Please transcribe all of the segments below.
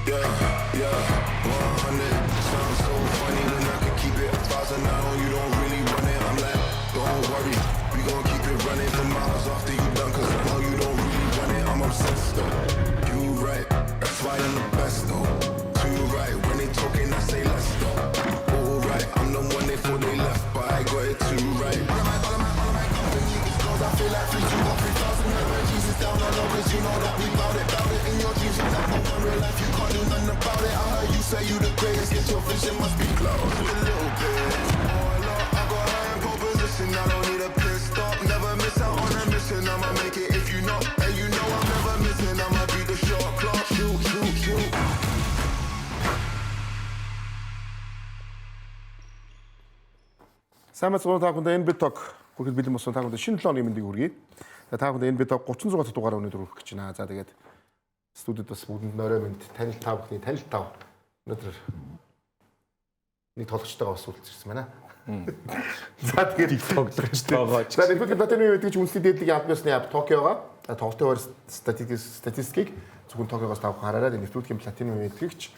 Yeah, 100 sounds so funny, then I can keep it 1,000 now. You don't really run it. I'm like, don't worry, we gon' keep it running for miles after you done. Cause I know you don't really run it. I'm obsessed though. You right, that's why I'm the best though. Too right, when they talking, I say let's go. All right, I'm the one they thought they left, but I got it too right. All of my company is gold. I feel like 3,000 Jesus down on low, cause you know that we bout it. In your dreams, you don't know real life, you can't do nothing about it. I heard you say you the greatest, get your vision must be closed a little bit. Oh Lord, I got high in pole position, I don't need a pit stop. Never miss out on a mission, I'ma make it if you know. And you know I'm never missing, I'ma be the shot clock. Shoot, shoot, shoot. Сайн мэцгэн та бүхэнд энэ биток хүртэл бэлэн болсон та бүхэнд шинэ 7 өдрийн мэндийг хүргэе. Та бүхэнд энэ биток 36 дугаар өнөдөр хүргэх гэж байна. За тэгээд студид бас бүгдэнд орой мэнд танил та бүхний танил тав өнөдөр нэг тоглогчтойгоо бас уулзчихсан байна. За тэгээд тоглогчтойгоо. За нэгдүгээр платины үед гэж үндэсний дээдлэгийн аль биесны апп Токиогоо тоглолтын статистикийг зөвхөн Токиогоос тавх хараарай. Нэгдүгээр платины үед гэж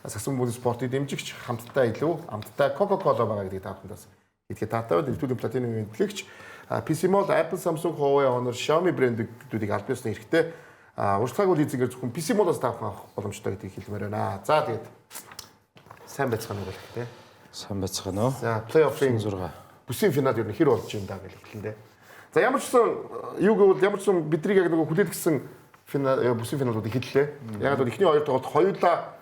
Саксон бүлэг спортыг дэмжигч хамтдаа илүү амттай Coca-Cola байгаа гэдгийг та бүхэнд бас хэлэхэд таатай байна. Нэгдүгээр платины үед гэж PC Mall, Apple, Samsung, Huawei, Honor, Xiaomi брэндүүдийг аль биесны хэрэгтэй урьдчилгаагүй лизингээр зөвхөн PC Mall-аас тавх боломжтой гэдгийг хэлмээр байна. За тэгээд сайн байцгаана уу гэх тээ. Сайн байцгаана уу. За плей-оффын 6 бүсийн финал ер нь хэр болж юм даа гэх хэлээ. За ямар ч сан юу гэвэл ямар ч сан бидний яг нөгөө хүлээл гисэн финал бүсийн финалуудыг хэллээ. Яг л эхний хоёр тоглолт хоёулаа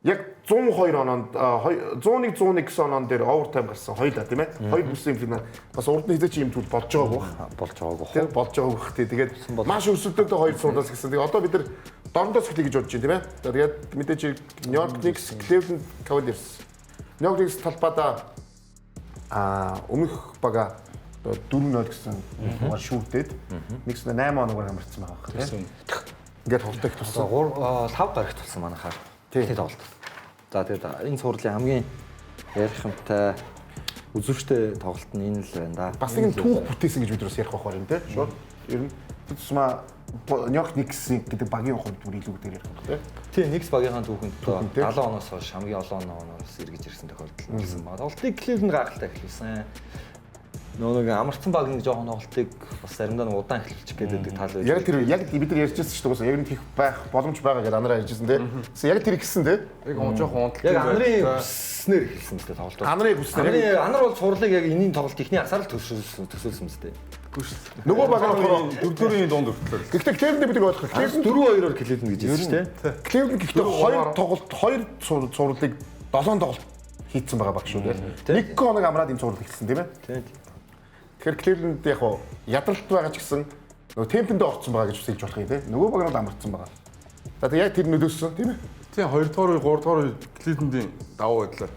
яг 102 оноонд 101 гэсэн оноон дээр овертайм гарсан хоёулаа тийм ээ. Хоёр бүсийн финал бас урд нь хизээч юм зүйл болж байгаагүй. Тийм болж байгааг хөхтэй. Тэгээд маш өсөлтөдөө хоёр суудаас гэсэн. Тэгээд одоо бид нар дорндоос эхлэе гэж бодож байна тийм ээ. Тэгээд мэдээж Нью-Йорк Никс, Cleveland Cavaliers. Нью-Йорк Никс талбайдаа өмнөх бага 4-0 гэсэн угаар шүүрдээд Никс 8 оноор амарцсан байгаа хэрэг тийм. Ингээд тоглолт их туссан. 5 гарагт тулсан манайхаар. Тэгээд тоглолт. За тэгээд энэ цуурлын хамгийн ярих юмтай үзүүштэй тоглолт нь энэ л байна да. Бас нэг түүх бүтээсэн гэж бид бас ярих байх байна тийм. Шууд ер нь тусмаа Нью-Йорк Никс гэдэг багийн хувьд бүр илүү дээр ярих байх тийм. Тийм Никс багийнхаа түүхэнд 70 оноос хойш хамгийн олон оноос эргэж ирсэн тохиолдол болсон ба. Тоглолтыг Cleveland гайхалтай эхлүүлсэн. Нөгөө амарцсан багийн жоохон тоглолтыг бас заримдаа нэг удаан эхлүүлчих гэдэг тал байж. Яг тэр яг бид нар ярьжсэн шүү дээ. Яг нэг их байх боломж байгаа гэдээ анараа ярьжсэн тийм. Яг тэр ихсэн тийм. Яг жоохон унталтай. Яг анарын бүснээр эхэлсэн дээ тоглолт. Анарын бүснээр. Анар бол цуурлыг яг энэний тоглолт ихний асаар л төсөөлсөн мэт дээ. Нөгөө баг болохоор 4-4-ийн дунд өртлөө. Гэхдээ Cleveland бид нар ойлгох. Cleveland 4-2-оор Cleveland гэж ярьсан шүү дээ. Cleveland гэхдээ хоёр тоглолт хоёр цуурлыг 7 тоглолт хийцэн байгаа баг шүү дээ. Нэг хоног амраад энэ цуурлыг эхэлсэн тийм ээ. Тийм. Тэгэхээр Cleveland яг ядралт байгаа ч гэсэн нөгөө темпэндээ орцсон байгаа гэж үсэлж болох юм тийм. Нөгөө баг нь амарцсан байгаа. За тэг яг тэр нөлөөсөн тийм ээ. Тийм 2 дугаар 3 дугаар Cleveland-ийн давуу байдлаар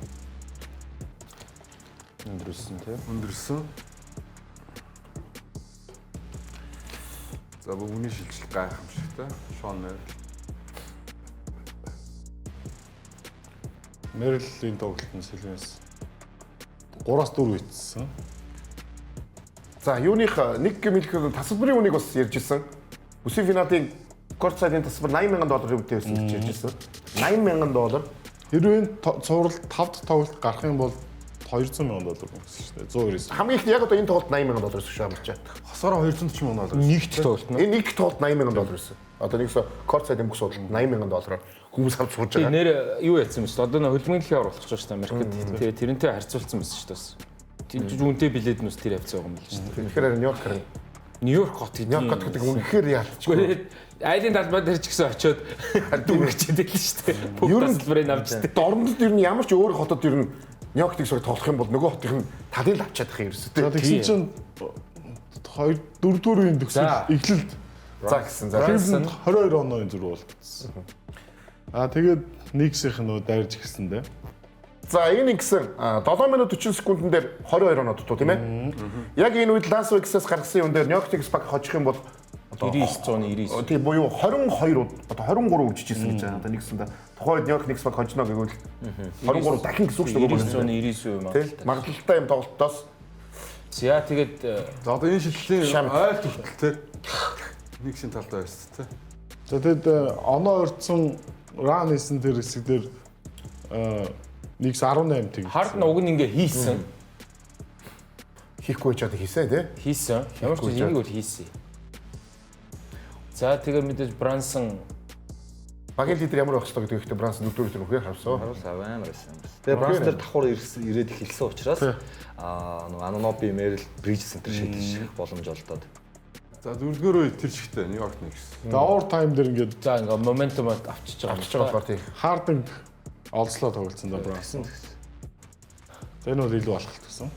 өндөрсөн тийм. Өндөрсөн. За бүгний шилжилт гайхамшигтай. Шон Мериллийн тоглолтын сэлвэнс 3-4 хийсэн. За юуных нэг гэмэлх тасалбарын үнийг бас ярьж ирсэн. Бүсийн финалийн кортсайдын тасалбар $80,000 үнэтэй байсан гэж ярьж ирсэн. $80,000. Хэрвээ цуврал 5 дахь тоглолт гарах юм бол $200,000 гэсэн шүү дээ. 190. Хамгийн их яг одоо энэ тоглолт $80,000 шүү амарчаа. хосороо $240,000. Нэгт тоглолт нь. Энэ нэг тоглолт $80,000 байсан. Одоо нэгсо кортсайд эмгс судалт $80,000 хүмүүс авч сууж байгаа. Нэр юу яцсан бэ? Одоо нөө хөлбөмбөгийн дэлхийн оруулах гэж байна Америкт. Тэгээ тэрнтэй харьцуулсан байсан шүү дээ. Тэнцэж үнэтэй билет нүс тэр авцсан байгаа юм л шүү дээ. Тэгэхээр Нью-Йорк Нью-Йорк хот гэдэг үнэхээр яалтчгүй. Айлын талбай дээр ч гэсэн очиод дүргчээд л шүү дээ. Ер нь тасалбарыг авчдаг. Дорнод ер нь ямар ч өөр хотод ер нь Нью-Йорктыг сорог тоглох юм бол нөгөө хотын талын авчаад их юм ерөөсөө. Тэгсэн чинь 4 үеийн төгсөл эхлэлд за гэсэн. За 22 оны зүрх болчихсон. Тэгээд нэгсийнх нь дайрж гисэн дээ. За энэ гэсэн 7 минут 40 секундын дээр 22 оноо дутуу тийм ээ. Яг энэ үед Лас Вегасаас гаргасан юм дээр Нью-Йорк Никс баг хожих юм бол 99.99. Тийм буюу 22 одоо 23 үржижсэн гэж байгаа. Одоо нэгсэндээ тухайд Нью-Йорк Никс баг хожно гэвэл 23 дахин гэсэн үг шүү дээ. 99.99 магадлалтай юм тоглолтоос. За тэгээд за одоо энэ шилжлийн ойлт хүртэл те Никсийн талдаа байсан те. За тэгэд оноо орцсон ран хийсэн тэр хэсэг дээр Никс 18 тэг. Хардн уг нь ингээ хийсэн. Хийхгүй ч одоо хийсэн тий. Хийсэн. Ямар ч юм бол хийсэн. За тэгээд мэдээж Брансон багийн лидер ямар байх ёстой гэдэг ихтэй Брансон нүдээр үнхээр харсан. Харуул амар байсан. Тэгээ Бранс дээр давхар ирээд эхэлсэн учраас нөгөө Аноноби, Мерил, Бридж центр шийдэх боломж олдоод. За дөрөвдүгээр үед тэр чигтэй Нью-Йорк Никс. Тэгээ овер тайм дээр ингээд за ингээ моментум авчиж байгаа болохоор тий. Хардинг олзлоо тоглолцсон да Бранс. За энэ бол илүү алхалт гэсэн.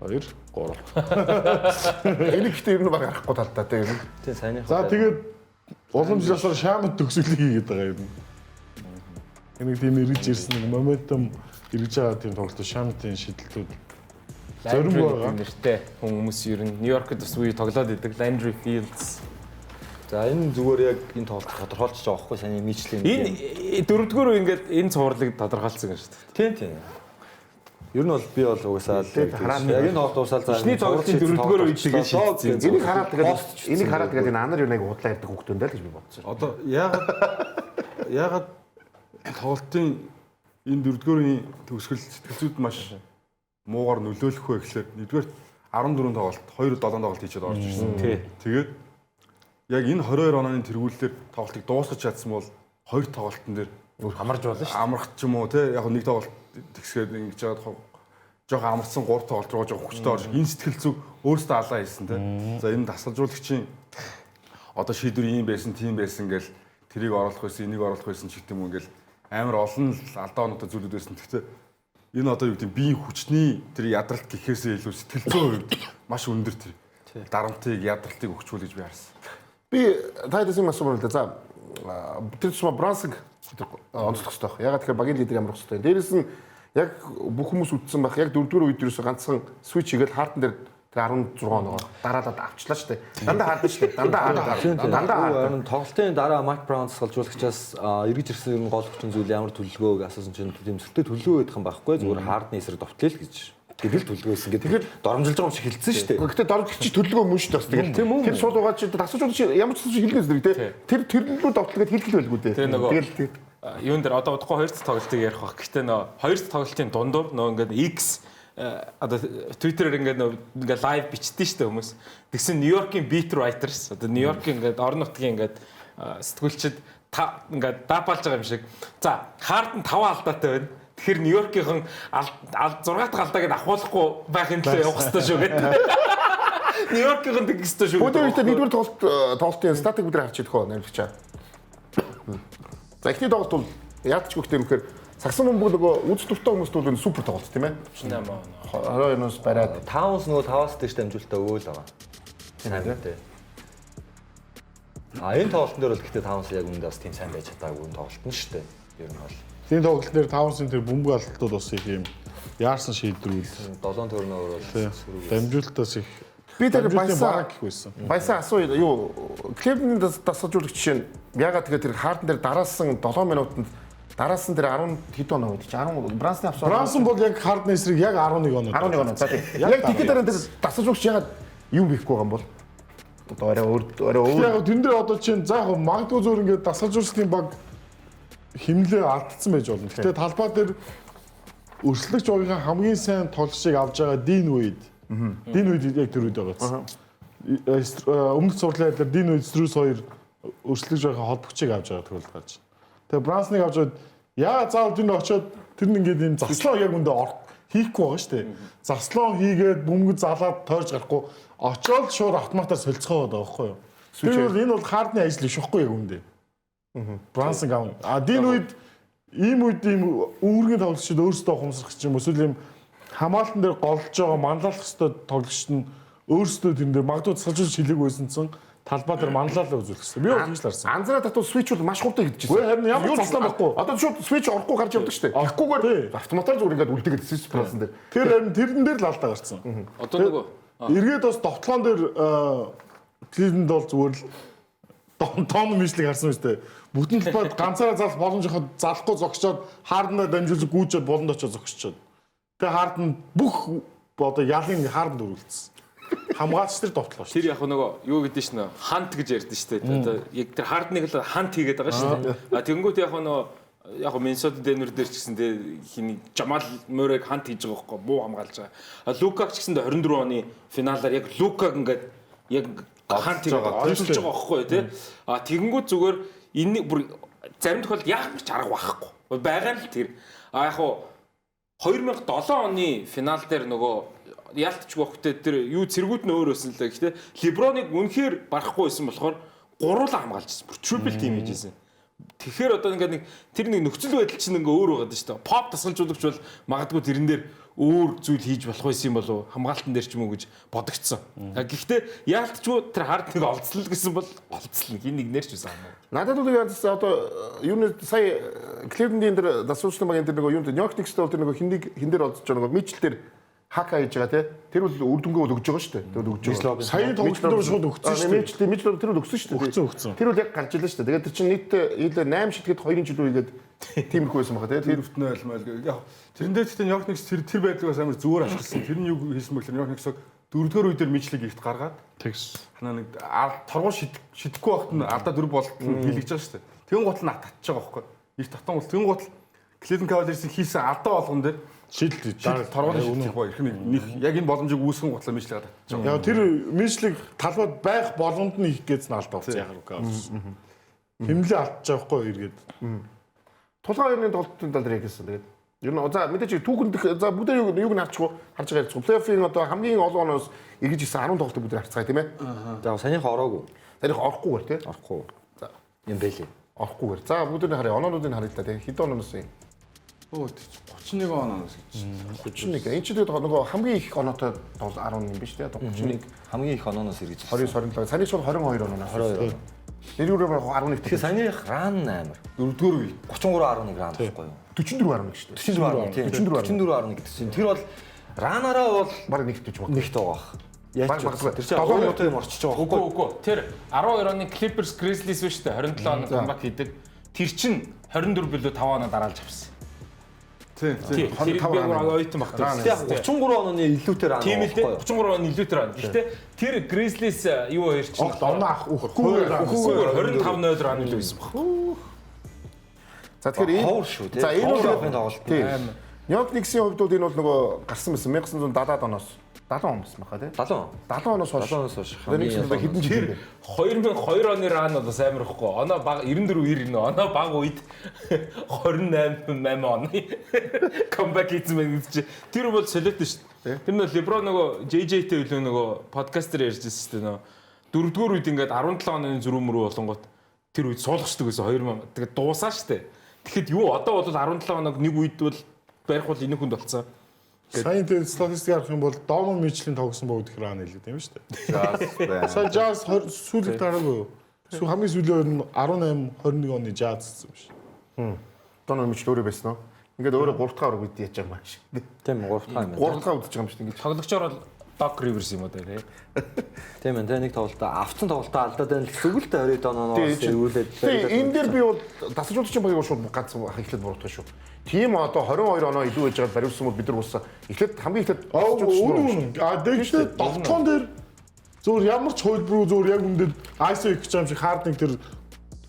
2 3. Энийг ихтэй ер нь баг харахгүй талдаа тий. Тийм сайн. За тэгээд уламжлалсаар шаамд төгсөлийг хийгээд байгаа юм. Энийг тийм эргэж ирсэн нэг моментум эргэж байгаа тийм тоглолт шаамтын шийдэлтүүд зорим байгаа. Нэртэй хүмүүс ер нь Нью-Йоркд бас үе тоглоод идэг Landry Fields. За энэ зүгээр яг энэ тоглолт тодорхойлж байгаа байхгүй сайн нийтлэн. Энэ дөрөвдүгээр үе ингээд энэ цувралыг тодорхойлсон гэж шүү дээ. Тийм. Ер нь бол би бол угсаал яг энэ тоглолт дуусаад за Эхний тоглолтын дөрөвдүгээр үед тэгээд шийдсэн. Энийг хараад тэгээд энэ анар юу нэг удлаа ярьдаг хүүхдүүд л гэж би бодсон. Одоо яагаад тоглолтын энэ дөрөвдүгээрийн төгсгөл сэтгэлзүйд маш муугаар нөлөөлөх вэ гэхлээр нэгдүгээр 14 тоглолт 2-7 тоглолт хийчихэд орж ирсэн. Тэгээд яг энэ 22 онооны тэргүүлэлээр тоглолтыг дуусгаж чадсан бол 2 тоглолтын дээр хамарж болно шүү. амрах ч юм уу те яг нэг тоглолт тэгсгээд ингэж жаад жоохон амарсан 3 тоглолт руу жоохон хүчтэй орж энэ сэтгэл зүг өөрөөсөө алаа хийсэн те. За энэ дасгалжуулагчийн одоо шийдвэр ийм байсан, тийм байсан гэл тэрийг оруулах байсан, энийг оруулах байсан ч гэдэг юм ингээл амар олон алдаа оноотой зүйлүүд байсан. Гэхдээ энэ одоо юу гэдэг биеийн хүчний тэр ядралт гэхээсээ илүү сэтгэл зүйн хувьд маш өндөр тэр дарамтыг, ядралтыг өгчүүл гэж би харсан. Би тайдас юм асуумаар л да. За тэр чима Брансыг онцлох хэрэгтэй. Ягаад тэгэхээр багийн лидер ямар хэрэгтэй. Дээрээс нь яг бүх хүмүүс үтсэн байх. Яг дөрөвдүгээр үед ерөөсө ганцхан switch хийгээл хартан дээр тэр 16 оноо дараалаад авчлаа шүү дээ. Дандаа хардсан шүү дээ. Дандаа тоглолтын дараа Майк Браун салжуулагчаас эргэж ирсэн ер нь гол хүчин зүйл ямар төлөвлөгөөг асуусан чинь тийм зөвхөн төлөвлөгөө өгөх юм байхгүй зүгээр хардны эсрэг довтлээ л гэж тэгэл төлөвлөгөө байсан гэдэг. Тэгэхээр доромжилж байгаа юм шиг хэлсэн шүү дээ. Гэхдээ доромжилч төлөвлөгөө мөн шүү дээ. Тэгэл тийм үү. Тэр сууд угаад чи тасалж чи ямар ч зүйл хэлнэ зэрэг те. Тэр төлөвлөгөө довтлгээд хэлэх байлгүй дээ. Тэгэл юун дээр одоо удахгүй 2 дахь тоглолтыг ярих баг. Гэхдээ нөө 2 дахь тоглолтын дундуур нөө ингээд X одоо Twitter-ээр ингээд лайв бичдэг шүү дээ хүмүүс. Тэгсэн Нью-Йоркийн beat writers одоо Нью-Йоркийн ингээд орон нутгийн ингээд сэтгүүлчид ингээд даапалж байгаа юм шиг. За, Хардн 5 алдаатай байна. Тэгэхээр Нью-Йоркийнхэн 6 дахь алдааг авахуулахгүй байхын төлөө явах хэрэгтэй шүү гэдэг. Нью-Йоркийнхэн тэгэх хэрэгтэй шүү. Өдөр ихтэй нэгдүгээр тоглолтын статик бүдрэ харж идэх үү нэрвчаа. За эхний тоглолт бол яадч гүхтэй юм гэхээр сагсан бөмбөг нөгөө үз дуртай хүмүүст бол супер тоглолт тийм ээ. 22-оос бариад 5-аас нөгөө 5-аас дэш дамжуулалтаа өгөөл байгаа. Тийм хамаатай. Энэ тоглолтын дээр бол гэхдээ 5-аас яг үндэ бас тийм сайн байж чадаагүй тоглолт нь шүү дээ. Ер нь бол. Тийм тоглолт дээр 5-ын тэр бөмбөг алдалтууд бас их юм яарсан шийдвэрүүд 7 төрнөөр бол дамжуулалтаас их би тэр баясаа гэх байсан. Баясаа асуу юу Клевний дасгалжуулагч чинь ягаад тэгэхээр тэр хаардан дээр дараалсан 7 минутанд дараалсан тэр 10 хэд оноо үед чи 10 Брансны авсан. Брансон бол яг хардны эсрэг яг 11 оноо. 11 оноо. За тийм. Яг тэгэхээр дараа тэр дасгалжуулагч ягаад юм хийхгүй байгаа юм бол одоо орой өөр. Яг тэн дээр одоо чинь за яг магадгүй зөөр ингээд дасгалжуулагчдын баг химлээ алдсан байж болно. Гэтэ талбай дээр өрсөлдөгч багийн хамгийн сайн тоглогчийг авж байгаа Дин Уэйд. Дин Уэйд яг тэр үед байгаа. Өмнөх сурлын дээр Дин Уэйд Струс 2 өрсөлдөгч багийн холбогчийг авч байгаа төгөлд гарч. Тэгээ Брансныг авч яа заавал энэ очиод тэр нь ингээд энэ заслоо яг үндэ хийхгүй байгаа шүү дээ. Заслоо хийгээд бөмбөг залаад тойрж гарахгүй очиод шууд автоматар солилцохоо байгаа байхгүй юу? Тэгэхээр энэ бол хардны ажил биш байхгүй яг үндэ. Брансон гав. Дин үед ийм өвөргийн тоглогчид өөрсдөө ухамсарах ч юм уу эсвэл ийм хамгаалтан дээр голж байгаа манлайлах хэвээр тоглогчид нь өөрсдөө тэн дээр магадгүй цалжуулж хилээг байсан цэн талбай дээр манлайлал үзүүлэх хэрэгтэй. Би бол тэгж л харсан. Анзаараа татвал switch бол маш хурдан хийдэж байна. Харин ямар заслаа байхгүй. Одоо шууд switch орохгүй гарч явдаг шүү дээ. Орохгүйгээр автоматар зүгээр ингээд үлдээгээд switch процесс дээр. Тэр харин тэрэн дээр л алдаа гарсан. Одоо нөгөө эргээд бас довтлоон дээр Кливленд бол зүгээр л том мишлиг харсан шүү дээ. Бүтэн талбайд ганцаараа залах боломжтой залахгүй зогсчоод хаарднаа дамжуулж гүйжээд болонд очиж зогсчоод. Тэгээ хаард нь бүх одоо ялын хаардд өрүүлсэн. хамгаач нар довтлоо шүү. Тэр яг нөгөө юу гэдэг шнэ хант гэж ярьдэн штэ. Одоо яг тэр хардныг л хант хийгээд байгаа штэ. А тэгэнгүүт яг нөгөө яг Миннесота Денвер дээр ч гэсэн тэ хиний Жамал Морейг хант хийж байгаа байхгүй буу хамгаалж байгаа. А Лукаг ч гэсэн 24 оны финалаар яг Лукаг ингээд яг хант хийж байгаа онцолж байгаа байхгүй тий. А тэгэнгүүт зүгээр энэ бүр зарим тохиолдолд яах гэж арга байхгүй. Байгаа л тэр. А яг 2007 оны финал дээр нөгөө яалтч бохтой тэр юу цэргүүд нь өөр өсөн л да. Гэхдээ Леброныг үнэхээр барахгүй байсан болохоор гуруулаа хамгаалжсэн. Бүр triple team хийжсэн. Тэгэхээр одоо ингээд нэг тэр нэг нөхцөл байдал чинь ингээ өөр байгаа шүү дээ. Pop тасгалжуулагч бол магадгүй тэрэн дээр өөр зүйл хийж болох байсан юм болов хамгаалтан дээр ч юм уу гэж бодогдсон. Гэхдээ яалтчгүй тэр хардныг олцлол гэсэн бол олцлол хин нэг нэрч байсан юм. Надад бол яг одоо юу нэ сая Cleveland-ийн тэр дасуучны багийн тэр нөгөө юу Нью-Йорк Никс дээр тэр нөгөө хин дээр олдож байгаа нөгөө Мичл дээр хака хийж байгаа тий. Тэр бол үр дүнгээ бол өгж байгаа шүү дээ. Тэр өгж байгаа. Саяны тоглолтод шууд өгсөн шүү дээ. Мичл тэр бол өгсөн шүү дээ. Өгсөн. Тэр бол яг гарч илаа шүү дээ. Тэгээд тэр чинь нийт 8 шитгэд 2 жилүү хийгээд тиймэрхүү байсан байгаа тий. Тэр өвтнөө альмаал. Яг тэрэн дээр ч Нью-Йорк Никс тэр байдлаас амар зүгээр ашигласан. Тэр нь юу хийсэн бэ гэхээр Нью-Йорк Никс 4-р үедэр Мичлийг ихт гаргаад тэгс. ханаа нэг торгоо шидэхгүй байхад нь алдаа 4 болт хийлгэж байгаа шүү дээ. Тэгэн гут нь татчих байгаа байхгүй. Их татан бол тэгэн гут Cleveland Cavaliers-ийн хийсэн алдаа болгон дээр Шидэл торгоо шидэх боо их нэг яг энэ боломжийг үүсгэн гутлаа Мичлийг татчих байгаа. яа тэр Мичлиг талбайд байх боломжнд нь их гээц нь алдаа болсон яг үг. Хэмлээ алдчих жоохгүй эргээд. Тулгаан хоёрын тоглолтын тал дээр хэлсэн. Тэгээд ер нь за мэдээч түүхэндх за бүгд юуг нь харчихгүй харж байгаа ярьчих. Плей-оффын одоо хамгийн олон оноос эргэж исэн 10 тоглолтыг бүгд харцгаая тийм ээ. За санийх ороогүй. Тэрийг орохгүйгээр тий. Орохгүй. За Юм бэлээ. орохгүйгээр. За бүгд нь харъя. Оноонуудыг харъя л да тий. Хэдэн оноос юм? Өө 31 оноос гэж. 31. Энэ ч тэгээд нөгөө хамгийн их оноотой 10 юм биш тий. Одоо 31 Хамгийн их онооноос эргэж. 20 27. Саний шууд 22 оноос. 22. Нэрүүрээ 11. Тэгэхээр санийх ран 8. 4-р үе. 33.11 ран байхгүй юу? 44 гэж шүү дээ. 44.11 гэдэг чинь тэр бол ранараа бол Бараг нэгт гэж байна. нэгт байгаа. Яаж ч Баггүй. тэр чинь 7 минутын юм орчиж байгаа Үгүй үгүй. Тэр 12 оны Clippers Grizzlies биш үү? 27 оны comeback хийдэг. Тэр чинь 24 билүү 5 оноо дараалж авсан. Тийм. Тийм. Тэр би ойтон багт. Тэгэхээр 33 оны илүүтэй ран. Тийм л дээ. 33 оны илүүтэй ран. Гэхдээ тэр Grizzlies юу хоёр чинь Оноо авах өгөхгүйгээр 25-0 ран илүү байсан баг. За тэгэхээр ховор шүү тий. За энэ бол авахын тоглолт. тийм. Нью-Йорк Никсийн хувьд бол энэ бол нөгөө гарсан байсан 1970-ад оноос 70 он байсан баха тий. 70. 70 оноос хойш. 70 оноос хойш. Никс одоо хэдэн жил бэ? 2002 оны ран бол амар ихгүй. Оноо баг 94 90 оноо баг үед 28 оны comeback хийсэн байх гэж. Тэр бол солиотой шүү дээ. Тэр нөө LeBron нөгөө JJ-тэй үлээ нөгөө подкастер ярьжсэн шүү дээ. Нөгөө 4-р үед ингээд 17 оны зүрх мөрөө болонгот тэр үед суулгачдаг гэсэн 2000 тэгээд дуусаа шүү дээ. Тэгэхэд юу одоо бол 17 оног нэг үед бол барих бол энэ хүнд болцсон. Сайн тэр статистик харах юм бол Donovan Mitchell-ийн тоглосон богд их ран хэлээд юм шүү дээ. Сая Jazz сүүлд дараагүй. Сүү хамгийн сүүлийн 18 21 оны Jazz гэсэн юм биш. Donovan Mitchell өөрөө байсан уу? Ингээд өөрөө 3 дахь авраг үед яаж байгаа юм байна шиг. Тийм 3 дахь юм. 3 дахь удаж байгаа юм шүү дээ. Ингээд Тоглогчоор бол Doc Rivers юм уу те. Тийм ээ нэг тоглолтоо авцсан тоглолтоо алдаад байна л зүгэл дээ 20 оноос эргүүлээд. Тэгээ энэ дээр би бол дасгалжуулагчийн багийг шууд ганц эхлээд буруутгах шүү. Тим одоо 22 оноо илүү байж байгаад бариулсан бол бид нар болсон. Эхлээд хамгийн эхлээд Үнэн. Тэгвэл тоглоом дээр зөвөр ямар ч хөлбрүү зөвөр яг үндэд ISO их юм шиг хардинг тэр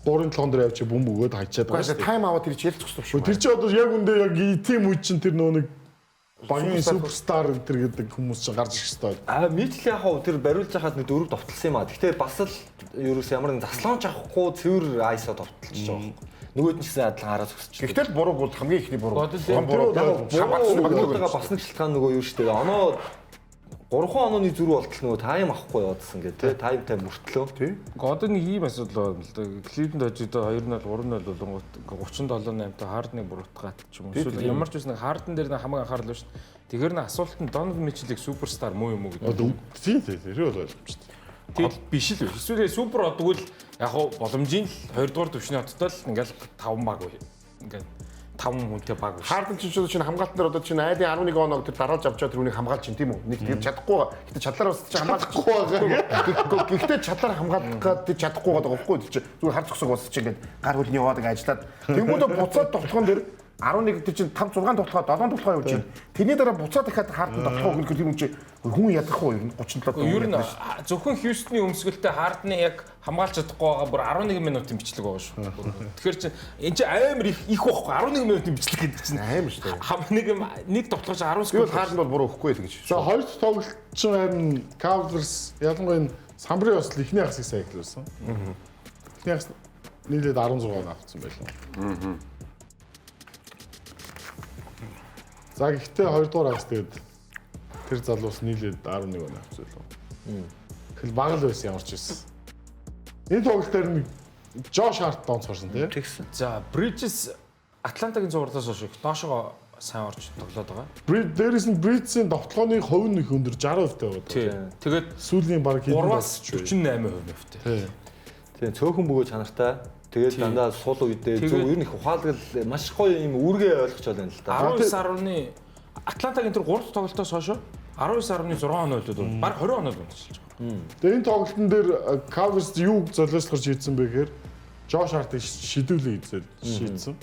3-7 дээр авчи бөмбөг өгөөд хайчаад байгаа шүү. тайм аваад тэр чинь ялцчих шүү. Тэр чинь одоо яг үндэ яг тим үе чинь тэр нөө нэг багийн суперстар энэ гэдэг хүмүүс чинь гарч ирэх хэрэгтэй. Мичл яг хав тэр бариулж хахад нэг 4 довтлсон юм а. Гэхдээ бас л ерөөс ямар нэг заслаанч авахгүй цэвэр ISO довтлчих жоох. Нөгөөд нь ч гэсэн адилхан хараад өсч. Гэхдээ буруу бол хамгийн ихний буруу. Буруугаа бас нэг шалтгаан нөгөө юу шүү дээ. Оноо 3 онооны зүрх болтол нөгөө тайм авахгүй яваадсан гэдэг тий тайм мөртлөө тий. Одоо нэг ийм асуудал байна л да. Cleveland хожидоо 2-0 3-0 болонгот 37-8 та Harden-ыг буруутгаад ч юм уу. Эсвэл ямар ч үс нэг Harden дээр нэг хамаг анхаарал шүү дээ. Тэгэхээр нэг асуулт нь Donovan Mitchell-ийг суперстар муу юм уу гэдэг. Тийм тэр бол ойлгомжтой. Тэгэл биш л үү. Эсвэл супер одггүй л яг боломжийн л 2 дугаар төвшний хоттой л ингээл 5 баг уу. Ингээд 5 хүнтэй баг биш. Харден чинь хамгаалтан дээр одоо чинь айлын 11 оноо тэр дараалж авчаад тэр үнийг хамгаалж чинь тийм үү? Нэг тэр чадахгүй. Гэтэ чадлаар бас чинь хамгаалахгүй байгаа. Гэхдээ чадлаар хамгаалах гэдэг чадахгүй байгаа байхгүй тийм чинь зүгээр хар зогсог бас чинь ингээд гар хөлний яваад ингээд ажиллаад тэнгуудаа буцаад тоглохын дээр 11 тэр чинь 5 6 тоглохоо 7 тоглохоо явж байна. Тэрний дараа буцаад дахиад Харданд тоглохоо өгөх тэр хүн чинь хүн ядах уу ер нь 37 Ер нь зөвхөн Хьюстны өмсгөлтэй Хардны яг хамгаалж чадахгүй байгаа бүр 11 минутын бичлэг байгаа шүү. Тэгэхээр чи энэ чи амар их байхгүй 11 минутын бичлэг гэдэг чинь амар шүү дээ. хам нэг тоглож 10 Тэгвэл секунд Харданд бол буруу өгөхгүй л гэж. За хоёр дахь тоглолт чинь харин Cavaliers ялангуяа энэ самбарын бас ихний хасыг сайн эхлүүлсэн. Ихний хас нийлээд 16 авсан байлаа. За гэхдээ хоёрдугаар хагас тэгээд тэр залуус нийлээд 11 он авсан байлаа. Тэгэл баг л байсан ямар ч байсан. Энэ тоглолт дээр нэг Josh Hart онцгорсон тийм. Тэгсэн. За Bridges Атлантагийн зурлаас хойш доошоо сайн орж тоглоод байгаа. Дээрээс нь Bridges-ийн довтлооны хувь нь их өндөр 60% байгаа. Тий. Тэгээд Сүүлийн баг хэдэн 3-аас 48% нөвтэй. Тий. Тэгээ цөөхөн бөгөө чанартай. Тэгээд дандаа сул үедээ зөв ер нь их ухаалгал маш гоё юм үүргээ ойлгож байна л да. 19 Атлантагийн тэр 3 тоглолтоос хойш 19.6 оноо бол баг 20 оноо дуусчихж байгаа. Тэгээ энэ тоглолтын дээр Cavaliers юу золиослохор шийдсэн бэ гэхээр Josh Hart-ыг шидүүлээ гэж шийдсэн.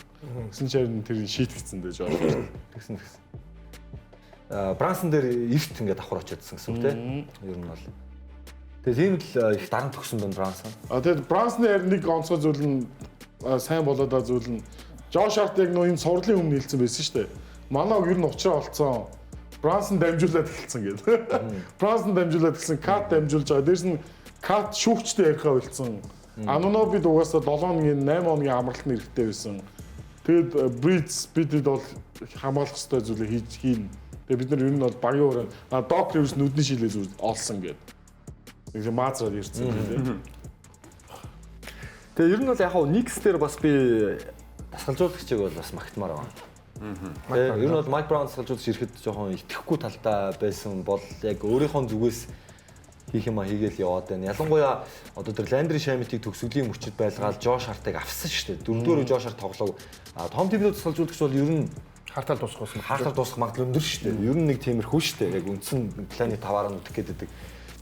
Гэсэн чинь тэр шийтгэцэн дээ Josh Hart. Тэгсэн. Брансон дээр эрт ингээд давхар очиадсан гэсэн үг тийм. Ер нь бол. Тэгээд ийм л их дарамт төгсөн байна Брансон. Тэгээд Брансны харин нэг онцгой зүйл нь сайн болоод байгаа зүйл нь Josh Hart яг нөө энэ сурлын өмнө хэлсэн байсан шүү дээ. Манайг ер нь уучраа олцсон. Брансон дамжуулаад эхэлсэн гэдэг. Брансон дамжуулаад эхэлсэн, Кат дамжуулж байгаа. Дээрс нь Кат шүүгчтэй ярихаа болцсон. Анунобид угаасаа 7 хоногийн 8 хоногийн амралтын хэрэгтэй байсан. Тэгэд Bridges бол хамгаалах ёстой зүйлээ хийн. Тэгээ бид нар ер нь бол багийн ураа Doc Rivers нүдний шилээ олсон гэдэг. Тэгээ маазраад ирсэн гэдэг. Тэгээ ер нь бол яг хав Knicks дээр бас би дасгалжуулагчийг бол бас магтмаар байна. Тэгээ ер нь бол Mike Brown дасгалжуулагч ирэхэд жоохон итгэхгүй талтай байсан бол яг өөрийнхөө зүгээс хийх юм а хийгээл яваад байна. Ялангуяа одоо тэр Landry Shamet-ийг төгсгөлийн мөчөд байлгаад Josh Hart-ыг авсан шүү дээ. Дөрөвдүгээр Josh Hart тоглов. Том Thibodeau дасгалжуулагч бол ер нь Хартал дуусах байсан. Хартал дуусах магадлал өндөр шүү дээ. Ер нь нэг тиймэрхүү шүү дээ. Яг үндсэн планы 5-аар нь үтэх гэдэг.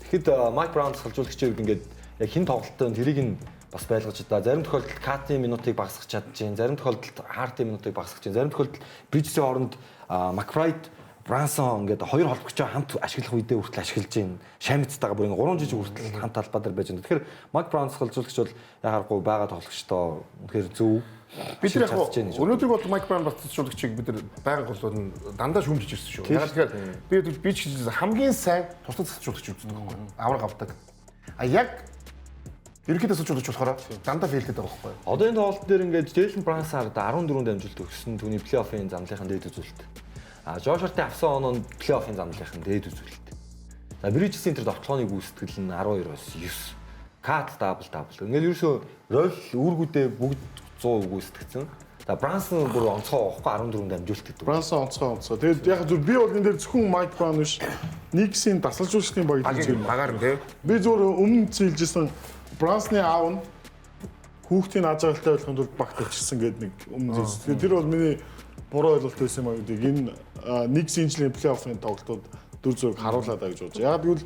Тэгэхэд Mike Brown дасгалжуулагчийг ингээд яг хин тоглолтод тэрийг нь бас байлгаж удаа. Зарим тохиолдолд Cat-ийн минутыг багасгах чадчихээн. Зарим тохиолдолд Hart-ийн минутыг багасгах чинь. Зарим тохиолдолд Bridges-ийн хооронд McBride Брансон ингээд хоёр холбогч хамт ашиглах үедээ хүртэл ашиглаж байна. Шамицтайгаа бүр ингээд 3 жижиг хүртэл хамт талбай дээр байж байна. Тэгэхээр Mike Brown суулжуулагч бол яхааргүй байгаа тоглогчдоо үнэхээр зөв. Бид нар яг өнөөдөр бол Mike Brown батцуулагчийг бид нар байнга голууд нь дандаа шүүмжиж ирсэн шүү. Яг тэгэхээр би ч хамгийн сайн туслах засалжуулагч үздэг байхгүй. Авраг авдаг. А яг ерөнхийдөө засалжуулагч болохоор дандаа фейлдэд байгаа байхгүй. Одоо энэ тоглолт дээр ингээд Jalen Brunson-аар 14 дамжуулалт өгсөн. Түүний плей-оффын замлынхаа дээд үзүүлэлт. Josh Hart-ийн авсан оноо нь плей-оффын замлынхаа дээд үзүүлэлт. За Bridges-ийн тэр довтлооны гүйцэтгэл нь 12-оос 9. Cat double. Ингээд ерөөсөө рол үүргүүдээ бүгд 100% гүйцэтгэсэн. За Brunson бүр онцгой авахгүй 14 дамжуулалт гэдэг. Brunson онцгой. Тэгээд яг зөв би бол энэ дээр зөвхөн Mike Brown биш Knicks-ийн дасгалжуулагчдын баг гэж багаар нь тий. би зөвхөн өмнө зээлжсэн Brunson-ы аав нь хүүхдийн аз жаргалтай болохын тулд багт очирсан гэдэг нэг өмнө зээлжсэн. Тэр бол миний буруу ойлголт байсан юм аа гэдэг. Энэ Knicks-ийн жилийн плей-оффын тоглолтууд дүр зураг харуулад байгаа гэж бодож. Яг тэгвэл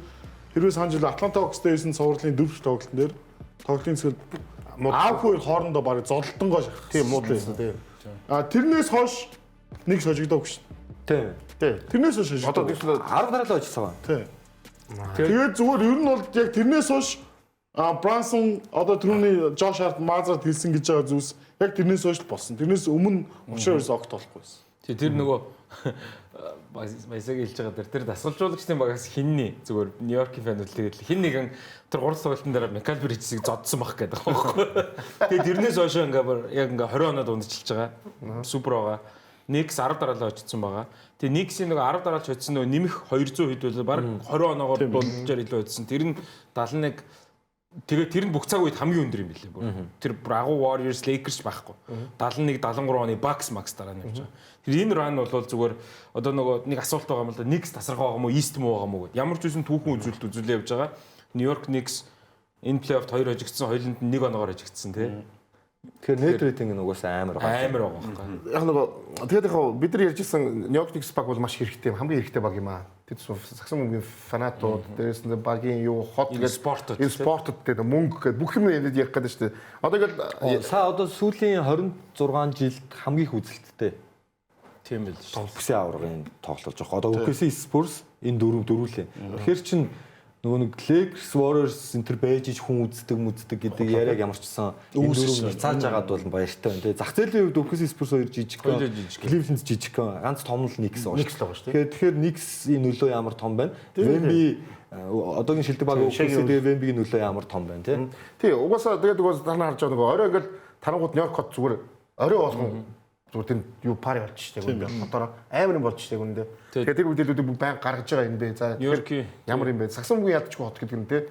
хэрвээ санаж ил Atlanta Hawks-тэй байсан цувралын дөрвөлт тоглолтын дээр тоглолтын цэцэл аав хоёр хоорондоо барыг зодолтонгоо шахах. Тийм муудлаа тийм. Тэрнээс хойш нэг сожигдоогүй шин. Тийм. Тэрнээс хойш Одоо сожигдоо. тэгвэл 10 дараалал очсон байна. Тийм. Тэгээд зүгээр ер нь бол яг тэрнээс хойш Брансон одоо түрүүний Josh Hart маазраад хэлсэн гэж байгаа зүйлс яг тэрнээс хойш болсон. Тэрнээс өмнө учраас огт болохгүй байсан. Тэр нөгөө баясаг хэлж байгаа тэр дасгалжуулагчдын багаас хинний зүгээр Нью-Йоркийн фанууд тэгээд хин нэгэн тэр 3 суултан дээр Michael Bridges-ийг зодсон байх гэдэг байхгүй. Тэгээд тэрнээс хойш ингээ яг ингээ 20 оноод ундчилж байгаа. Супер байгаа. Knicks 10 дараалал очсон байгаа. Тэгээ Knicks-ийн нөгөө 10 дараалал очсон нөгөө нэмэх 200 хэд бол баг 20 оноогоор дуулжаар илүү очсон. Тэр нь 71 тэгээ тэр нь бүх цаг үед хамгийн өндөр юм билээ бүр. Тэр агуу Warriors Lakers байхгүй. 71 73 оны Bucks Max дараа нь явж байгаа. Тэр энэ run бол зүгээр одоо нөгөө нэг асуулт байгаа юм л да. Knicks тасархаа байгаа мó, East муу байгаа мó гэд. Ямар ч үсэн түүхэн үзүүлэлт явж байгаа. New York Knicks энэ плей-оффт 2 хожигдсан, хоёуланд нь 1 оноогоор хожигдсан тий. Тэгэхээр net rating нь угаасаа амар байгаа. амар байгаа байхгүй. Яг нөгөө тэгээд яг бид нар ярьжсэн New York Knicks баг бол маш хэрэгтэй, хамгийн хэрэгтэй баг юм аа. Тэд сагсан мөнгөний фанатууд, дээрээс нь багийн юу хот гэдэг спортод. Энэ спортод гэдэг мөнгө гэдэг бүх юм яриад ярих гэдэг шүү дээ. Одоо ингээл Сая одоо сүүлийн 26 жилд хамгийн их үзэлттэй Тийм байл шүү. OKC аваргын тоглож байгаа. Одоо OKC Spurs энэ дөрвөлээ. Тэгэхээр чин нөгөө нэг Lakers Warriors центр байж хүн үздэг гэдэг яриаг ямар ч гэсэн энэ дөрөв цааж агаад бол баяртай байна. Зах зээлийн хувьд OKC Spurs 2 жижиг, Cleveland жижиг, ганц том нь Knicks байгаа шүү. Тэгэхээр Knicks-ийн нөлөө ямар том байна? Wemby одоогийн шилдэг баг OKC-ийн Wemby-ийн нөлөө ямар том байна тий? Угаасаа тэгээд танаа харж байгаа нөгөө орой ингээл тарангууд Нью-Йорк хот зүгээр орой болгон зүгээр тийм юу пари болж штэ гүн. Одоо амар юм болж штэ гүн. Тэгэхээр тэр үедээ бүгд баян гаргаж байгаа юм бэ. За ямар юм бэ? Саксонгийн ядчгүй хот гэдэг нь тий.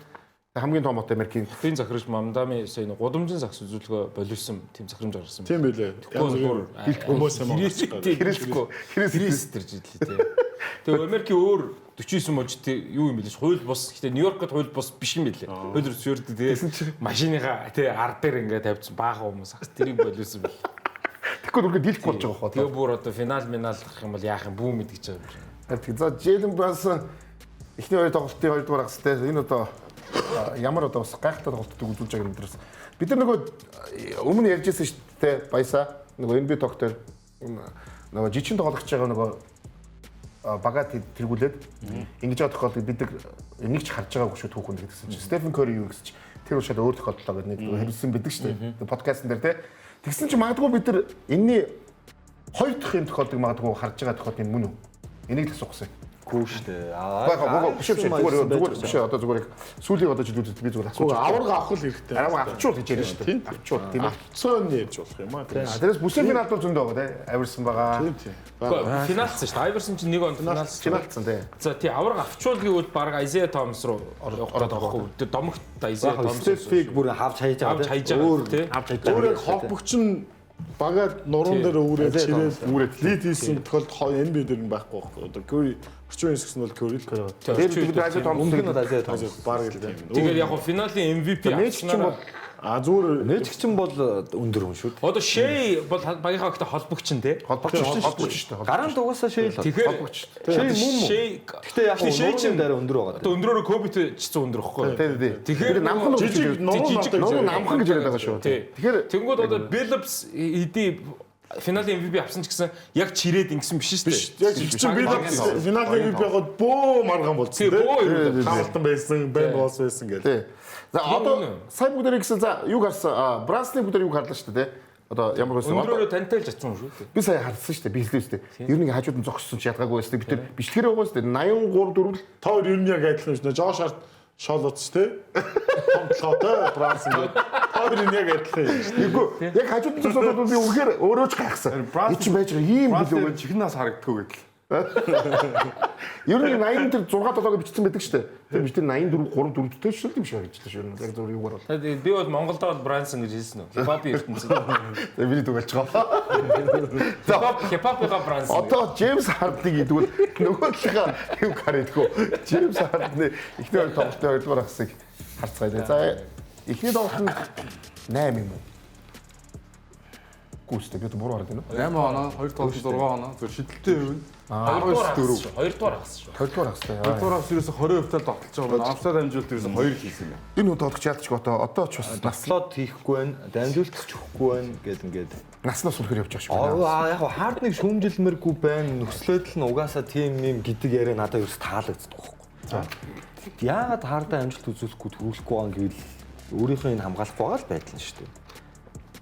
Хамгийн том хот Америкийн Хотын захирагч Мамдами сая гудамжин загс үзүүлэлгөө боловсон тийм захирамж гаргасан. Тийм байлээ. Хүмүүс юм хэрэгсэхгүй тэрж идлээ тий. Тэгээ Америкийн өөр 49 мужид юу юм бэ лээ хууль бус. Гэтэ Нью-Йоркд хууль бус биш юм билээ. Хууль зөвшөөрдөг. Тэгээ машиныхаа тий ар дээр ингээд тавьчихсан баахан хүмүүс ахс тэрийг боловсон бил. тэгэхгүй үргэлж дийлэх болж байгаа хоо. Тэгээ бүр одоо финал гэх юм бол яах юм бүү мэдгэж байгаа юм. За Jalen Brunson эхний хоёр тоглолтын 2 дугаар хагастай. Энэ одоо ямар одоо бас гайхалтай тоглолтыг үзүүлж байгаа юм дээрс. Бид нар нөгөө өмнө ярьжсэн шүү дээ баясаа нөгөө NBA доктор нөгөө жижиг тоглож байгаа нөгөө багаа тэргүүлээд ингэж байгаа тохиолдолд бид нэг ч харж байгаагүй шүү түүхэнд гэдгсэн чинь Стефен Кори юу гэсэн чинь тэр ушаад өөр тохиолдлоо гэдэг нэг хэлсэн байдаг шүү дээ подкастн дээр те тэгсэн чинь магадгүй бид нар энэний хоёр дахь юм тохиолдлыг магадгүй харж байгаа тохиолдол мөн үү энийг л асуусан Гүү штэ. Биш зүгээр биш одоо зүгээр сүүлийн одоо жилүүдэд би зүгээр асууж аварга авах л хэрэгтэй. Аварга авчуул гэж ярьж шүү дээ. Авчуул тийм ээ. Авцсан нээж болох юм аа. Тэрээс бүсийн финалд бол зөндөө байгаа тийм Айверсон байгаа. Финалцсан шүү дээ. Айверсон чинь нэг он финалцсан тийм. За тий аварга авчуул гэвэл баг Isaiah Thomas руу орох гэдэг байхгүй. Тэр домогт Isaiah Thomas Стефиг бүр хавч хайж байгаа. Өөр тий. Өөрөө холбогч нь багаад нуруунд дээр үүрээд чирээд лид хийсэн тохиолдолд NBA дээр нь байхгүй байхгүй. Одоо Curry орчин үеис гэсэн бол Curry л. Тэгээд Isaiah Thomas Өмнө нь Isaiah Thomas баг л тийм. Тэгээд яг финалийн MVP авчихсан бол зүгээр нээжгч нь бол өндөр хүн шүү дээ. Одоо Shea бол багийнхаа ихтэй холбогч нь тий. холбогч шүү дээ. Гараанд угаасаа Shea л. Тэгэхээр Shea мөн мөн. Гэхдээ яг Shea чинь дараа өндөр байгаа. Одоо өндрөөрөө Kobe-тэй ч зүүн өндөр ихгүй. Тийм. Тэгэхээр намхан жижиг нуруу намхан гэж яриад байгаа шүү. Тэгэхээр тэнгууд одоо Billups эдий финалийн MVP авсан ч гэсэн яг чирээд ингэсэн биш шүү дээ. Яг чинь би финалийн MVP-год бөө марган болсон тийм. Хамтан байсан, бэн боос байсан гэдэг. За одоо сайн бүгдэрийг гэсэн за юу гарсан? Брансны бүгдэрийг харлаа шүү дээ. Одоо ямар байсан? Өндрөөрөө тантай л жацсан шүү дээ. Би сая харсан шүү дээ. Би хэлсэн шүү дээ. Ер нь хажууд нь зогссон ч ядгаагүй байсан. Бид тэр бичлэгээр байгаа шүү дээ. 83 4 Тоор ер нь яг адилхан шүү дээ. Жош Харт шол утс те. Томтлоотой Бранс ингээд. Тоор ер нь яг адилхан юм шүү дээ. Үгүй яг хажууд нь зогсоод би үнэхээр өөрөө ч гайхсан. Би чи байж байгаа ийм билүү чихэн нас харагддаггүй гэдэл. Ер нь 80 тэр 6 7-ыг бичсэн байдаг шүү дээ. Тэр биш тэр 84 3 4-тэй шүү дээ юм шиг харагдчихлаа шүү. Яг зөв юу гарвал. Тэгээд би бол Монголд бол Брансон гэж хэлсэн үү? Хипхопын ертөнцид. Тэгээ миний түгэлж байгаа. Хипхопын Брансон. Одоо Джеймс Хардныг идвэл нөгөө талаа юу гарэдгөө. Джеймс Хардны ихний хоёр тоглолтын 2 дугаар хасыг харцгаая. За эхний тоглолт нь 8 юм уу? Гүйцэд би буруу хараад байна уу? 8 оноо, 2 тоглолт 6 оноо. Зөв шидэлтэй юм. 2 дугаар хагас шүү. 2 дугаар хастай. 2 дугаараас ерөөсө 20% тал тоглож байгаа бол офсайд амжилт ерөөсө 2 хийсэн юм. Энэ хүн тоглож яалтч одоо ч бас наслоод хийхгүй байна, дамжуулах ч өгөхгүй байна гэд ингээд наснаас сүлхэр явж байгаа шүү. яг хардныг шүүмжилмэргүй байна. Нөхцөлөд л нь угаасаа тийм юм гэдэг яриа надад ерөөс таалагддаг байхгүй. Яагаад хардаа амжилт үзүүлэхгүй төрүүлэхгүй байгаа юм гэвэл өөрийнхөө энэ хамгаалах байгаа л байдал нь шүү дээ.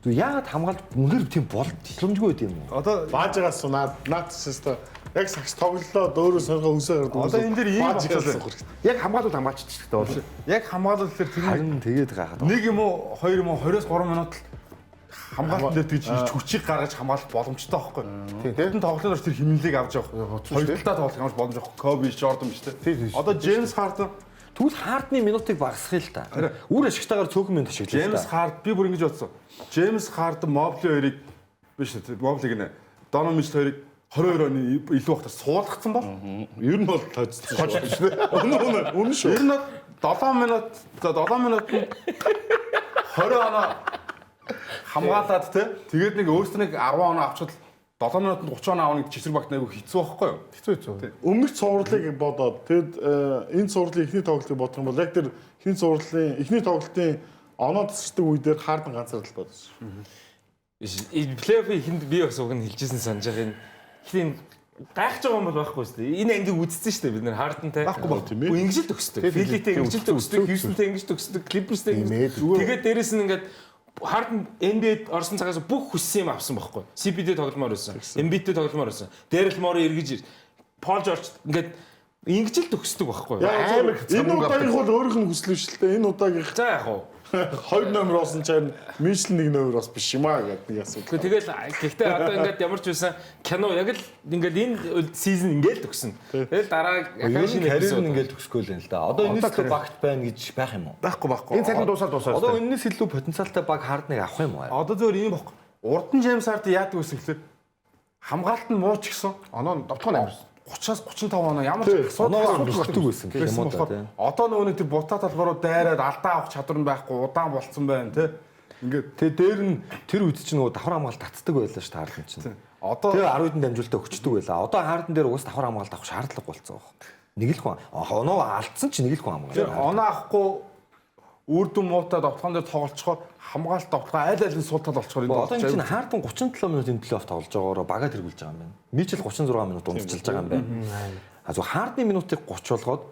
Яагаад хамгаалт үнээр тийм боломжгүй байд юм уу? Одоо баажгаас наад систем яг сакс тоглолоо дөөрөө сонирхоо үсээ гардаг. Одоо энэ дэр ийм бодлоо. Яг хамгаалал хамгаалчих гэдэг бол Яг хамгаалал дээр тэр Харин тэгээд гайхаад. 1 юм уу 2 юм уу 20-с 3 минут л хамгаалалт дээр тэгж ирж хүчийг гаргаж хамгаалах боломжтой байхгүй. Тийм. Тоглолоор тэр хэмнэлийг авч явах. Хоёр талдаа тоглох юмш боломж авах. Коби, Jordan биш тийм. Одоо James Harden Тэгвэл хардны минутыг багасгах л та. Үр ашигтайгаар цөөхөн минут ашиглаж James Harden би бүр ингэж бодсон. James Harden Mobley хоёрыг биш үү? Mobley гэнэ. Donovan Mitchell хоёрыг 22 оны илүү багтар суулгацсан бол Ер нь бол тооцсон шүү дээ. Үнэн шүү. ер нь 7 минут 20 оноо хамгаалаад тэгээд нэг өөртөө нэг 10 оноо авчихвал 7 минутанд 30 оноо авах нэг жишрэг багт айгүй хэцүү байхгүй юу? хэцүү. Өмнөх цувралыг бодоод тэгэд энэ цувралын эхний тоглолтыг бодох юм бол яг тэр эхний тоглолтын оноо тасардаг үедээр Харден ганцаар л бодсон шүү. Плейоффын эхэнд би бас уг нь хэлжсэн санаж байгаа энэ Гэхдээ гайхаж байгаа юм бол байхгүй шүү дээ. Энэ ангийг үзсэн шүү дээ бид нэр Хардентай. Байхгүй баг тийм ээ. Ингэж л төгсдөг. Филитэй ингэж л төгсдөг, Хьюстонтэй ингэж төгсдөг, Клиперстэй ингэж. Тэгээд дээрэс нь ингээд Харден NBA-д орсон цагаас бүх хүссэн юм авсан байхгүй. CP-д тогломоор байсан. Embiid-д тогломоор байсан. Daryl Morey эргэж Paul George ингээд ингэж л төгсдөг байхгүй. Амар энэ удаагийнх бол өөрийнх нь хүсэл биш л дээ. Энэ удаагийнх За яг уу. 2 номер болсон чаар Мишл 1 номер бас биш юм аа гэдэг нэг асуудал. Тэгэл гэхдээ одоо ингээд ямар ч байсан кино яг л ингээд энэ сизон ингээд төгснө. Тэгэл дараа Ахаа шинэ карьер нь ингээд төгсгөө л юм л да. Одоо энэс илүү багт байна гэж байх юм уу? Байхгүй. Энэ цалин дуусаад. Одоо энэс илүү потенциалтай баг Хардныг авах юм уу? Одоо зөвөр ийм байхгүй. Урдан Джеймс Хард яадаг вэ гэхээр хамгаалалт нь муу ч гэсэн Оноо довтлогоо амарсан. 30-аас 35 оноо ямар ч Оноо бүртгэг байсан гэх юм уу да. Одоо нөгөө нэг тэр бутаа талбаруу дайраад алдаа авах чадвар нь байхгүй удаан болцсон байна тий. Ингээд Тэгээ дээр нь тэр үед чинь нөгөө давхар хамгаалалт татдаг байлаа шүү Хардн чинь. одоо Тэгээ 10 хэдэн дамжуулалтаа өгчдөг байлаа. Одоо Хардн дээр уус давхар хамгаалалт авах шаардлага болцсон байна. Нэг л хүн. Оноо алдсан чинь нэг л хүн тэр хамгаалаа. оноо авахгүй үр дүн муутай довтлогон дээр тоглолцохоор хамгаалалт довтлогоо аль аль нь сул тал болцохоор Одоо энэ чинь Хардн 37 минутын плей-офф тоглож байгаагаар багаа тэргүүлж байгаа юм байна. Мичл 36 минут унтчилж байгаа юм байна. А зөв Хардны минутыг 30 болгоод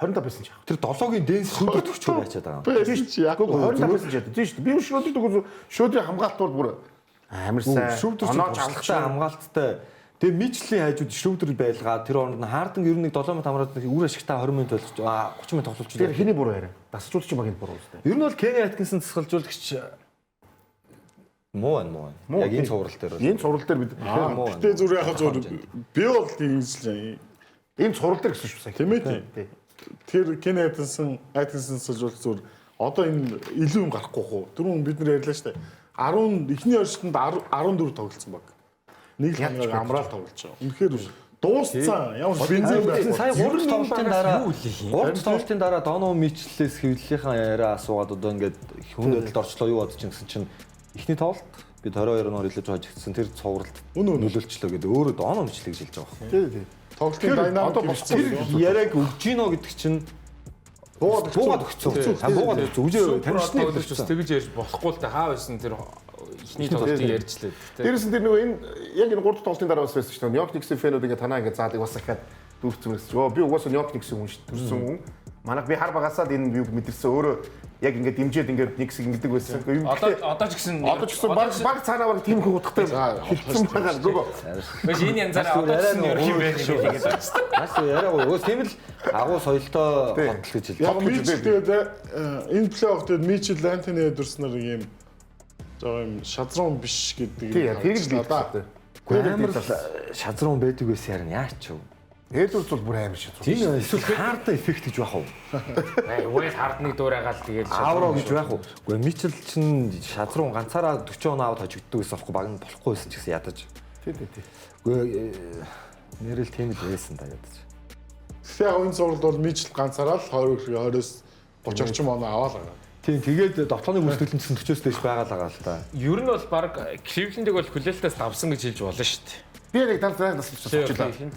25% ч яах. тэр 7-гийн дэнс хүнд төгчөөр ячаад байгаа юм. Тийм шүү. Яг 25% ч яах. Тийм шүү. Би шөөдөд дөгөөр шөөдрийн хамгаалалт бол бүр амар сайн. Шрүүдэр авлагтай хамгаалттай. Тэгээ Мичлийн хажууд Шрүүдэр байлгаа тэр оронд нь Хардн ер нь 7 минут хамраад үр ашигтай 20 минут болгож 30 минут тоглож Тэр байна. хэний буруу яриа? Дасчуулагч багийн буруу үстэй. Ер нь бол Кени Аткинсон засгалжуулагч муу. Яг энэ цуврал дээр бол. Энэ цуврал дээр бид Гэтэ зүгээр яхаа зүгээр би бол ингэж л энэ цуврал дээр гэсэн шүү дээ. тийм ээ. Тэр Кен Аткинсон суулж зүгээр одоо энэ илүү юм гарахгүй хуу. Түрүүн бид нар ярьлаа шүү дээ. 10 эхний орчтонд 14 тоглолцсон баг. Нэг л хангаар амраал тоглож байгаа. Үнэхээр дууссан. Ямар бензин байх. Сая 3 тоглолтын дараа Доно Мичлээс хэвлэлийнхаа яриа асуугаад одоо ингээд хүн дэдэлд орчлоо юу бодож гэсэн чинь эхний тоглолт бид 22 оноор илж хожигдсан тэр цувралд нөлөөлчлөө гэдэг өөрөө Доно Мичлээ гэж хэлж байгаа. Тийм. Тоглолтын динамик одоо болсон. Яриаг өгж гинөө гэдэг чинь буугаад өгцөө. Буугаад өгцөө. Үжээ таньчны төлөвч тэгж ярьж болохгүй л та хаа байсан тэр ихний тоглолтыг ярьжлаа. Дээрээс нь тэр нөгөө энэ яг энэ 3 тоглолтын дараа бас байсан шүү дээ. Нью-Йорк Никсийн фэнүүд ингээ танаа ингээ заалыг бас ахаад дүүрцэн гэсэн. Өө би угаасаа Нью-Йорк Никсийн хүн шүү дээ. Төрсөн хүн. Манайх би хар багасаад энэ юг мэдэрсэн өөрөө яг ингээ дэмжээд ингээ Никс ингэдэг байсан. Одоо ч гэсэн баг цаанаа баг тийм их удахтай хэлсэн байгаа. Гүгөө. Биш энэ янзаараа одоо ч гэсэн юу юм бэ гэж хэлээд байна шүү дээ. Бас яриаг өөс тийм л агуу соёлтой хотл гэж хэлж Яг Мичл тэгээд энэ плей-офф дээр Мичл Антони Эдвардс нар ийм жоо юм шазруу биш гэдэг. Тийм тэрийг л хэлсэн. амар шазруу байдаг байсан ярин яач вэ? Эдвардс бол бүр амар шийдвэр. Тийм эсвэл Харда эффект гэж байх уу? Уйл Хардныг дуурайгаад тэгээд Авро гэж байх уу? Гэхдээ Мичл чинь шазруу ганцаараа 40 он аваад хожигддаг гэсэн болохгүй баг нь болохгүй байсан ч гэсэн ядаж. Тийм. Гэхдээ нэрэл тийм л байсан да ядаж. Тэгээ энэ зурлал бол Мичл ганцаараа л 20-20-оос 30 орчим оноо аваад байгаа. Тийм тэгээд довтлооны бүртгэлэн чинь 40-оос дээш байгаа л байгаа л та. ер нь бол баг Кливлендийг бол хүлээлтээс давсан гэж хэлж болно шүү дээ. Би яг тал зайг насчихлаа.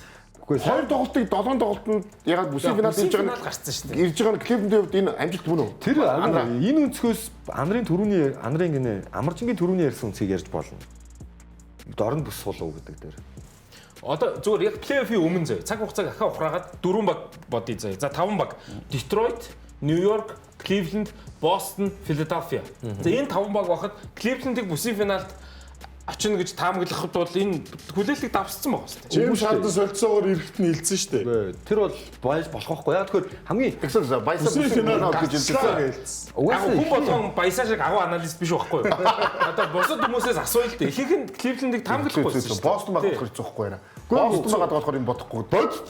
Үгүй Хоёр тоглолтыг 7 тоглолтод яг бүсийн финал хийж байгаа нь гарцсан шүү дээ. ирж байгаа нь Кливлендийн хувьд энэ амжилт мөн үү? тэр энэ өнцгөөс Амаржингийн түрүүний ярьсан үнцгийг ярьж болно. Дорн бүс суулуу гэдэг дээр. Одоо зүгээр яг плей-оффын өмнө зөө. Цаг хугацааг ахаа ухраагаад 4 баг бодъё зөө. За 5 баг. Детройт, Нью-Йорк, Кливленд, Бостон, Филадельфия. За энэ 5 баг байхад Кливлендийг бүсийн финалд очно гэж таамаглахад бол энэ хүлээлтийг давсцсан байгаа шүү дээ. Джеймс Харден солилцоогоор ирэхэд нь хэлсэн шүү дээ. Тэр бол байж болох байхгүй. Яг тэгэхээр хамгийн Тэгсэн баясаа Бүсийн финал гэж хэлсэн. Хүн болгон баясаа шиг агуу аналист биш байхгүй юу? Одоо бусад хүмүүсээс асууя л дээ. Ихэнх нь Кливлендийг таамаглахгүй байсан шүү дээ. Бостон байгаа болохоор зөөхгүй байна. Бостон байгаа болохоор юм бодохгүй.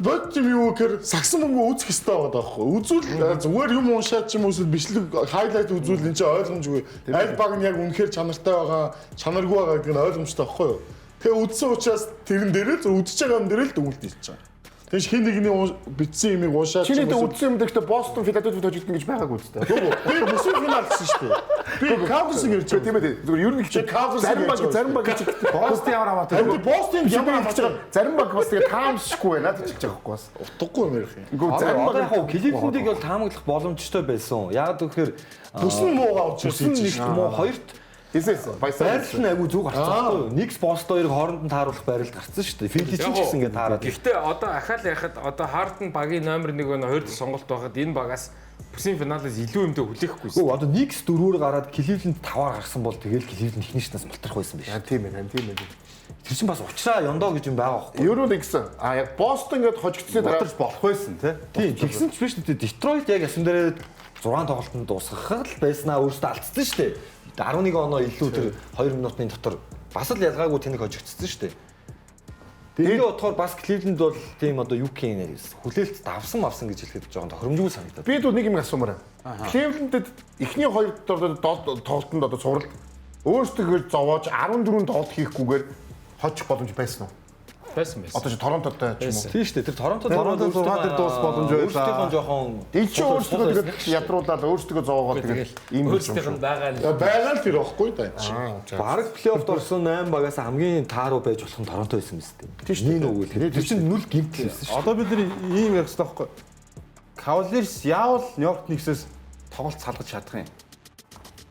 Бод юм юу гэхээр сагсан мөнгө үзэх хэрэгтэй байгаа байхгүй. Үзүүл зүгээр юм уншаад ч юм уу бичлэг хайлайт үзүүл энэ чинь ойлгомжгүй. Аль баг нь яг үнэхээр чанартай байгаа, чанаргүй байгаа гэдэг нь ойлгомжтой байхгүй юу? Тэгээ үдсэн учраас тэрэн дээрээ зөв үдчихэж байгаа юм дээрээ л дүгнэлт хийж байгаа. Тэгэж хин нэгний бичсэн юмыг уншаад Чиний дэ үдсэн юм дэхтэй Бостон Филадельфид хожигдсон гэж байгаагүй үстэй. би бүсийн финал гэсэн шүү дээ. Би Кавсыг ярьж байгаа. Тийм ээ. Зүгээр ер нь их зарим баг Бостон ямар хамаатай. Харин Бостон ямар хамаатай. Зарим баг бас тэгээ таамсшгүй байна гэж хэлж байгаа байхгүй бас. утгагүй юм ярих юм. Үгүй зарим одоо баг яг Кливлендийг бол таамаглах боломжтой байсан. Яг тэгэхээр Бүс нь муугаа учраас бүс нь нэг муу хоёрт Байрал нь айгүй зүг гарсан байхгүй юу? Никс Пост хоёрыг хооронд нь тааруулах байрал гарсан шүү дээ. Фили ч гэсэн ингэ таараад. Гэхдээ одоо ахаал яхад одоо Харден багийн номер 1 өнө 2 сонголт байхад энэ багаас бүсийн финалаас илүү юмдээ хүлээхгүйсэн. Оо одоо Никс 4-оор гараад Кливленд 5-аар гарсан бол тэгэл Кливленд ихнийшнээс мултрах байсан биш. Тийм ээ. Тэр чинь бас уучраа Ёндоо гэж юм байгаа байхгүй. Юу нь гэсэн. Яг Бостон гээд хожигдсны дараа Батарч болох байсан тий. Тийм тэгсэн ч биш үү. Детройт яг ясан дээр 6 тоглолтод дуусгах л байснаа өөртөө алдсан шүү дээ. 11 оноо илүү тэр 2 минутын дотор бас л ялгаагүй тэнэг хожигдсон шүү дээ. Тэгээ бодохоор бас Кливленд бол тийм одоо юу гэх юм хүлээлт давсан гэж хэлэхэд жоохон тохиромжгүй санагдаад. би дүү нэг юм асуумаар. Кливлендэд эхний 2 тоглолтод одоо цуврал өөрсдөө зовоож 14 тоглолт хийхгүйгээр хожих боломж байсан уу? Байсан. Одоо чи Торонтотой ч юм уу? Тийм шүү дээ. Тэр Торонтод 6 дээр дуус боломж байлаа. Өөрсдийнхөө жоохон Энд чи өөрсдөө тэгээд ядруулаад өөрсдөө зовоогоод тэгээд ийм өөрсдийнх нь байгаа л байгаа л тэр ихгүй да. баг плей-оффд орсон 8 багаас хамгийн тааруу байж болох нь Торонто байсан мэт. Тийм үү? Тэр чинь нүл гимтэл байсан шүү. Одоо бид нар ийм ярих хэрэгтэй байхгүй. Cavaliers яавал Нью-Йорк Никсээс тоглолт салгаж чадах юм.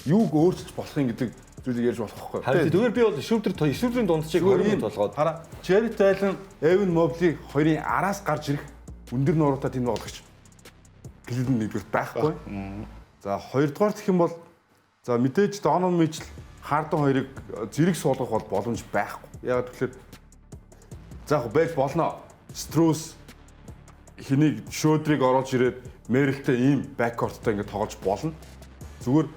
Юуг өөрчилж болох юм гэдэг зүйлийг ярьж болох байхгүй. Харин зүгээр би бол шүүвдрийн дундчийг 20 минут болгоод хараа Jared Allen, Evan Mobley хоёрын араас гарч ирэх өндөр нууруутай тийм болгогч. Cleveland нэгдүгээр байхгүй. За хоёрдугаар гэх юм бол за мэдээж Donovan Mitchell, Harden хоёрыг зэрэг суулгах бол боломж байхгүй. Яг тэгэхээр за яг байж болно. Strus хэнийг Schroeder-ыг оруулж ирээд Merrill-тэй ийм backcourt-тай ингээд тоглож болно. Зүгээр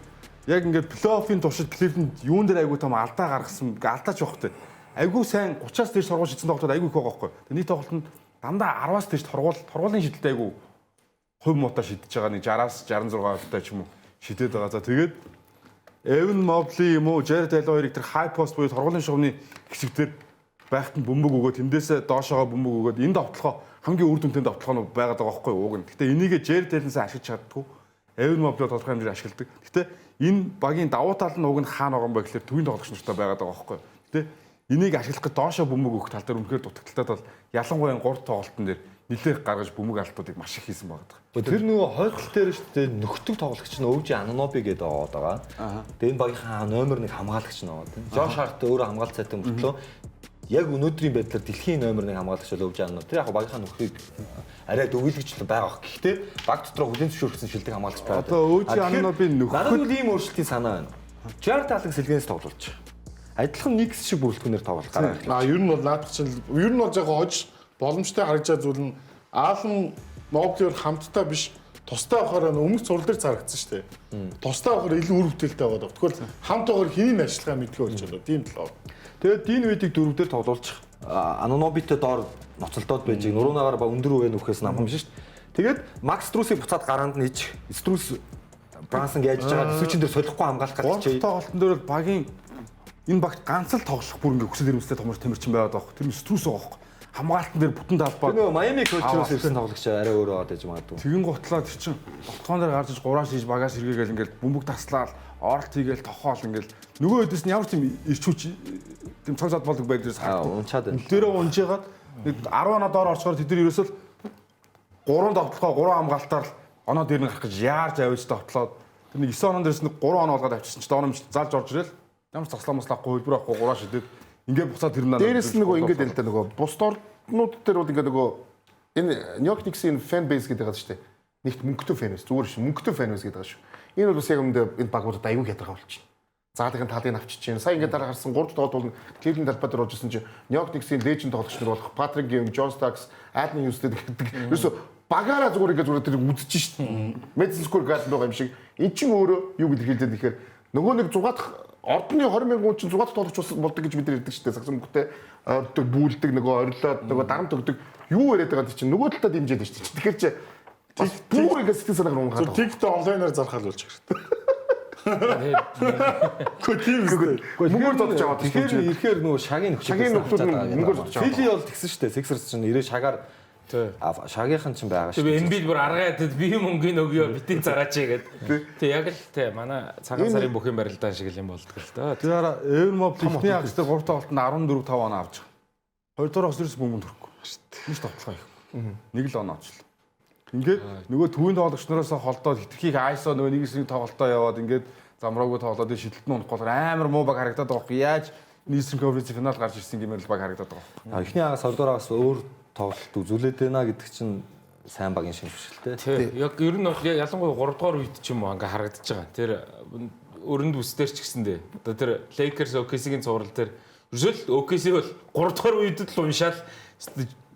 яг ингээд плей-оффын туршид Cleveland юун дээр айгүй том алдаа гаргасан алдаач явахтай. Айгүй сайн 30-аас дээш торгуул шидсэн тоглолтод айгүй их байгаа байхгүй. Нийт тоглолтод дандаа 10-аас дээш торгуулийн шидэлтэй айгүй хувь муутай шидэж байгаа нэг 60-аас 66 та ч юм уу шидээд байгаа. За тэгээд Evan Mobley юм уу Jared Allen хоёрыг тэр high post буюу торгуулийн шугамны хэсэгтэр байхад нь бөмбөг өгөөд тэндээсээ доошоогоо бөмбөг өгөөд энэ давталгоо хамгийн үр дүнтэй давталгоо байгаад байгаа байхгүй уг нь. Гэтэ энийг Jared Allen-аас ашиглаж чаддгүй. Evan Mobley тодорхой хэмжээгээр ашигладаг. Гэтэ энэ багийн давуу тал нь уг нь хаана байгаа юм бэ гэхээр төвийн тоглогч нартай байгаад байгаа байхгүй. Гэтэ энийг ашиглах гэж доошоо бөмбөг өгөх тал дээр үнэхээр дутагдaltaд бол ялангуяа 3 тоглолтын дээр нэлээд гаргаж бөмбөг алдуудыг маш их хийсэн байгаа. тэр нөгөө хойдол дээр шүү дээ нөхдөг тоглогч нь өвж Ананоби гэдэг аваад байгаа. Тэгээ энэ багийнхаа номер 1 хамгаалагч нь аваад байна. Жош Харт өөрөө хамгаалт сайтай мөртлөө яг өнөөдрийн байдлаар дэлхийн номер 1 хамгаалагч бол өвж Ананоби. Тэр яг багийнхаа нөхрийг арай дөвөлгөжлөө байгаа. Гэхдээ баг дотроо хүлэн зөвшөөрсөн шилдэг хамгаалагч байгаа. Одоо өвж Ананоби нөхөд надад бол ийм өөрчлөлтийн санаа байна. Jared Allen сэлгэнээс тоглуулж. Адилхан Никс шиг бүрэлдэхүүнээр тоглох гараа. Ер нь бол наадах чинь ер нь бол яг хож боломжтой харагдаж байгаа зүйл нь Алан Моблиор хамтдаа биш тустай авахаар өмнөх зурлал дээр зарагдсан шүү дээ. Тустай авахаар илүү үр бүтээлтэй байгаа. Тэгвэл хамт авахаар хэний ажиллагаа мэдгүй болж байна. Тийм л байна. Тэгээд Дин Видийг 4 дээр тоглуулчих. Ананобитэй доор ноцолдоод байж нуруунагаар ба өндөр үеийн нөхөөс намхан биш шүү дээ. Тэгээд Макс Струсыг буцаад гараанд нь ич. Струс Брансон яаж байгаа төсөвчин дээр солихгүй хамгаалах гэж чинь. Тоглолтын дээр бол багийн энэ багт ганц л тоглох бүр ингээ хүсэл эрмэлзлээ томор тамирчин байгаад байгаа. Тэр нь Струс байгаа байхгүй. Хамгаалтан дээр бүтэн талбай. Нөгөө Майами Кочроос ирсэн тоглогч арай өөрөө аваад яж магадгүй. Тэгин гутлаа тэр чин тоглоом дээр гарч иж гураа шиж багаас сэргээгээл ингээл бөмбөг таслаад оролт хийгээл тохоол ингээл нөгөө хэдээс нь ямар ч юм ирчүүч тийм цаг зад болдог байдлаас харагдав. Унчаад байна. Тэрөө унжгаад нэг 10 оноо доор орчхоор тэд нар ерөөсөл 3 давталгаа 3 хамгаалтаар л оноо дээр нь гарах гэж яарж авиж давтлаад тэр нэг 9 оноо дээрс нэг 3 оноо олгоод авчихсан чи доономж залж орж ирэл ямар ч заслаа маслахгүй хөлбөр авахгүй гураа шидэд ингээд буцаад тэр надад дээрээс нөгөө ингээд л да нөгөө бус орнууд дээр бол ингээд нөгөө энэ Нью-Йорк Никсийн фэн бейс гэдэг байгаа шүү дээ. Нэгт мөнгөтэй фэн бейс зүгээр шүү. Мөнгөтэй фэн бейс гэдэг байгаа шүү. Энэ бол бас яг энэ багуудад аюул хятархаа болчихно. Заалын талыг авчиж чинь. Сая ингээд дараа гарсан 3 тоглолт бол Cleveland талбай дээр орж ирсэн чинь Нью-Йорк Никсийн леженд тоглогч нар болох Patrick Ewing, John Starks, Anthony Houston гэдэг. Ерөөсө багаараа зүгээр ингээд тэр үзэж шүү дээ. Madison Square Garden байгаа юм шиг. Эн чинь өөрөө юу гэдэг хэлдэг тэгэхээр нөгөө нэг зугаадах ордны 20 мянган хүн чинь зугаадах тоглогч болдог гэж бид нар ярьдаг шүү дээ. Сагсан мөнгөтэй ордог, бүүлдэг, нөгөө орилоод, нөгөө дарамт өгдөг. Юу яриад байгаа чинь нөгөө талаа дэмжиж дээ шүү дээ. Тэгэхээр чи бүр ингээд сэтгэл санаагаар унгаад. Тиктэй онлайнаар зархал болж хэрэгтэй. Гэхдээ тийм үү. Мөнгөөр додож аваад тэгэхээр ирэхээр нөгөө шагийн нөхцөл мөнгөөр додож аваад. Фили бол тэгсэн шүү дээ. Sixers чинь 90 шагаар шагийнхан ч байгаа шүү. Тэгээ Embiid бүр аргаад би мөнгөний өгөө битэн зараач гэдэг. Тэг яг л те манай цагаан сарын бүх юм барилдаан шиг юм болдог л доо. Тэр хараа Evan Mobley ихний хагас дээр 3 тоглолтод 14-5 оноо авч байгаа. Хоёрдугаар хагас мөнгө төрөхгүй шүү дээ. Нэг тоглох юм. Нэг л оноо очлоо. Ингээд нөгөө төвийн тоглогч нараас холдоод хитрхийг ISO нөгөө нэг хэсэг тоглолтоо яваад ингээд замраагүй тоглоод шидэлт нь унахгүй амар муу баг харагдаад байгаа юм. Яаж нийслэн конференц финал гарч ирсэн гэмээр л баг харагдаад байгаа. Эхний хагас 2 дугаар хагас өөр тоглолт үзүүлээд байна гэдэг чинь сайн багийн шинжлэлтэй. Тий. Яг ер нь бол ялангуяа 3 дугаар үед ч юм уу ингээ харагдаж байгаа. Тэр өрөнд бүсдэр ч гэсэндээ. Одоо тэр Lakers OKC-гийн цуврал дээр ерөөсөө OKC бол 3 дугаар үед л уншаал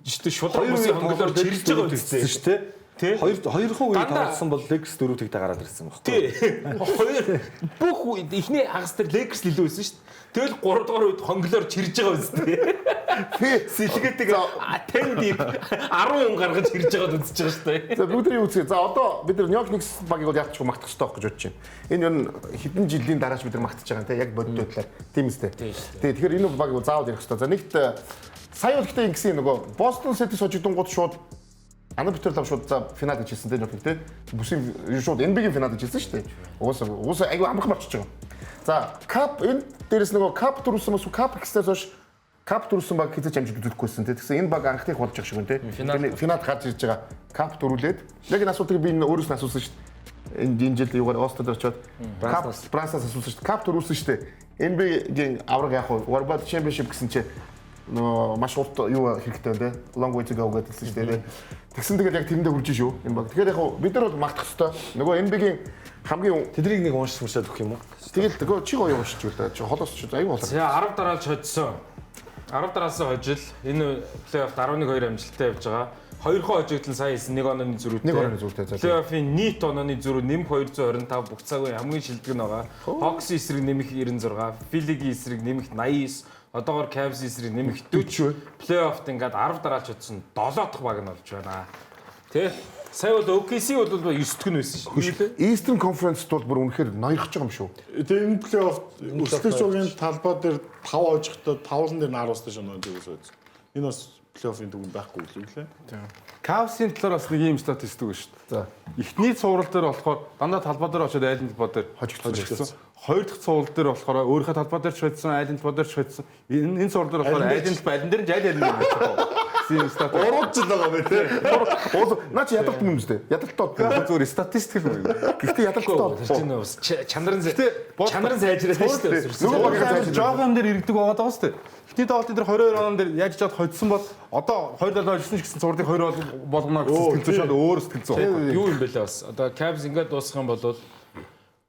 шудраг бүсийн хонглоор чирж байгаа үстэй шүү дээ. Тий. Хоёрхан үед тоглосон бол Lakers 4-ийг дагараад ирсэн байхгүй. Тий. Хоёр бүх үед эхний хагас дээр Lakers л илүү байсан шүү дээ. Тэгэл 3 дугаар үед хонглоор чирж байгаа үстэй. Сэлгээдэг 10 дип 10 хүн гаргаж ирж байгаад үзэж байгаа шүү дээ. За бүгдний үзье. За одоо бид нар New York Knicks багийг бол яалтчгүй магтах хэрэгтэй байх гэж бодож байна. Энэ юу хэдэн жилийн дарааш бид нар магтаж байгаа юм те яг бодит байдлаар. Тийм үстэй. Тэгэхээр энэ багийг заавал ярих хэрэгтэй. За нэгт сая бол гэхдээ ингэсэн нөгөө Boston Celtics хожигдонгууд шууд Ана Питер лав шууд за финал гэж хэлсэн те New York те. Бүсийн шууд NBA-гийн финал гэж хэлсэн шүү дээ. Уусаа айгүй амархан болчихж байгаа. За Cup энэ дээрэс нөгөө Cup төрүүлсэн бас Cup гэснээс хойш Cup төрүүлсэн баг хэзээ ч амжилт үзүүлэхгүйсэн те. Тэгсэн энэ баг анхных болж байгаа шиг байна те. Финал гарч ирж байгаа. Cup төрүүлээд яг энэ асуудыг би өөрөөс нь асуусан шүү дээ. Энэ жил юугаар Остад очоод Бранстаас асуусан шүү дээ. Cup төрүүлсэн шүү дээ. NBA-гийн авраг яг World Championship гэсэн чинь нөө маш урт юу хэрэгтэй байна те. Long way to go гэдсэн шүү дээ. Тэгсэн тэгээд яг тэрэндээ хүрж шүү энэ баг. Тэгэхээр яг бид нар бол магтах хэрэгтэй. Нөгөө NBA-гийн хамгийн тэднийг нэг уншаад өгөх юм уу? тэгэл нөгөө чи гоё уншиж үү. Чи холоос ч аюу болоо. За 10 дараалж хоцсон. 10 дараалаас хожил энэ плей-офф 11-2 амжилттай явж байгаа. Хоёрхан хожигдлын сая хэлсэн 1 онооны зөрүүтэй. 1 онооны зөрүүтэй. Плей-оффын нийт онооны зөрүү нэмэх 225 бүх цагийн хамгийн шилдэг нь байгаа. Hawks эсрэг нэмэх 96, Philly-гийн эсрэг нэмэх 89, одоогоор Cavs эсрэг нэмэх 40. Плей-оффт ингээд 10 дараалж хоцсон 7 дахь баг нь болж байна. Тэ? Сая бол OKC бол 9 дэх нь байсан шүү. Eastern Conference-д бол бүр үнэхээр ноёрхож байгаа юм шүү. Тэгээ энэ плей-офф өрсөлдөгч багийн талбай дээр 5 хожигдод 5-ын дээр наруулсан шүү нөө зүгээс үз. Энэ бас плей-оффын дүгнэлт байхгүй үл үлээ. Cavs-ийн талаар бас нэг юм статистик байна шүү дээ. За. Эхний цуврал дээр болохоор дандаа талбай дээр очиод айлын талбай дээр хожигдсон. Хоёр дахь цуврал дээр болохоор өөрийнхөө талбай дээр ч хоцсон, айлын талбай дээр ч хоцсон. Энэ цуврал дээр болохоор айлын талбай айлын дээр нь аль аль нь тийм статистик. Урууч л байгаа мэй те. Наа чи ядалт юм үстэй. Ядалтаа зүгээр статистик л байна. гэхдээ ядалтаа Тэр нь бас чанарын сайжраад шүү дээ. Нөгөө багийн жоохон дээр иргэдэг байгаа даа шүү дээ. Эхний тоглолтын дээр 22 онон дээр яаж чад хоцсон бол одоо 2 талаа ирсэн ч гэсэн цувралыг 2 болгоно гэсэн сэтгэл зүй шууд өөр сэтгэл зүй. Юу юм бэ лээ бас. Одоо Cavs ингээд дуусгах юм бол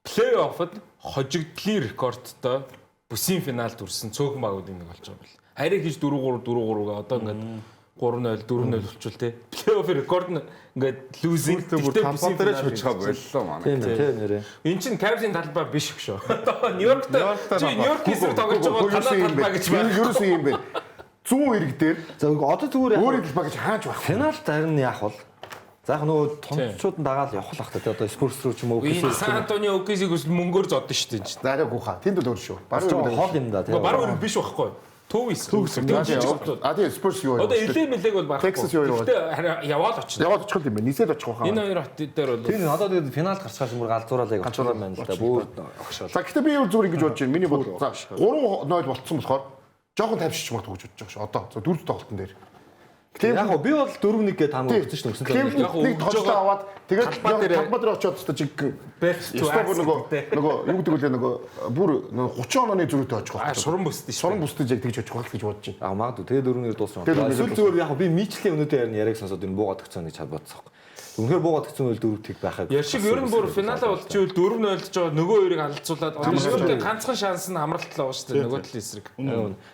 плей-оффод хожигдлын рекордтой бүсийн финалд хүрсэн цөөхөн багуудын нэг болж байгаа юм байна. Харин хийж 4-3 4-3-гээ одоо ингээд 3-0 4-0 болчихвол те. Плей-офф рекорд нь ингээд лузинг бүр талбай дээрээ ч хожих боллоо манай. Тийм нэрээ. Энд чинь Cavs-ийн талбай биш шүү. Одоо Нью-Йоркт Нью-Йорк хэсэг тоглож байгаа танаа талбай гэж байна. Ерөөсөн юм бэ. 100 ирэг дээр За одоо зүгээр өөрийн талбай гэж хааж байх. финалд харин яах вэ? За яг нөгөө томчууд нь дагаад явах л бах та одоо спортс руу ч юм уу энэ Сан Антонио OKC-г мөнгөөр зодсон шүү дээ. За яг гуха. Тэнд л өөр шүү. бас хоол юм да тийм. Баруун өрөнд биш байхгүй. Төв хэсэг. А тийм спорс юу вэ? Одоо эле мэлэг бол барахгүй. Texas юу вэ? Гэтэ яваад очно. Яваад очих юм бэ. Нисээд очих واخа. Энэ хоёр хот дээр бол Тийм одоо тэгээд финалд гарчхаас бүр галзуураад яг очих юм байна л да. Бүр огшоо. За гэхдээ би юу зүгээр ингэж бодож байна. Миний бод за 3-0 болцсон болохоор жоохон тавьчих магадгүй гэж бодож байгаа шүү. Одоо 4 тоглолтын дээр. Яг би бол 4-1 гэж таамаг өгсөн шүү дээ. Яг нэг тоглолтоо аваад тэгээд талбай дээр очиод өстө чиг нөгөө юу гэдэг вэ нөгөө бүр 30 онооны зөрүүтэй очих واخа. шуран бүстэй шүү. Шуран бүстэй яг тэгж очих واخ гэж бодож байна. Магадгүй тэгээд 4-1 дууссан. Эсвэл зүгээр яг би мичлээ өнөөдөр ярина яриаг сонсоод энэ буугаад өгцөн гэж бодсон. Үнэхээр буугаад өгцөн үйл 4-1 байхаг. Яршиг ер нь бүр финалаа болчихвол 4-0 болж байгаа нөгөө хоёрыг алдцуулаад одоо ганцхан шанс нь амралт л байгаа шүү дээ нөгөө талын эсрэг.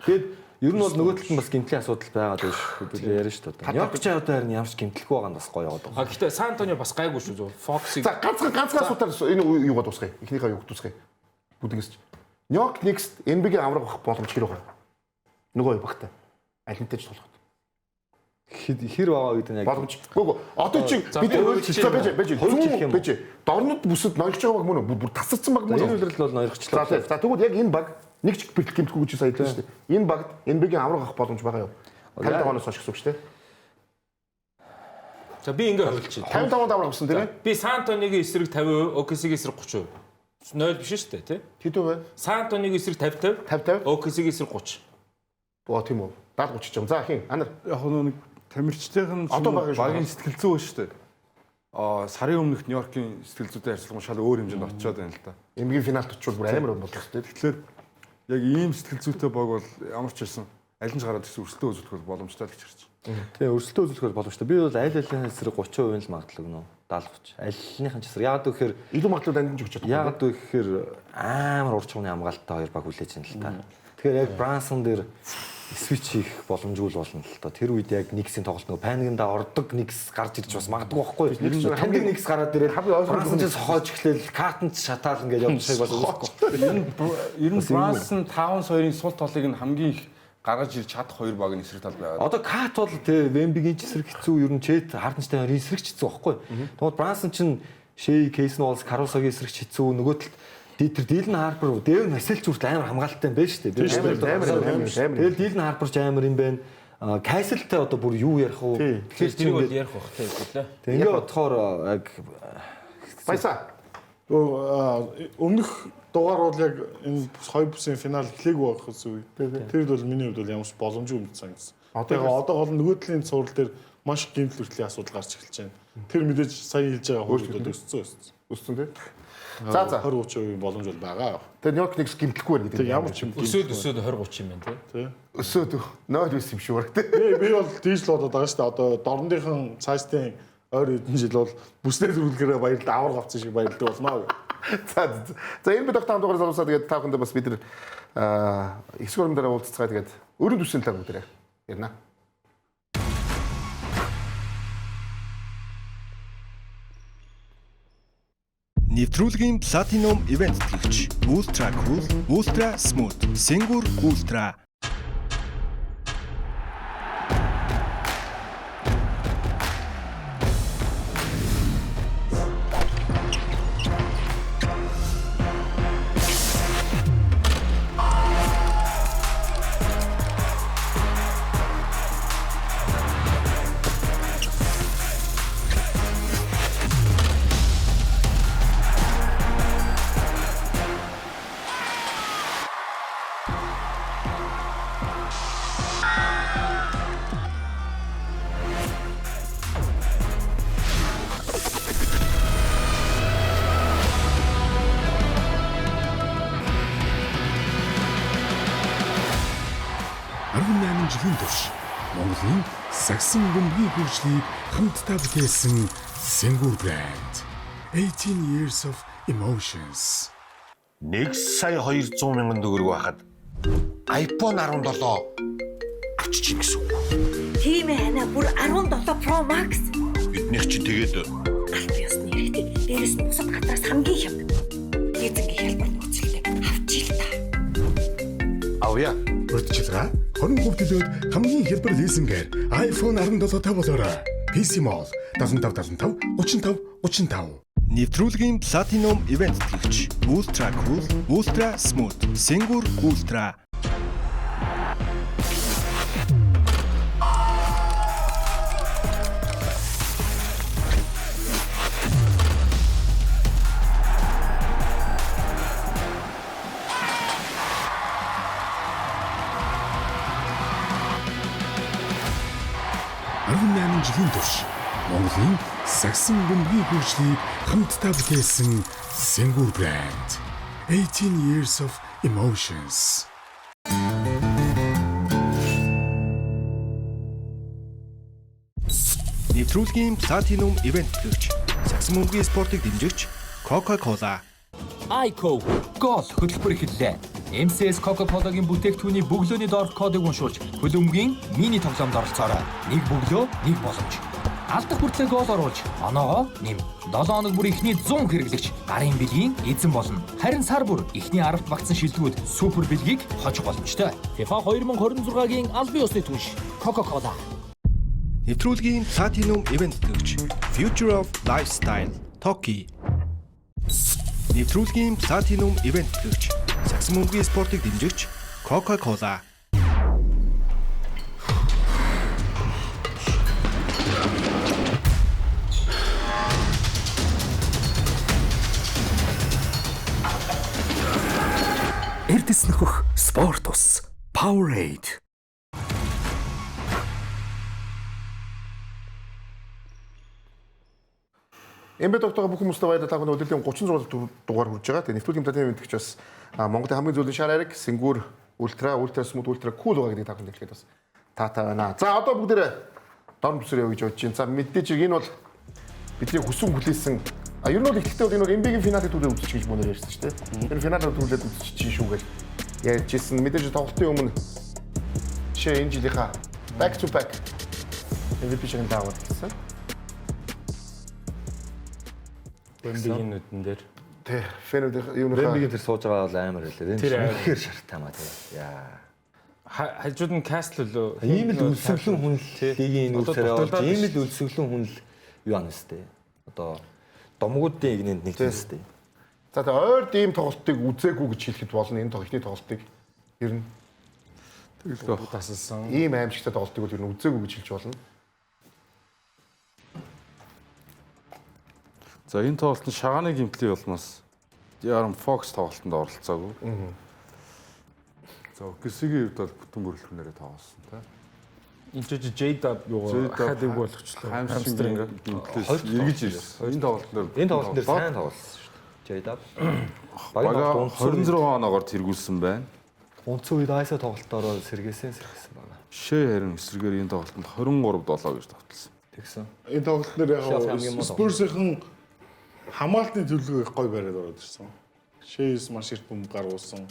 Тэгээд ер нь бол нөгөө талд нь бас гэмтлийн асуудал байгаад байна шүү дээ. Ярина шүү дээ. Яг ч одоо харин ямарч гэмтлэхгүй байгаа нь бас гоё яваад байгаа. Гэхдээ Сан Антонио бас гайгүй шүү зөө. Fox-ыг За ганцхан асуудал энэ юугаа дуусгая. Эхнийхээ юуг дуусгая. Бүгдээс. New York Knicks NBA-гийн авраг авах боломж хэр байгаа. Нөгөө багтай. Алинтай ч толгой. Хэр байгаа үед нь яг Боломж. Гүг. Одоо чи бид байж. Дорнод бүсэд ноёрч байгаа баг мөн үү? Бүр тасарсан баг мөн үү? нэрвэлрэл бол ноёрхчлаа. За тэгвэл яг энэ баг нэг ч бэлтгэх гэмтгүй гэж сая хэлсэн шүү дээ. Энэ багт NBA-гийн авраг авах боломж байгаа юу? 50 оноос хойш гэсэн үг шүү дээ. За би ингээ хөвлөж байна. 55-нд авраг авсан тийм ээ? Би Сан Антониогийн эсрэг 50%, OKC-гийн эсрэг 30%. 0 биш шүү дээ, тий? Хэдүү вэ? Сан Антониогийн эсрэг 50%, 50-50. OKC-гийн эсрэг 30. Боо тийм үү? 70-30 ч юм. За хин анар. Яг нэг тамирчдын багийн сэтгэл зүй шүү дээ. Сарын өмнөх Нью-Йоркийн сэтгэл зүйтэй харьцуулах шал өөр хэмжээнд очиод байна л да. Эмгийн финалд очвол бүр амар болох шүү дээ. Тэгэхээр яг ийм сэтгэл зүйтэй баг бол ямар ч байсан аль нь ч гараад ирсэн өрсөлдөө үзүүлэх боломжтой л гэж харж байна. Тэгээ өрсөлдөө үзүүлэх боломжтой. Би бол аль алины эсрэг 30% л магадлал гэнэ. 70-30. Альныхын ч эсрэг. Яагаад гэвэл Илүү магадлал дамжиж өгч чадах. яагаад гэхээр амар урд чугны хамгаалалттай хоёр баг хүлээж байна л та. Тэгэхээр яг Брансон дээр свич хийх боломжгүй л болно л та. Тэр үед яг Никсийн тоглолт нөгөө паникнда ордог Никс гарч ирж бас магадгүй байхгүй. Хамгийн Никс гараад ирээд Брансон ч сохоож эхлээл картанд шатаал ингээд явж байгааг бол үзэхгүй. Ер нь Брансон 5-2-ын сул толыг нь хамгийн их гаргаж ирж чадах хоёр баг нь эсрэг тал байгаа. Одоо Кат бол тэ Вембигийн ч эсрэг хэцүү, ер нь Чет Харденштай эсрэг ч хэцүү байхгүй. Тэгмээд Брансон чинь Шей, Кейсэн Уолс, Карусогийн эсрэг ч хэцүү, нөгөө талд Дилн Харпер, Дэвин Масселч үрт амар хамгаалалттай юм байна шүү дээ. Тэгэл Дилн Харпер ч амар юм байна. Кайселтай одоо бүр юу ярих вэ? Тэгэхээр тэрийг бол ярих бах те. Тэг ингээд бодохоор яг Баясаа. Өмнөх дугаар бол яг энэ 2 бүсийн финал эхлэегүй байх гэсэн үг. Тэр бол миний хувьд бол ямар ч боломжгүй юм санагдсан. Одоо гол нөгөө талын цуврал дээр маш гэмтэл хүртлийн асуудал гарч эхэлж байна. Тэр мэдээж сая хэлж байгаа хөлтөд өссөн тий. За 20-30% боломж бол байгаа. Тэгээ Нью-Йорк Никс гимтлэхгүй байна гэдэг. Тэг ямар ч юм Өсөөд 20-30 юм байна те. Өсөөд 0 юм шиг баг тий. Би бол тийж л бодоод байгаа шүү дээ. Одоо дорндынхан цаашдын ойр хэдэн жил бол бүснээ зөвлөгөөрөө баярлалаа авар гавцсан шиг баярлалаа болно. За энэ бид тавтан дугаар залуусаа тэгээд та бүхэндээ бас бид нар их сургуулийн дараа уулзцгаа тэгээд өрөнд үсийн талаар бүгдээ ярина. Нэвтрүүлгийн Platinum Event тэтгэгч Ultra Cool, Ultra Smooth, Singur Ultra. жилийн турш Монголын сагсан бөмбөгийн хөгжлийг хамтдаа бүтээсэн Singur брэнд 18 years of emotions. 1,200,000 төгрөг байхад iPhone 17 авчиж гэсэн үг. Тийм ээ хана бүр 17 Pro Max. Биднийх чинь тэгээд Аль ёсны хэрэгтэй. Дээрээс нь бусад гадраас хамгийн хямд. Эзэнгийн хэлбэр нөхцөлтэй авчил та. авъя. Урдчилгаа 20% төлөөд хамгийн хэлбэр лизингээр iPhone 17 тавуулаарай. PC Mall 7575 35 35. Нэвтрүүлгийн Platinum Event тэтгэгч Ultra Cool, Ultra Smooth, Singur Ultra. жилийн турш Монголын сагсан бөмбөгийн хөгжлийг хамтдаа бүтээсэн Singur брэнд 18 years of emotions. Нэвтрүүлгийн Platinum Event тэтгэгч сагсан бөмбөгийн спортыг дэмжигч Coca-Cola. iCo гол хөтөлбөр эхэллээ. MCS Coca-Cola-гийн бүтээгдэхүүний бөглөөний доорх кодыг уншуулж хөлбөмбөгийн мини тоглоомд оролцоорой. Нэг бөглөө, нэг боломж. Алдах хүртлээр гол оруулж, оноогоо нэм. 7 хоног бүр ихний 100 хэрэглэгч гарын бэлгийн эзэн болно. Харин сар бүр ихний 10-т багтсан шилдэгүүд супер бэлгийг хожих боломжтой. FIFA 2026-гийн албан ёсны түнш Coca-Cola. Нэвтрүүлгийн Platinum Event тэтгэгч Future of Lifestyle Toki. Нэвтрүүлгийн Platinum Event тэтгэгч сагсан бөмбөгийн спортыг дэмжигч Coca-Cola. Эрдэс нөхөх спорт ус Powerade. Эмбэ доктор бүх хүмүүстээ баярлалаа. Та бүхэн өдөртөө 36 дугаар хүрж байгаа. Тэгээ нэвтрүүлгийн платинум мэдгч бас Монголын хамгийн зөвлөлийн шар ариг Сингур ультра смут ультра кул байгаа гэдэг та бүхэнд хэлгээд бас таатай байна. За одоо бүгдээрээ дорн бүсрээ явж бодож байна. За мэдээж энэ бол бидний хүссэн хүлээсэн ер нь бол ихтэй бол энэ бол NBA-ийн финалын төлөө үзчих гэж мөнөр ярьсан шүү дээ. Энэ финалын төлөөд үзчих шүү гэж ярьжсэн. Мэдээж тоглолтын өмнө жишээ энэ жилийнхаа back to back MVP-ийн даавал гэсэн. Бэмбигийн нүдэн дээр. Тэ, фэнүүд юунаа Бэмбигийн тэр сууж байгаа бол амар хэлээ. Энэ үнэхээр шартай маа тий. Яа. Хажууд нь Castle лөө. Ийм л үлсэглэн хүн л лигийн нүүрсээр явж, ийм л үлсэглэн хүн л юу ана сте. Одоо домгуудын игнэнд нэг төстэй. За тэгээ ойр ийм тоглолтыг үзээгүй гэж хэлэхэд болно. Энэ тоглолтын тоглолтыг ер нь тэгэл тасалсан. ийм аимшигтай тоглолтыг бол ер нь үзээгүй гэж хэлж болно. За энэ тоглолтын шагааны гимтлийн улмаас Ярам Фокс тоглолтод оролцоогүй. За Оксигийн хувьд бол бүтэн бүрэлдэхүүнээрээ тоглосон тийм. Энд ч J-Dub юу хаадаг болгочлоо. Хамстринг гимтлээс эргэж ирсэн. Энэ тоглолтод дээр сайн тоглосон шүү дээ. J-Dub. Бага 26 оноогоор тэргүүлсэн байна. Унцсан үед айсаа тоглолтоороо сэргээсэн байна. Шээ харин эсрэгээр энэ тоглолтод 23-7 гэж тогтолсон. Тэгсэн. Энэ тоглолт нэр яг Спурсийн хамгаалтын төлөвлөгөө гой бариад ороод ирсэн. Шээс маш их бөмбөг гаргуулсан.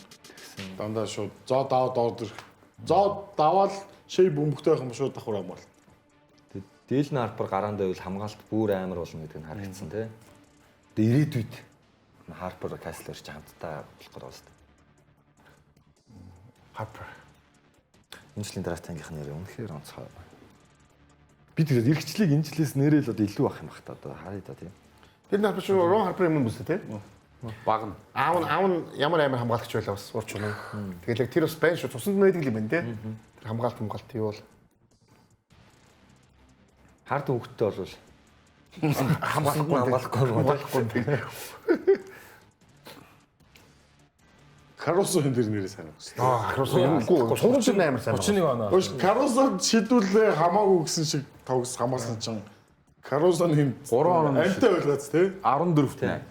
Дандаа шууд зоо даваад орд ирэх. Зоо даваад шээ бөмбөгтэй байх юм шууд давхар хамгаалт. Дийлэн Харпер гараанд байвал хамгаалт бүр амар болно гэдэг нь харагдсан тий. Тэгээ ирээдүйд Харпер Каслер ч хамтдаа болох гэдэг байна. Harper. Энэ жилийн драфт ангийнх нэр үнэхээр онцгой. Би тэгээд эргчлийг энэ жилээс нэрэл одоо илүү ах юм бах та одоо харъя да тийм. Тэр нар биш Рон Харпер юм бүсэ тий. Баг нь. Аав нь ямар амар хамгаалагч байлаа бас урч үнэ. Тэгэл яг тэр бас байна шүү. Цуснд нь байдаг юм байна тий. Тэр хамгаалт юу бол Хард хөвгттэй бол хамгаалахгүй. Каросо энэ дэр нэрээ сайн байна. Каросо юмгүй. Сурч нь амар сайн. 31 оноо. Каросо шийдвэрлээ хамаагүй гэсэн шиг тогс хамаасан чинь Каросоны 3 оноо амтай байлаац тий. 14-т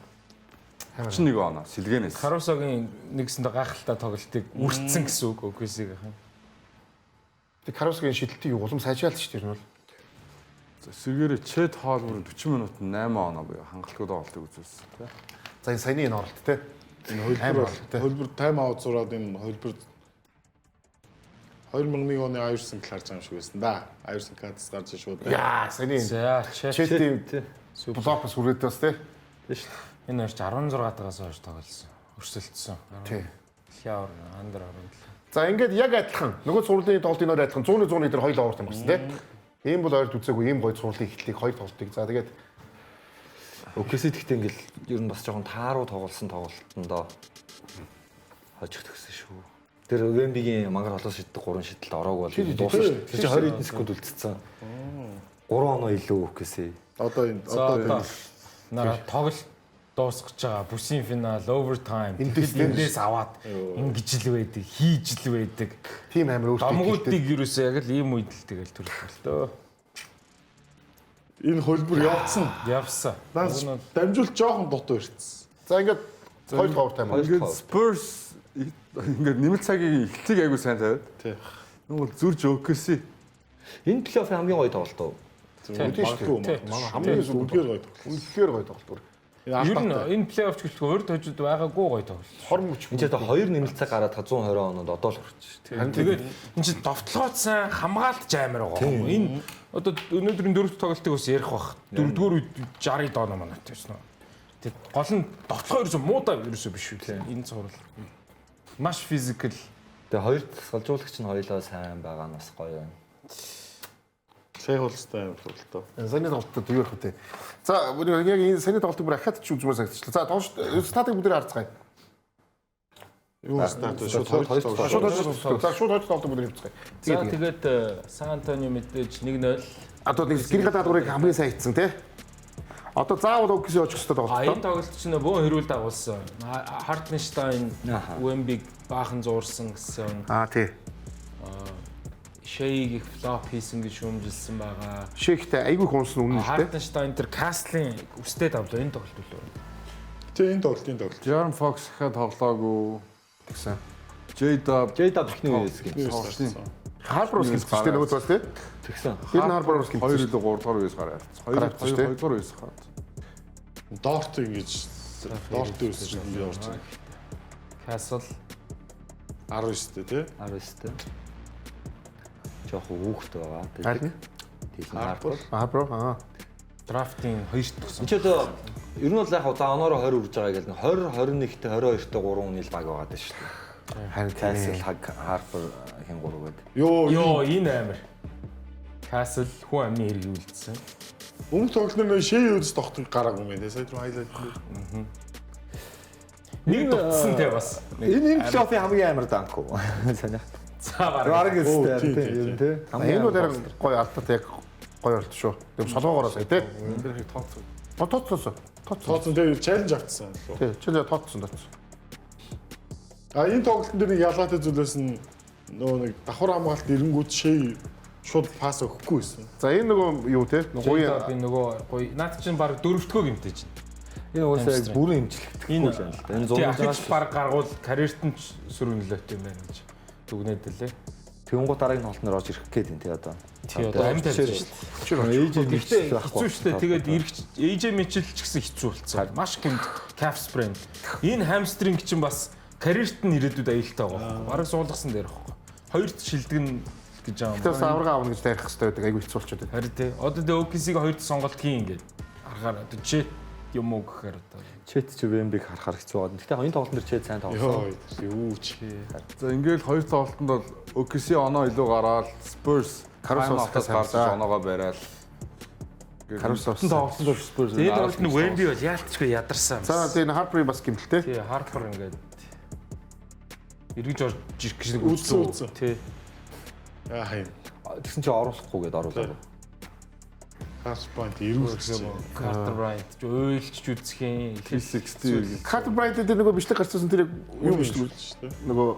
31 оноо сэлгэнээс. Карусогийн нэгсэндээ гайхалтай тоглолтыг үрцсэн гэсэн үг Оксиг хаа. Тэр Каросогийн шидэлтийг улам сайжаалт шүү дээ энэ бол. Эсрэгээр Чэт Холмор 40 минут 8 оноо буюу хангалтгүй тоглолтыг үзүүлсэн тий. За энэ саяны энэ оролт тий. Энэ хөлбөр тайм аут зураад энэ хөлбөр 2001 оны Айрсон харж байгаа юм шиг байсан да. Айрсон кадс гарч шууд. Яа, саяны За Чэт блокс үрээд бас тий. Тийш. энэ хоёр 16-тагаас хойш тоглосон. Өрсөлдсөн. Тий. Хяар андер орон. За ингээд яг адилхан. Нөгөө сурлын тоглолтын нөр адилхан 100-100 дээр хоёул аварт юм байна тий. Ийм бол ойрд үзээгүй ийм гоё сурлын ихтлийг хоёр тоглолтыг. За тэгээд Оксид гэхдээ ингээл ер нь бас жоохон тааруу тоглосон тоглолтондоо хожих төгсөн шүү. Тэр Вембигийн мангар холоос шиддэг 3 шидэлт ороогүй бол дууссан шүү. Тэр чинь 20 хэдэн секунд үлдсэн. 3 оноо илүү Окси. Одоо Нара тоглолт дуусгаж байгаа. Бүсийн финал, овертайм. Эндээс аваад ингэж л байдаг, хийж л байдаг. тим амар өөртөө Домгуудыг юусоо яг л ийм үед л тэгэл төрөлтөө. энэ хөлбөр явцсан. Явсан. Дамжуулт жоохон дутуу ирсэн. За ингээд хоёр тоглолт тайм. Ингээд Spurs ингээд нэмэлт цагийн эхлэлийг айгуу сайн тавиад. Тий. Энэ бол зүрж Окси. Энэ плей-оффын хамгийн гоё тоглолт уу? Үгүй шүү дээ. Манай хамгийн үнэхээр гоё тоглолт. үнэхээр гоё тоглолт. Ер нь энэ плей-офф гэлтгүй урд хожид байгаагүй гоё тоглолт. Хор мөч. Энд чинь 2 нэмэлт цаг гараад 120 оноод одоо л хүрч шүү. Тэгээд энэ чинь довтлогоо сайн хамгаалтч амар байгаа юм. Энэ одоо өнөөдрийн дөрөвт тоглолтыг бас ярих бах. Дөрөвдүгээр үед 60 доо манайт байсан. Тэгээд гол нь довтлогоо ерөөсөө муудаа ерөөсөө биш үү. Энэ цуврал маш физикал. Тэгээ хоёр тасгалжуулагч нь хоёлоо сайн байгаа нь бас гоё байна. Сайн холстой юм тоглолтоо. Саяны тоглолтод юу ярих вэ? За яг энэ саяны тоглолтыг бүр ахаад ч үзмээр санагдчихлаа. За тоглолт статик бүгдээр харцгаая. Юу стат шууд Шууд хоёр тоглолт бүгдээр харцгаая. За тэгээд Сан Антонио мэдээж 1-0. Одоо нэг гэр гадаадгуурыг хамгийн сайн хийцэн тий. Одоо заавал Окси очих хэрэгтэй Энэ тоглолт. тоглолт чинь бөөн хэрүүл дагуулсан. Хартенштайн, Вембиг баахан зуурсан гэсэн. Тий. Shea-ийг флоп хийсэн гэж шүүмжилсэн байгаа. Шейхтэй айгүй хүнсэн үнэн шүү дээ. Hartenstein тэр Castle-ийн үстэй тавлаа энэ тоглолт үлээ. Тэгээ энэ тоглолт. Jarm Fox ихэ тоглоогүй Тэгсэн. J-Dub ихний үеэс гэж. Харбор ус гэлцэж дээ нөгөө бас тий. Тэгсэн. Тэр нь харбор ус 2 гэлцэж. илүү 3 дугаар үеэс гараад. 2 дугаар үеэс гараад. Дорт ингэж Дорт үсэж би орж байгаа. Castle 19-тэй тий. 19-тэй. Жохон хүүхдтэй байгаа. Харин Харбор. Харбор драфтын 2 төгсөн. Энд ч одоо ер нь бол яг за оноороо 20 үрж байгаа гэл 20, 21-тэй, 22-тэй 3 нийл баг байгаа даа шүү дээ. харин Castle, Harper хин 3 гэдэг. Йоо энэ амир. Castle хүн амны хэрэг үлдсэн. Өмнөх тоглолтын нөө шээ үдс тогтог гараагүй юм тий. Сая тэр хайлайт. Нэг дутсан те бас. Энэ плей-оффын хамгийн амар данку. Санаа. За бараг. Бараг өстэй тийм тий. энэ нь дээр гоё алдаад яг гоё болт шүү. Тэгм солоогоороо сая тий. Тэр их тооцоо. Тооцсон. Тэгээ челленж авчихсан. Тий, чилээ тооцсон. А энэ тоглолтын дээр нэг ялгаатай зүйлээс нь нөгөө нэг давхар хамгаалт эренгүүд шээ шууд пас өгөхгүй байсан. За энэ нөгөө юу тий? Гоё би нөгөө гоё. Наад чинь баг 4-р гэмтэж байна. Энэ уусаа яг бүрэн имжлэхтэй юм л байна л да. Энэ 100-аас баг гаргуул карьерт нь сөрөглөөтэй юм байна гэж дүгнээд лээ. Тэнгуут дараагийн тоглолтноор орж ирэх гээд энэ тий одоо. Тий одоо амт тавьж шүү дээ. Ээж Гэхдээ хэцүү шүү дээ. Тэгээд ээж мичл ч гэсэн хэцүү болцсон. Маш гэмт calf sprain. Энэ hamstring чинь бас карьерт нь ирээдүйд аюултай байгаа. Бараг суулгасан дээр байхгүй. Хоёрт шилдэг нь гэж байгаа юм. Тэгээс аврага аавна гэж дайрах хэрэгтэй байдаг. Айгүй хэцүү болчиход байна. Харин тий. Одоо тэ OKC-г хоёрт сонголт хийн ингээд. Аргаар одоо Jet юм уу гэхээр одоо Chet ч Wemby харахаар хэцүү байгаа. Гэхдээ энэ тоглолтын дээр Chet сайн тоглосон. Юу ч. За ингээл 2 тоглолтод бол OKC оноо илүү гараад Spurs Caruso-с гарч оноогоо барайл. Caruso-с тоглолтод бол Spurs. энэ тоглолт нь Wemby бол яалтчгүй ядарсан. За энэ Harper бас гимтэлтэй. Тий, Harper ингээд эргэж орж ирэх гэж нэг Үзсэн. Тий. Яах юм. Тэгсэн чинь оруулахгүй гээд оруулаад. Pass point эргүүлсэн. Carter Bryant ойлч үзэх юм. 60. Carter Bryant дээр нөгөө бичлэг гарцсан тэр юу бичлэг шүү дээ. нөгөө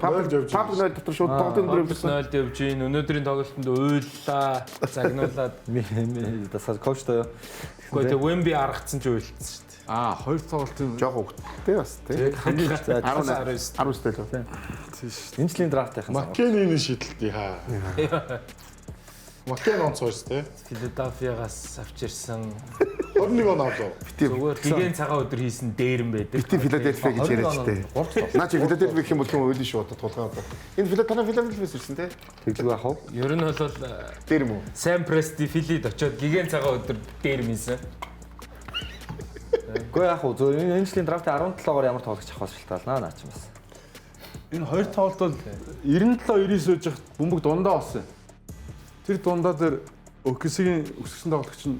пап дотор шууд тоглолтын дээр Папс 0-д явж гин. Өнөөдрийн тоглолтод уйллаа, загнуулаад Дасаа коучтой. Гэхдээ тэг Wemby аргацсан ч уйлцсан шүү дээ. 2 тоглолтын жоох хөвгттэй бас тий. 19-тэй л тий. Энэ жилийн драфтынхан. Маккенийн шидэлтий хаа. Маккен онцгойс тий. Филадельфиагаас авчирсан 21 он авлаа. зүгээр гигэн цагаан өдөр хийсэн дээрэн байдаг. Бити Филадельфия гэж яриад штэ. Наа чи Филадельфия гэх юм бол юм ойлын шүү одоо тулгаан одоо. Энэ Филадельфиас ирсэн тий. Тэглэг яах вэ? Ер нь бол Дээр юм уу? Sam Presti Philly-д очиод гигэн цагаан өдөр дээр минсэн. Гэхдээ яах вэ? Зөв энэ жилийн драфтын 17-оор ямар тоглогч авах шалтгаалнаа наа чи бас. энэ 2 тоглолт бол 97-99 үеж хат бөмбөг дундаа болсон. Тэр дундаа дээр OKC-ийн өсгсөн тоглогч нь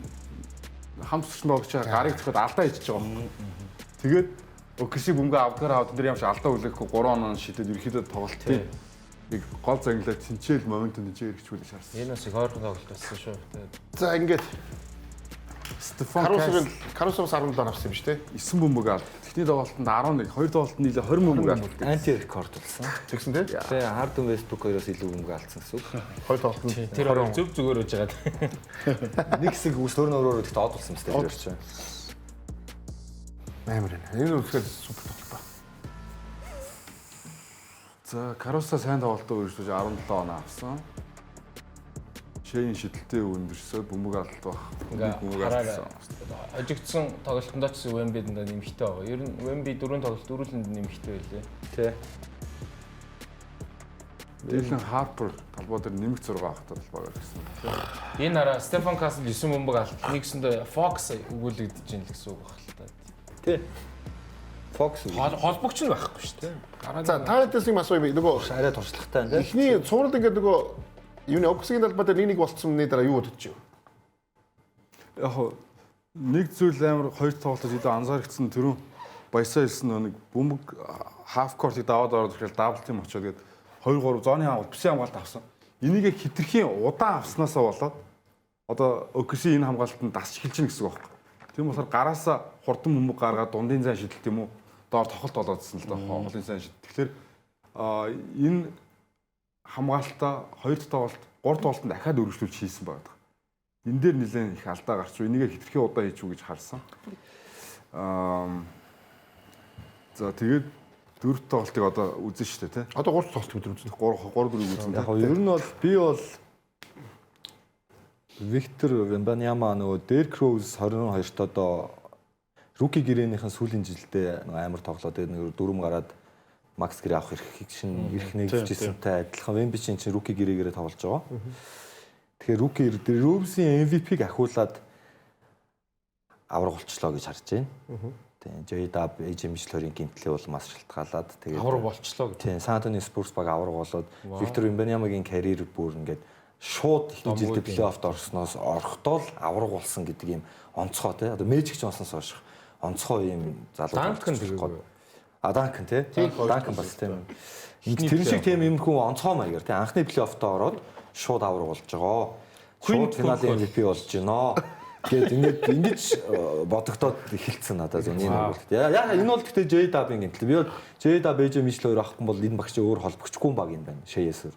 хамт өсгсөн тоглогчаа гарыг зөхөд алдаа хийчихэж байгаа. Тэгээд OKC бөмбөг авдгаар тэр ямш алдаа үлээхгүй 3 оноо шидэд ерөөхдөө тоглолтын нэг гол зангилаа тэнцэл моментод нэж эргэжүүлж шаарсан. Энэ бас их ойрхон тоглолт болсон шүү. За ингээд Стефан Caruso-с 17 авсан юм шүү дээ. 9 бөмбөг авд. Эхний тоглолтод 11, хоёр тоглолтод нийлээ 20 бөмбөг авд. Анти рекорд болсон. Тэгсэн тий. Тэгээ Harden Westbrook хоёроос илүү бөмбөг алдсан гэсэн үг. Хоёр тоглолтод Тэр хоёр зөв зүгээр үж байгаа. Нэг хэсэг үс төрнөөрөө ихтэй од болсон юм тест дээр чинь. амар байна. Энэ үсгээр супер тоглолт. За Caruso сайн тоглолтоо үргэлжлүүлж 17 оноо авсан. Шэйн шидэлтэй өндөрсөө бөмбөг алдалт баг. Ингээ хараа ажигдсан тоглолтонд ч Wemby-д нэмэгтэй байгаа. Ер нь Wemby 4 тоглолт дөрүүлэнд нэмэгтэй байлээ. Тэ. Dylan Harper талбай дээр нэмэгт 6 авахтаа талбай гэсэн. Энэ хараа Stephen Castle 9 бөмбөг алдсан. Нэгсэндээ Fox өгүүлэгдэж ийн л гэсэн үг баг л та. Тэ. Fox холбогч нь байхгүй шүү дээ. За та хэдээс юм асуу юм нөгөө арай туршлагатай байна. эхний цуврал ингээд нөгөө юуны оксиген талбай дээр нэг болцсонны дараа юу бодож юу? Яг нэг зүйл амар хоёр тоглолтод илүү анзаарчихсан түрүүн баясаа хэлсэн нэг бөмбөг half court-ыг даваад ороод ирэхэд дабл тим очоод гээд 2 3 зооны хамгаалт бүсийн хамгаалт авсан. Энийг хитрхийн удаан авснаасаа болоод одоо OKC энэ хамгаалтанд дасч эхэлж гин гэсэн үг байхгүй. Тийм болохоор гараасаа хурдан бөмбөг гаргаад дундын зайн шидэлт юм уу доор тохолт болоодсэн л доо хоолын зайн шидэлт. Тэгэхээр энэ хамгаалтаа 2 тоглолт 3 тоглолтод дахиад өргөжлүүлж хийсэн байдаг. Энэ дээр нэлээд их алдаа гарч уу. Энийгээ хитрхи удаа хийчихв гэж харсан. За тэгээд 4 тоглолтыг одоо үзэн штэ тий. Одоо 3 тоглолт өдөр үзэн. 3-4-ийг үзэн. Яг ер нь бол би бол Виктор Вембаньяма нөгөө Дерек Роуз 22-т одоо руки гэрээнийхэн сүүлийн жилдээ амар тоглоод нэг 4 гараад Макс гэрээ авах эрхийг шин эрх нэгжижсэнтэй адилхан Вемби чинь руки гэрээгээр тоглож байгаа. Тэгэхээр руки Роузын MVP-г ахиулаад авраг болчлоо гэж харж байна. Тийм J-Dub AJ Mitchell-ийн гимтлээ бол маш шалтгаалаад тэгээд авраг болчлоо гэдэг. Тийм San Antonio Spurs баг авраг болоод Виктор Вембаньямагийн карьер бүр ингээд шууд ихний жилдээ плей-оффд орсноос орохдоо л авраг болсон гэдэг юм онцгой тий. Одоо Magic Johnson-с хойш онцгой юм залуу. Данкан тэгээд Данкан тий. Данкан бас тийм. Тэр шиг тийм юм хүн онцгой маягаар тий. Анхны плей-оффд ороод шууд авраг болж байгаа. Шууд финалийн MVP болж байна. Тэгээд ингэж бодогдоод эхэлсэн надад энэ бол. Яг энэ бол гэхдээ J-Dub-ийн гэмтэл. Би бол J-Dub AJ Mitchell хоёр авахгүй бол энэ багш өөр холбогчгүй баг юм байна. Шээсээр.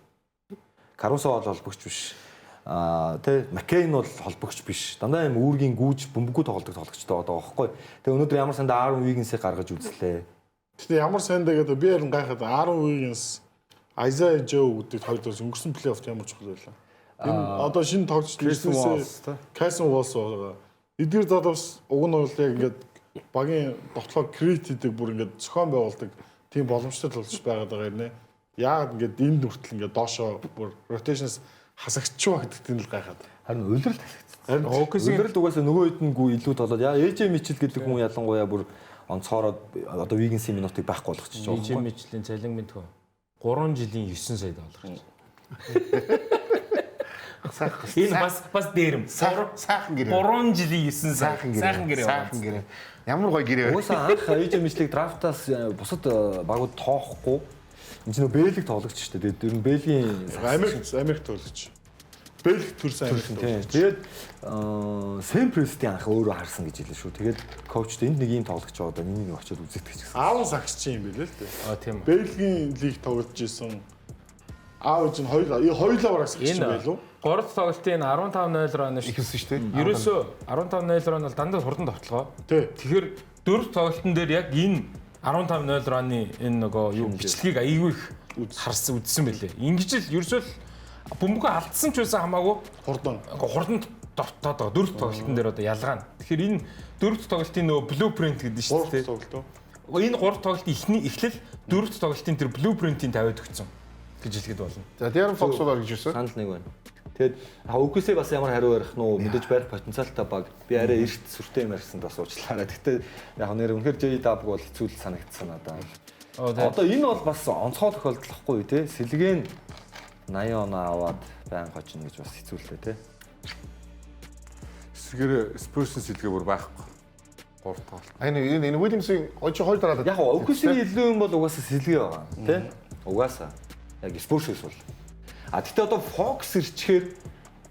Caruso бол холбогч биш. Тэ Маккейн бол холбогч биш. Дандаа юм үүргийн гүүж бөмбөггүй тоглодог тоглогчтой байгаа байхгүй. Тэгээ өнөөдөр ямар санд Aaron Wiggins-ийг гаргаж үзлээ. Гэтэ ямар санд гэдэг би харин гайхаад Aaron Wiggins, Isaiah Joe гэдэг хоёр дөрс өнгөрсөн плей-оффт ямар чухал байлаа. Энэ одоо шинэ тоглогч Cason Walls байгаа. Эдгээр залуус уг нь бол яг ингээд багийн довтлоо create хийдэг бүр ингээд зохион байгуулдаг тийм боломжтой тоглогч байгаад байгаа юм нэ. Яагаад ингээд энд хүртэл ингээд доошоо бүр rotations хасагдчихва гэдэгт нь л гайхаад. Харин улирал хасагдсан. Улирал угаасаа нөгөө хэд нь гүү илүү толоод AJ Mitchell гэдэг хүн ялангуяа бүр онцгороод одоо Wiggins-ийн минутыг байхгүй болгочихж байгаа. AJ Mitchell-ийн цалин мэдгүй. 3 жилийн 9 сая доллар. Энэ бас дээрэм. Сайхан гэрээ. 3 жилийн 9 сая. Сайхан гэрээ. Ямар гоё гэрээ. Уусаа анх AJ Mitchell-ийг драфтаас бусад багууд тоохгүй. Энэ чинь Бэлэг тоглогч шүү дээ. Тэр нь Бэлгийн Америк тоглогч. Бэлэг төрсэн Америк тоглогч. Тэгээд Сэм Престийн анх өөрөө харсан гэж хэлсэн шүү. Тэгээд коучд энд нэг юм тоглогч байгаа да миний нэг очиод үзээд гэж гисэн. Аавн сагч юм билээ л дээ. Тийм. Бэлгийн лиг тоглож исэн. Аав чинь хоёулаа бараг сагч юм байлуу. 3 тоглолтын 15-0 оноос ихэлсэн шүү дээ. Ерөөсөө 15-0 он бол дандаа хурдан товтлогоо. Тий. Тэгэхээр 4 тоглолтын дээр яг энэ 15-0 оны энэ нөгөө юу бичлэгийг аягүй их харсан үзсэн байлээ. Ингэж л ерөөсөө бөмбөгөө алдсан ч байсан хамаагүй хурдан довтоод байгаа 4 тоглолтын дээр одоо ялгаа нь. Тэгэхээр энэ 4 тоглолтын нөгөө блупринт гэдэг нь шүү дээ. Энэ 3 тоглолтын эхлэл 4 тоглолтын тэр блупринтийг тавиад өгсөн гэж хэлэхэд болно. За Darren Fox бол гэж юусэн? Санал нэг байна. Тэгэд үгүйсээ бас ямар хариу барих нь мэдээж барих потенциалтай баг. Би арай эрт сүртэй юм ярьсан бас уучлаарай. Гэтэ яг нэр үнэхээр J-Dub бол хэцүү л санагдсан надад. Одоо энэ бол бас онцгой тохиолдол واخгүй тий. Сэлгэн 80 оноо аваад байн хожно гэж бас хэцүү л дээ тий. Эсвэр Spurs-ийн сэлгээ бүр байхгүй. 3 тоглолт. Энэ Williams-ийн очи хоёр дараад. Яг үгүйсээ илүү юм бол угаасаа сэлгээ байгаа тий. Угаасаа яг Spurs-ээс бол. Тэгтээ одоо Fox ирчихээр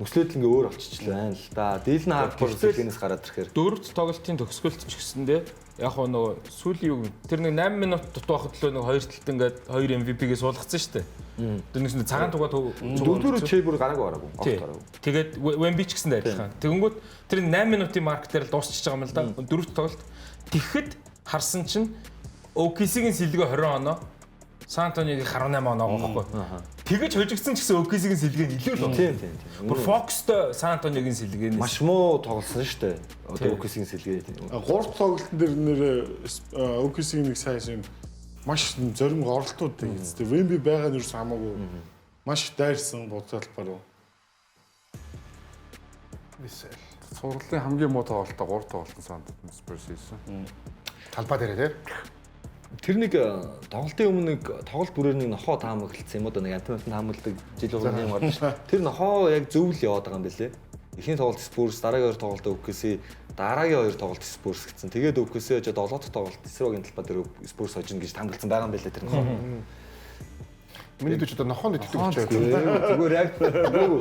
нөхцөлөд ингээ өөр болчихлоо байна л да. Дийлэн хардcore сэлгэнээс гараад ирэхээр 4 тоглолтын төгсгөлт ч гэсэндээ яг нөгөө сүүлийн үг тэр нэг 8 минут дутуу байхад л нэг 2 талд ингээд 2 MVP-гээ суулгацсан шүү дээ. Тэр нэгсэн цагаан тугаа дөрөвдүгээр чейбүр гараагүй. Тэгээд Wemby ч гэсэн адилхан. Тэгэнгүүт тэр 8 минутын марк дээр л дуусчихж байгаа юм л да. 4 тоглолт. Тэгэхэд харсан чинь OKC-гийн сэлгээ 20 оноо, San Antonio-гийн 18 оноо байгаа байхгүй. Тэгэж хожигдсан ч гэсэн OKC-гийн сэлгээ нь илүү л байна. Тийм. Бүр Fox-тэй San Antonio-гийн сэлгээ нь маш муу тоглосон шүү дээ. Одоо OKC-гийн сэлгээ. 3 тоглолтын дээр нэр OKC-гийн нэг сайн юм маш зоримг оролтууд хийгдсэн. Wemby байгаа нь юу хамаагүй маш дайрсан бодлоор. Сургуулийн хамгийн муу тоглолтоо 3 тоглолтын санд Spurs хийсэн. Талбай дээр тий. Тэр нэг тоглолтын өмнө нэг тоглолт бүрээр нэг нохоо таамаглалцсан юм уу нэг антимент таамагладаг жил болгоны юм орно шүү. Тэр нохоо яг зөв л яваад байгаа юм бэлээ. Эхний тоглолт Spurs, дараагийн 2 тоглолт OKC, дараагийн 2 тоглолт Spurs гэсэн. Тэгээд OKC очоод 7 дахь тоглолт Эсрогийн талбай дээр Spurs хожно гэж таамаглалцсан байгаа юм бэлээ тэр нохоо. Миний дэвч одоо нохоонд итгэдэг болчихоо. Зүгээр яг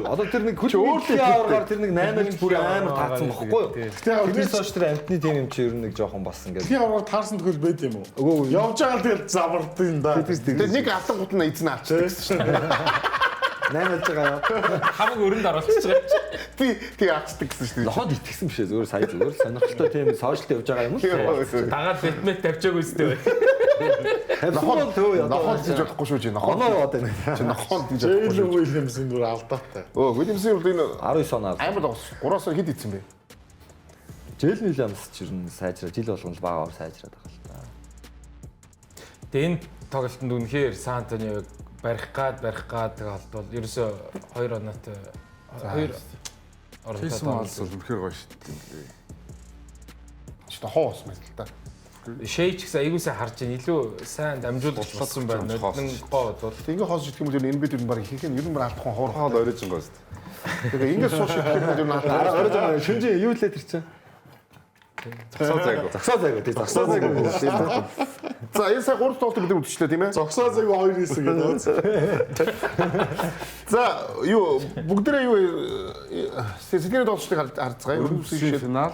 одоо тэр нэг хүч өөрлөлийн аваргаар тэр нэг 8-ыг бүр амар таацсан бохгүй юу? Тэр сошь тэр амтны тим юм чи ер нь нэг жоохон бас ингээд. Тэр аваргаар таарсан төгөл байд юм уу? Явж байгаа л тэгэл замардын да. Тэгээд нэг алан гут нь эзэн авчихсан шүү дээ. 8-ж байгаа юу? Хамаг өрөнд оруулчихж байгаа. Би яачдаг гэсэн шүү дээ. Лоход итгэсэн биш ээ. Зүгээр сая зүгээр сонирхолтой тийм сошиалд явж байгаа юм уу? Дагаад бэтмэд тавьчаагүй үстэй бай. Ноход төө Ноход гэж бодохгүй шүү чи. Ноход. Оноо яваад байна. Чи ноход гэж бодохгүй. Джейлен Уильямсын дүр алдаатай. Уильямсын бол энэ 19 оноо. амар 3-аас хэд ийдсэн бэ? Джейлен Уильямс ч юм сайжраа жил болгоно багаар сайжраад байгаа л та. Тэгээ энэ тоглолтод үнэхээр Сан Антониог барих гад тэгээд бол ерөөсөө 2 оноотой 2 Фейсм алс бол үнэхээр гоё шүү дээ. Чи хоос мэл л та. Шейч гэсэн айгуусаа харж ийн илүү сайн дамжуулж болсон байна. Нодон гоо бол Тэгээ хоос идэх юм бол энэ бид ер нь баг ихэнх нь ер нь алдахгүй хоор. Хаал оройжин гоос. Тэгээ ингээд сууш идэх юм бол ер нь алдахгүй. Орой жаа шинжээ юу лээ тэр чинь? Зогсоо зайг. Зогсоо зайг тий зогсоо зайг. За энэ сая 3 тоглолт бид үзчихлээ тийм ээ. Зогсоо зэг 2 хийсэн гэдэг. За юу бүгдээ юу сэтгэлийн тоглолтыг харцгаая. Өргөмсгийн финал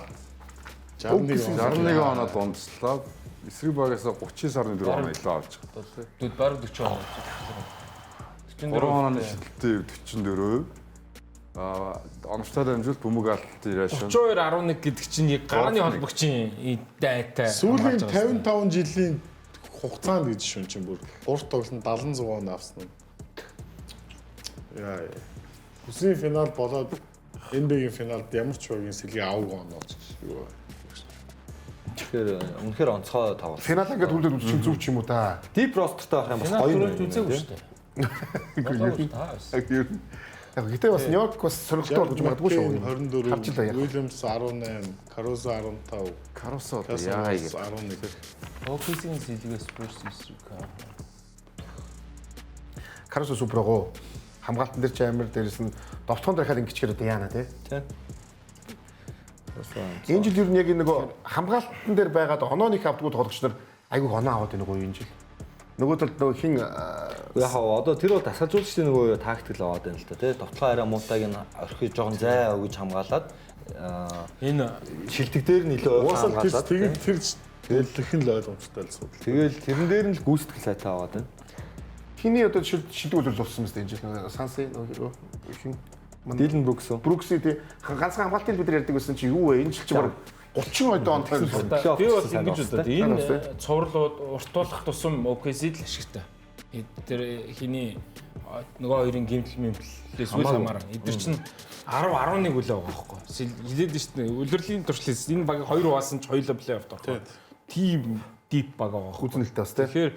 61 оноо дундслаа. Эсрэг багаас 39.4 оноо илүү авч байгаа. дүд баруун 40 оноо. 3 онооны шилтэлтэй 44%. Оновчтой дамжуулт бөмбөг алдалт ирээшн. 32.11 гэдэг чинь яг гарааны холбогчийн дайтай. Сүүлийн 55 жилийн хугацаанд гэж шүн чинь бүр 3 тоглолтод 70 оноо авсан нь. Яа. Хүсний финал болоод NBA-ийн финалд ямар ч багийн сэлгийг авах оноо юу. Тэгэхээр үнэхээр онцгой тоглолт. Финал ингээд хүлээд үзчих зүг ч юм уу та. Deep roster-тай байх юм бас Финал гоё төрөлд үзээгүй шүү дээ. Яг гэтээ бас Нью-Йорк бас сонирхолтой болж магадгүй шүү. 24, Williams 18, Caruso 15, Caruso яа ингэ. 11. OKC-ийн сэлгээс Spurs эсрэг. Caruso суперго хамгаалтан дээр ч амар дээрээс нь довтгонд байхад ингэчгээр одоо яана тий. Тийм. Энэ жил ер нь яг нөгөө хамгаалтан дээр байгаад онооны авдгуу тоглогч нар айгүй оноо аваад байна нөгөө энэ жил. Нөгөө талд нөгөө хин Яг одоо тэр бол дасгалжуулагчдын нөгөө тактик л аваад байна л да тий. Довтлоо арай муутайг нь орхиж жоохон зай өгж хамгаалаад Энэ шилдэг дээр нь илүү Уусаа хамгаалаад тэгээд тэр тэрхэн л ойлгомжтой л асуудал. тэгэл тэрэн дээр нь л гүйцэтгэл сайтай аваад байна. хиний одоо шилдэг үйлрэл болсон юм байна энэ жил нөгөө Санси нөгөө хин Дилэн Брукс уу? Брукси тий ганцхан хамгаалтын бид нар ярьдаг байсан чи юу вэ энэ жил чи баг 30 он тойрсон. би бол ингэж бодод энэ цувралууд уртуулах тусам OKC-д л ашигтай. Тэр хиний нөгөө хоёрын гимтэл мэмтлээс үл хамааран. Эдгээр чинь 10-11 үлээ байгаа байхгүй. Хилээд нь шүү дээ. Үлрэлийн туршлаас энэ багийн 2 угаасан ч хоёулаа плей-офф дорох. Тим дип баг байгаа. Хүзнэлтэй бас тий. Тэгэхээр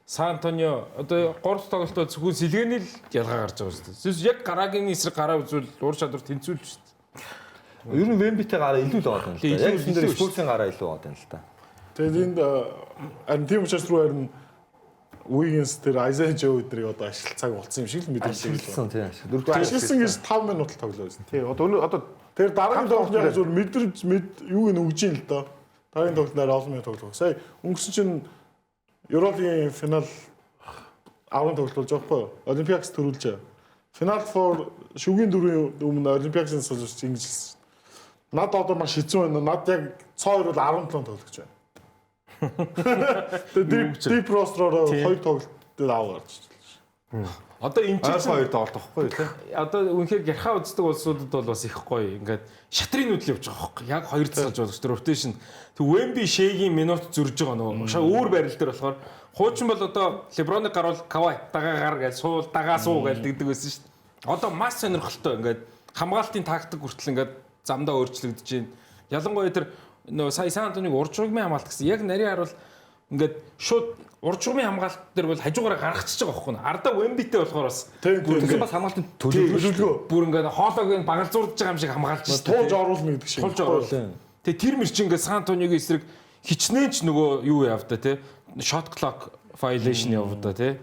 Сан Антонио одоо 3 тоглолтод зөвхөн сэлгээний л ялгаа гарч байгаа шүү дээ. Яг гараагийн эсрэг гараа үзвэл ур чадвар тэнцвүүлж шүү дээ. Ер нь Вембитэй гараа илүү л аваад байна л да. Яг энэ дээр Спурсийн гараа илүү аваад байна л да. Тэгээд энд харин тийм учраас руу харин Wiggins тэр Isaiah Joe өдрийг одоо ашиглах цаг болсон юм шиг л мэдээлэл Ашигласан тийм. Ашигласан гэж 5 минут л тоглоо байсан. Тий одоо Тэр дараагийн тоглолтын зөв мэдрэмж юуг нь өгж ийн л доо. Дараагийн тоглолтоор олон минут тоглох. Сая өнгөрсөн чинь Евролийн финал 10 тоглолт болж байгаа хгүй юу? Олимпиакс төрүүлж. Final Four шүгийн дөрвийн өмнө Олимпиаксын солиулж ингэж хэлсэн. Над одоо маш хэцүү байна. Над яг цоо 2 бол 17 тоглож байна. Тэгээд deep roster-оор 2 тоглолт дээр аваад гарч ирлээ. Одоо энэ чинь хоёр тоглолт авахгүй тий. Одоо үнэхээр ярхаа үздэг улсуудад бол бас их гоё. Ингээд шатрын үдл явж байгаа байхгүй. Яг 2 цалж болох rotation. Тэг Wemby Shea-гийн минут зөрж байгаа нөгөө. Шаа өөр байрал дээр болохоор хуучин бол одоо LeBron-ыг гарвал Kawhi дагаа гар гэж суул дагаа суу гэж дэгдэг байсан шүү дээ. Одоо маш сонирхолтой ингээд хамгаалтын тактик хүртэл ингээд замдаа өөрчлөгдөж байна. Ялангуяа тэр нөгөө сая Сан Антонийг уржуугмын хамгаалт гэсэн. Яг нарийн харуул ингээд шууд уржуугмын хамгаалт дээр бол хажуугаараа гаргачихж байгаа байхгүй. Ардаа Wemby-тэй болохоор бас тийм бас хамгаалтын төлөвлөгөө бүр ингээд хоолойг нь багалзуурдж байгаа юм шиг хамгаалж шүү дээ. Туулж оруулна гэдэг шиг. Туулж оруулна. Тэгээ тэр мэр чи ингээд Сан Антонигийн эсрэг хичнээн ч нөгөө юу явда те. Shot clock violation явда те.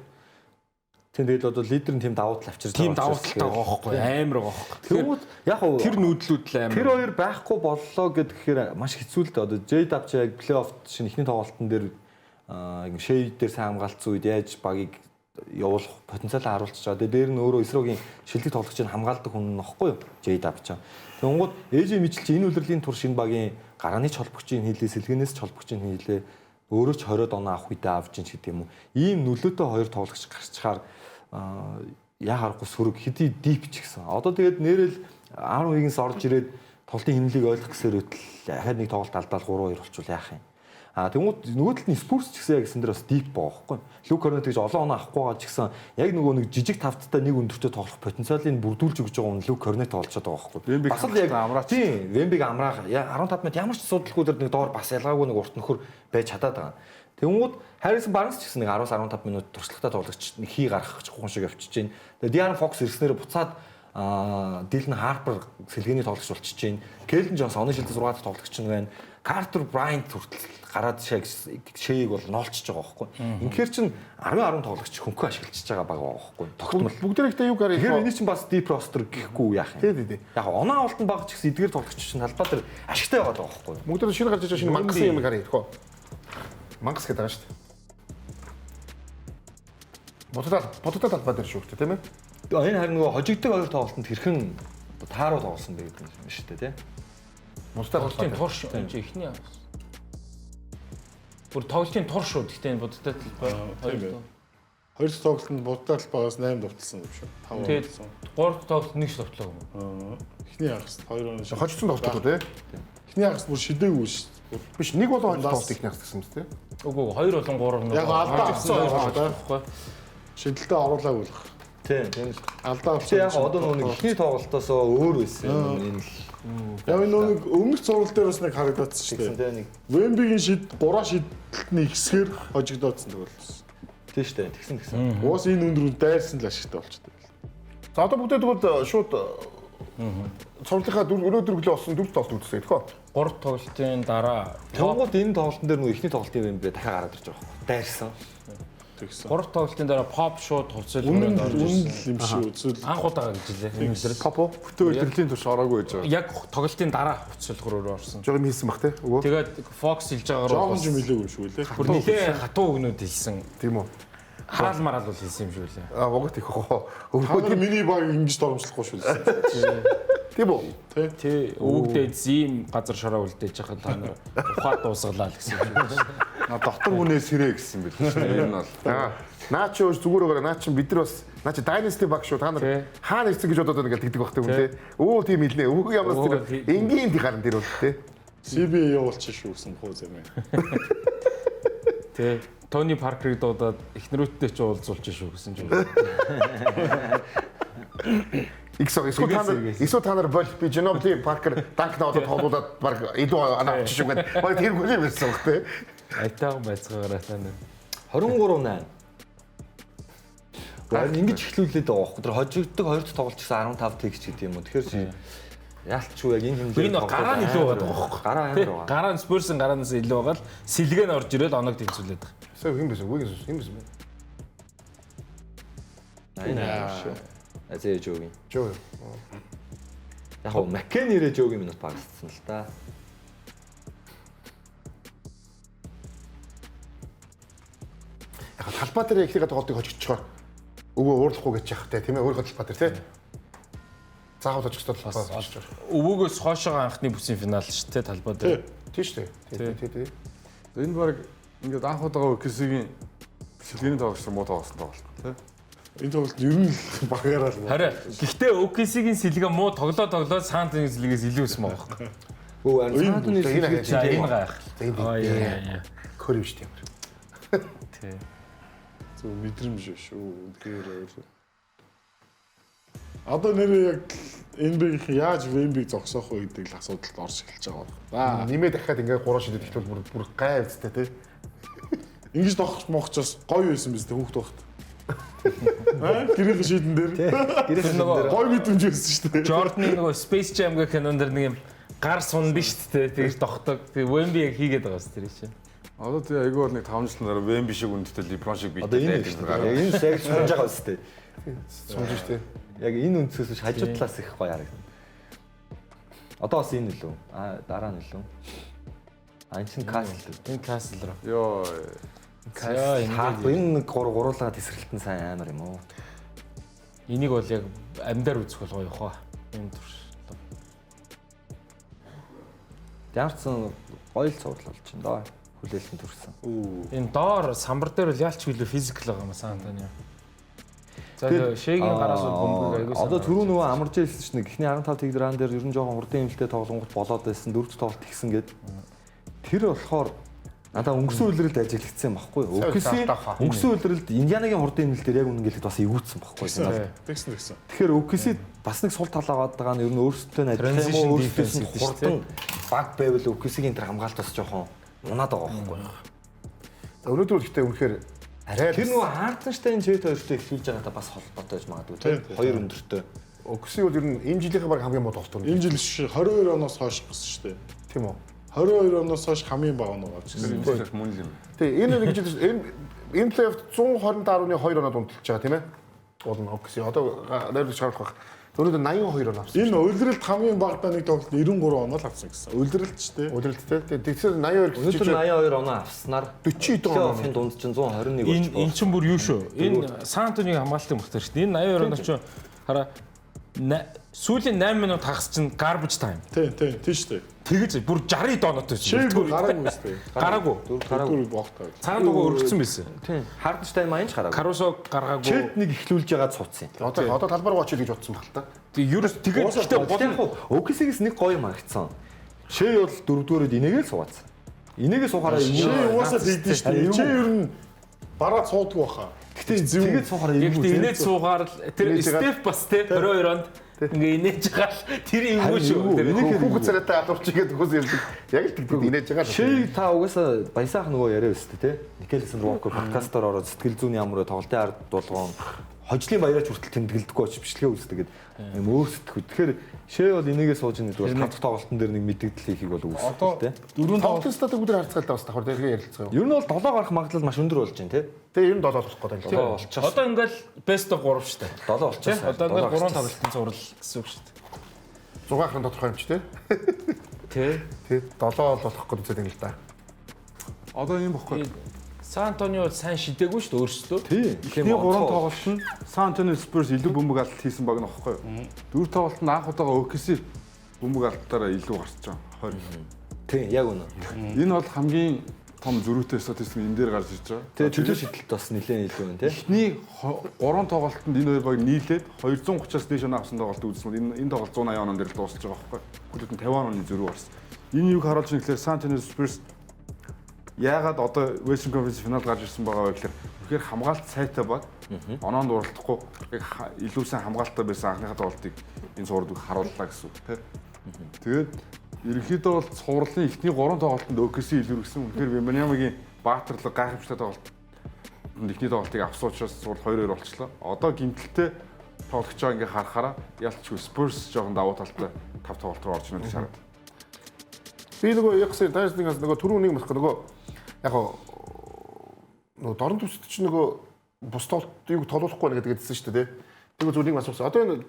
Тэгээд одоо лидер нь тийм давуу тал авчирч байгаа. Тийм давуу талтай байгаа байхгүй амар байгаа байхгүй. Тэгвэл яг хуу тэр нүүдлүүд л амар. Тэр хоёр байхгүй боллоо гэхээр маш хэцүү л дээ. Одоо J-Dub ч яг плей-офф шинэ ихний тоглолтын дээр Shea дээр сайн хамгаалцсан үед яаж багийг явуулах потенциал харуулж байгаа. Тэгээд дээр нь өөрөө Исрогийн шилдэг тоглогчийг хамгаалдаг хүн нөхгүй юу? J-Dub ч. Тэгэнгუთ AJ Mitchell чи энэ үлрэлийн тур шинэ багийн гарааны ч холбогчийн хийлээ, сэлгэнээс ч холбогчийн хийлээ. Өөрөө ч 20 оноо авах үедээ авч ин гэдэг юм уу. Ийм нөлөөтэй хоёр тоглогч гарчхаар яа харахгүй сүрэг хэдий дип ч гэсэн. Одоо тэгээд нэрэл 10-ээс орж ирээд тоглолтын хэмнэлийг ойлгох гэсээр өтөл дахиад нэг тоглолт алдаал 3-2 болчихвол яах юм. Тэгмүүд нөгөө талд нь спорт ч гэсэн яг гэсэн дээр бас дип байгаа байхгүй. Люк Корнет гэж олон оноо авахгүй байгаа ч гэсэн яг нөгөө нэг жижиг тавттай нэг өндөртөө тоглох потенциалыг бүрдүүлж өгч байгаа нь Люк Корнет олцоод байгаа байхгүй. Бас л яг амраа тийм Вембиг амраа 15 минут ямар ч асуудалгүй дээр нэг доор бас ялгаагүй нэг урт нөхөр байж чадаад байгаа. Тэгмүүд Харрисон Барнс ч гэсэн нэг 10-15 минут туршлагатай тоглогч нэг хий гаргах хүн шиг явчихж байна. Тэгээ Диан Фокс ирснээр буцаад Дилэн Харпер сэлгээний тоглогч болчихж байна. Келвин Джонс оны шилдэг 6 дахь тоглогч нь байна. Картер Брайант хүртэл гараад шэйг бол ноолчж байгаа байхгүй. Инхээр чин 10 тоглогч хөнгөө ашиглаж байгаа баг байхгүй. Тогтмол Бүгдээрээ юу гараа тэгэхээр энийг чин бас deep roster гэхгүй яах юм. Яг оноо олтон баг ч гэсэн эдгээр тоглогч чин талбай дээр ашигтай байгаа байхгүй. бүгдээрээ шинэ гарч иж шинэ мангасан юм гараа ирэхөө. Мангас гэдэг байгаа шүү дээ. Бодтой талбай дээр шүү дээ тийм ээ. Энэ харин нөгөө хожигддаг хоёр тоглолтод хэрхэн тааруу тоглосон бэ гэдэг юм шүү дээ тийм. Тоглолтын тур шүү. Энд ихний бүр тоглолтын тур шүү. Гэхдээ бодтой талбай Хоёр дахь тоглолтод будтай талбайгаас 8 довтлсон юм шүү. 5 довтлсон. 3 дахь тоглолт нэг ч довтлоо юм. Эхний хагас 2 оны шиг. Хожигдсон тоглолт үү? Эхний хагас бүр шидээгүй шүү. Биш нэг болон тоглолт ихний хагас гэсэн юм тийм. Үгүй 2 болон 3 нэг. Яг алдаа авсан байхгүй. Шидэлтэд оруулаагүй л. Тийм. Алдаа авсан. Яг одоо нөгөө ихний тоглолтоос өөр байсан юм. Энэ яг нэг өмнөх зурвал дээр бас нэг харагдсан шүү дээ. Вембигийн шид 3 шидэлтний ихсгэр хожигдоодсон төгөлсөн. Тийм шүү дээ. Тэгсэн. Уус энэ өндрүүд дайрсан л ашигтай болчихдог. За одоо бүгдээ тэгвэл шууд цурлынхаа өнөөдөр өглөө болсон 4 тоглолт үзсэн тэгэхөө. 3 тоглолтын дараа Тэнгууд энэ тоглолтын дээр нөгөө ихний тоглолтын юм бэ дахиад гараад ирж байгаа юм. Дайрсан. Тэгсэн. 3 тоглолтын дараа pop шууд хувцал Үнэн хүрээд орж ирсэн. юм шиг үзэл. Анх удаа гэж хэлээ. Попо Бүтэн удирдлагын турш ороогүй байж байгаа. Яг тоглолтын дараа хувцал хүрээ орсон. жоо юм хийсэн баг те. Өвөө. Тэгээд Fox хэлж байгаагаар Жоон юм хэлээгүй шүү лээ. бүр нэлээ хатуу өгнүүд хэлсэн. Тийм үү. Хараал мараал бол хэлсэн юм шүү лээ. Угт их хоо. Өвгөө миний баг ингэж доромжлохгүй шүү лээ. Тийм үү. Тий, өвгдээд зим газар шороо үлдээж хахад та нар ухаад дуусгалаа л гэсэн юм шүү. Дотор хүнээс сэрээ гэсэн бэл. Энэ нь бол. Наа чи зүгээр өгөөрэй. Наа чи бид нар бас наа чи Dynasty баг шүү. Та нар хаана ирсэн гэж бодоод байгаа гэдэг багтай хүн те. Өө тийм хэлнэ. Өө ямар тэр энгийн харан тэр бол те. CBA явуулчих шүү гэсэн хөө зэмээ. Тий. Тони Паркерыг дуудаад эхнэрүүдтэй ч уулзуулж шүү гэсэн юм. Эсвэл та нар бол би Ginobili Parker Duncan-д тоглуулад баг илүү анаа авчих юм гээд баг тэр хүлээн ирсэн баг те. Айтаахан байцгаараа та нар 23-8. Гэр ингэж эхлүүлээд байгаа байхгүй. Тэр хожигддаг хоёр дахь тоглолт гэсэн 15 тэгч гэдэг юм уу. Тэгэхээр яалтчгүй яг энэ хэмжээнд энэ гараа нь илүү байгаа байхгүй. Гараа амар байгаа. Гараа нь Spurs-ын гараанаас илүү байгаа л сэлгээ нь орж ирээд оног тэнцүүлээд байгаа. Сая хин байсан. Хин байсан. Аа. Азээ жooгийн. Жоо. Яг нь Маккенирэ жooгийн минут багассан л да. Яг талбай дээр ихнийхээ тоглолтыг хожигдчихоор өвөө уурлахгүй гэж яах те тийм ээ өөрийнхөө талбай дээр те. Заавал хожигдтал талбай хожиж. Өвөөгөөс хоошоогоо анхны бүсийн финал шүү дээ талбай дээр. Тийм шүү дээ. Тийм. Энэ баг ингээд анх удаага Кисигийн сэлгээний тоглогч муу тоглосон тоглолт тий. Энэ тоглолт ер нь багаараа л. Харин гэхдээ OKC-гийн сэлгээ муу тоглоод Сан-Антонигийн сэлгээс илүү өссөн байгаа байхгүй. Өө Сан-Антоны сэлгээ За энэ гайх. Тийм. Хөр юм шүү дээ. Тий. Зөв мэдрэмж шүү. Тэгэхээр одоо нэр яг NBA-ийн яаж Wemby зогсоох вэ гэдэг л асуудалд орж эхэлж байгаа. Нэмээ дахиад ингээд 3 шидэд ихлүүл бүр гай үстэй тий. Ингэж тогч мохчоос гоё байсан биз дээ хүүхд багт. Гэрийн шийдэн дээр. Гэрээс нөгөө Гоё мэдрэмж байсан шүү дээ. Jordan-ы нөгөө Space Jam гэх кинон дэр нэг юм гар сундаг шүү дээ. Тэгж тогтдог. Тэг Wemby яг хийгээд байгаа шүү дээ чинь. Одоо тэгээ айгүй бол нэг 5 жил дараа Вемби шиг үнэтэй LeBron шиг бий. Одоо энэ яг энэ яг сунж байгаа үстэй. Сунж штэ. Яг энэ өнцгөөс биш хажуу талаас их гоё харагдана. Одоо бас энэ лөө. Дараа нь лөө. Энэ чинь Castle. Энэ Castle руу. Йоо. Энэ нэг гурлаа тесрэлтэн сайн амар юм уу? Энийг бол яг амьдаар үзэх болгоо явах. Юм турш. Ямарчсан гоё л цуврал болж байна даа. Хүлээлтэн төрсэн. Энэ доор самбар дээр бол яалч билүү физикл байгаа юм Сан-Антонио. За шээгийн гараас бөмбөг айгуу. Одоо түрүү нөгөө амарч хэлсэн чинь эхний 15 тэгдран дээр ер нь жоохон хурдан хэмжээтэй тоглонгот болоод байсан 4 тоглолт ихсэн гээд тэр болохоор надаа өнгөрсөн үйлрэлд ажиглагдсан байхгүй юу? Өнгөрсөн үйлрэлд Индианагийн хурдан хэмжээ дээр яг үнэнгэлэд бас эвгүүцсэн байхгүй юу? Тэгсэн. Тэгэхээр OKC бас нэг сул талаа аваад байгаа нь ер нь өөрсдөө ажиллах юм уу өөрсдөөс нь хурдан баг байвал OKC-гийн тэр хамгаалт бас жоохон унаад байгаа байхгүй юу? Өнөөдөр бол гэхдээ үнэхээр арай тэр нөгөө Хартенштайн Чет хоёртой эхлүүлж байгаадаа бас холбоотой гэж магадгүй тийм хоёр өндөртэй. OKC бол ер нь энэ жилийнхээ баг хамгийн муу тоглолт. Энэ жил шиг 22 оноос хойш гэсэн шүү дээ. Тийм үү? 22 оноос хойш хамгийн бага оноо болж гисэн. Мөн л юм. Тэгээ энэ нэг жил энэ плейофф 120.2 оноод унталж байгаа тийм ээ. Уул нь OKC одоо найруулж харах байх. Өнөөдөр 82 он авсан. Энэ үйлрэлд хамгийн багадаа нэг тоглолт 93 оноо л авсан гэсэн. Үйлрэлд ч тийм. Үйлрэлттэй. Тэгэхээр 82 өнөөдөр 82 оноо авснаар 40 онооны дунд чинь 121 болж байна. Энэ чинь бүр юу шүү? Энэ Сан Антонигийн хамгаалтын мөхтөр шүү дээ. Энэ 82 оноо чинь хараа сүүлийн 8 минут хагас чинь garbage time. Тийм шүү дээ. Тэгэж бүр 60 доноотой шүү. Бүр гараагүй шүү дээ. Гараагүй богтой. Цагаан дугуй өргөцсөн байсан. Тийм. Хартенштайн маянч гараагүй. Карусо гаргаагүй. Чет нэг эхлүүлж ягаад цуцсан. Одоо талбар гоч гэж бодсон баг л та. Тэг ерөөс тэгээд OKC-гээс нэг гоё юм харагдсан. Шээ бол 4-дүгээрээ инээгээл суугаадсан. Инээгээ суухаараа шээ угаасаа хийдэж шүү дээ. Шээ ер нь бараад сууддаг баха. Гэтэ тэгээд суухаараа эвгүй. Инээд суугаар тэр степ бас те 22 онд ингээ инээж байгаа л тэр эвгүй шүү. Тэр хүүхэд царайтай адурч игээд хөөс ярьдаг. Яг л тэгдэг инээж байгаа. Шээ та угаасаа баясаах нөгөө яриа өстэй те. Никелсэн Рокко подкастаар ороод сэтгэл зүйн ямар тоглолтын ард дуулгоон хожлын баяраач хүртэл тэмдэглэдэггүй очиж бичлэгээ үздэг гэдэг юм өөрсдөх. Тэгэхээр шээ бол энийгээ сууж ийн гэдэг бол тавх тоглолтын дээр нэг мэдээлэл хийхийг бол үүсдэг те. Дөрөв тоглолттой бүгд харьцуулалтаа бас давхар дэлгээ ярилцгаа. Ер нь бол 7 гарах магадлал маш өндөр болж байна те. Тэгээ ер нь 7 болох гэдэг юм. Одоо ингээл best of 3 шүү дээ. 7 болчихсон. Одоо ингээл 3 тоглолтын зурал гэсэн үг шүү дээ. 6 ахын тодорхой юм чи те. Тэ. 7 болох гэж үзээд юм л да. Одоо юм бохгүй. Сан Антонио бол сайн шидээгүй шүү дээ өөрсдөө. Тийм. Эхний 3 тоглолт нь Сан Антонио Спurs илүү бөмбөг алт хийсэн баг нөхгүй юу? 4 тоглолтод анх удаага OKC бөмбөг алтаараа илүү гарч байгаа. 20. Тийм, яг үнэ. Энэ бол хамгийн том зөрүүтэй статистик энэ дээр гарч ирж байгаа. Тэгээ чөлөө шидэлт бас нэлээд илүү байна тийм. Эхний 3 тоглолтод энэ хоёр баг нийлээд 230-аас дээш оноо авсан тоглолт үзсэн. Энэ тоглолт 180 оноо дээр л дуусч байгаа байхгүй юу? Гүлтэн 50 онооны зөрүү гарсан. Энэ юг харуулж ирэхлээр Сан Антонио Спurs яагаад одоо Western Conference финал гарч ирсэн байгаа вэ гэхээр үнэхээр хамгаалт сайтай баг. Оноонд уралдахгүй яг илүү сайн хамгаалалттай байсан анхныхаа тоглолтыг энэ суурд харууллаа гэсэн үг тийм. Тэгээд ерөнхийдөө бол цувралын эхний 3 тоглолтод OKC илэрсэн. Үнэхээр Вембаньямагийн баатарлаг гайхамшигтай тоглолт. Эхний тоглолтыг авсан учраас цуврал 2-2 болчихлоо. Одоо гимтэлтэй тоглож байгаа ингээ харахаараа ялчгүй Spurs жоохон давуу талтай 5 тоглолт руу орж ирнэ гэж хараад. Би нөгөө ягсаа дайснаас нөгөө түрүүнийг мах нөгөө яг нөгөө дорн төсөлт чинь нөгөө бус тоглолтыг толуулахгүй байна гэдэг хэлсэн шүү дээ. Тэгээ зүрийг асуусан. Одоо энэ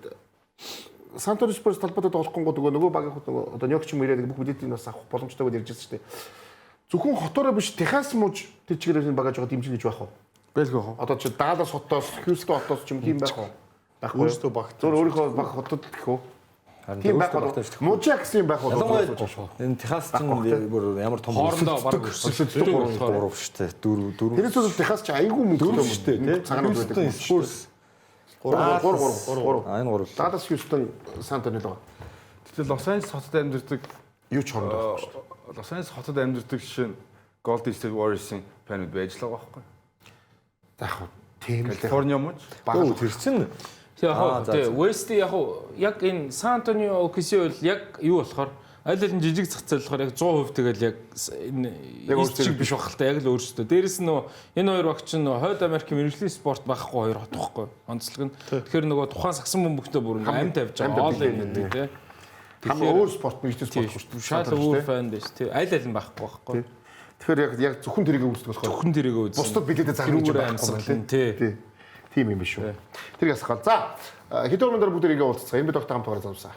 Сан Антонио Спurs талбайд тоглохгүй нөгөө багийн нөгөө одоо Ньюкч юм ирээд бүх бүлээтийг бас авах боломжтой гэж ярьж байсан шүү дээ. Зөвхөн хотоороо биш Техас мууж тэр чигээр багаж байгаа дэмжин гэж байх уу? Байлгүй хоо. Одоо чи Даллас хотоос, Хьюстон хотоос ч юм тийм байх уу? Байхгүй өөртөө баг. Зөв өөрийнхөө баг хотод гэх үү? Тийм байх уу? Мужаа гэсэн юм байх уу? Энэ Техас чинь бүр ямар том хоорондоо баг өсөлтөд 3 шүү дээ. 4. Тэрээс бол Техас ч айгүй мөнгөтэй юм шүү дээ. Цагаанууд байдаг. Spurs 3. Энэ 3. Даллас Хьюстон Сан Антонио л. Гэтэл Лос Анжелес хотод амьдардаг юу ч хоорондоо байхгүй шүү дээ. Лос Анжелес хотод амьдардаг жишээ нь Golden State Warriors-ийн фанууд байж л байгаа байхгүй. За яг тийм л Калифорниа мууч. Тэр чинь яг West яг энэ Сан Антонио OKC бол яг юу болохоор аль аль нь жижиг зах зээл болохоор яг 100% тэгэл яг энэ өөрсдөө биш байх л та яг л өөрсдөө. Дээрэс нь энэ хоёр багч нь хойд Америкийн мэргэжлийн спорт байхгүй хоёр хот байхгүй. Онцлог нь. Тэгэхээр нөгөө тухайн сагсан бөмбөгтөө бүр амь тавьж байгаа. All in гэдэг тийм. Тэгэхээр өөр спорт мэргэжлийн спорт шүү дээ. Шал өөр фан биш тийм. Аль аль нь байхгүй байхгүй. Тэгэхээр яг зөвхөн тэрийг үздэг болохоор зөвхөн тэрийг үздэг. Бусдад билетээ зарж байгаа тийм. Тийм юм биш үү. Тэр ясгаал. За хэдэн өндөр бүгд иргээ уулзцаа. Энэ бид огт хамтгаар залуусаа.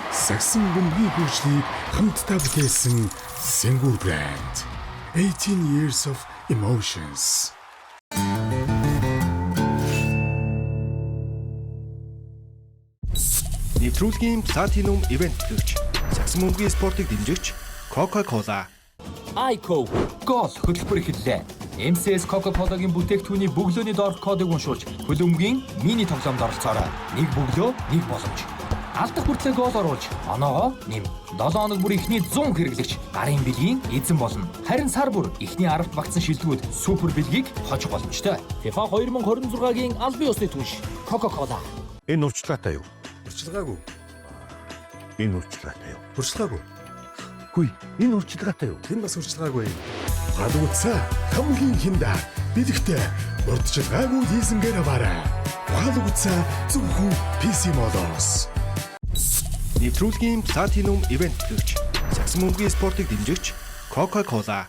Сагсан бөмбөгийн хөгжлийг хамтдаа бүтээсэн Сэнгүр брэнд. 18 years of emotions. Нэвтрүүлгийн Platinum Event төлөвч Сагсан бөмбөгийн спортыг дэмжигч Coca-Cola. Айко гол хөтөлбөр эхэллээ. MCS Coca-Cola-гийн бүтээгдэхүүний бөглөөний доорх кодыг уншуулж хөлбөмбөгийн мини тоглоомд оролцоорой. Нэг бөглөө, нэг боломж. Алдах хүртлээр гол оруулж, оноогоо нэм. 7 хоног бүр ихний 100 хэрэглэгч гарын бэлгийн эзэн болно. Харин сар бүр ихний 10-т багтсан шилдэгүүд супер бэлгийг хожих боломжтой. FIFA 2026-гийн албан ёсны түнш Coca-Cola. Энэ урьдчилгаатай юу? Урьдчилгаагүй. Энэ урьдчилгаатай юу? Урьдчилгаагүй. Хүй, энэ урьдчилгаатай юу? Тэр бас урьдчилгаагүй. Гадууцаа хамгийн хиндаа бэлэгтэй урьдчилгаагүй лизингээр аваарай. Гадууцаа зөвхөн PC Mall-оос. Нэвтрүүлгийн Platinum Event төлөвч Сагсан бөмбөгийн спортыг дэмжигч Coca-Cola.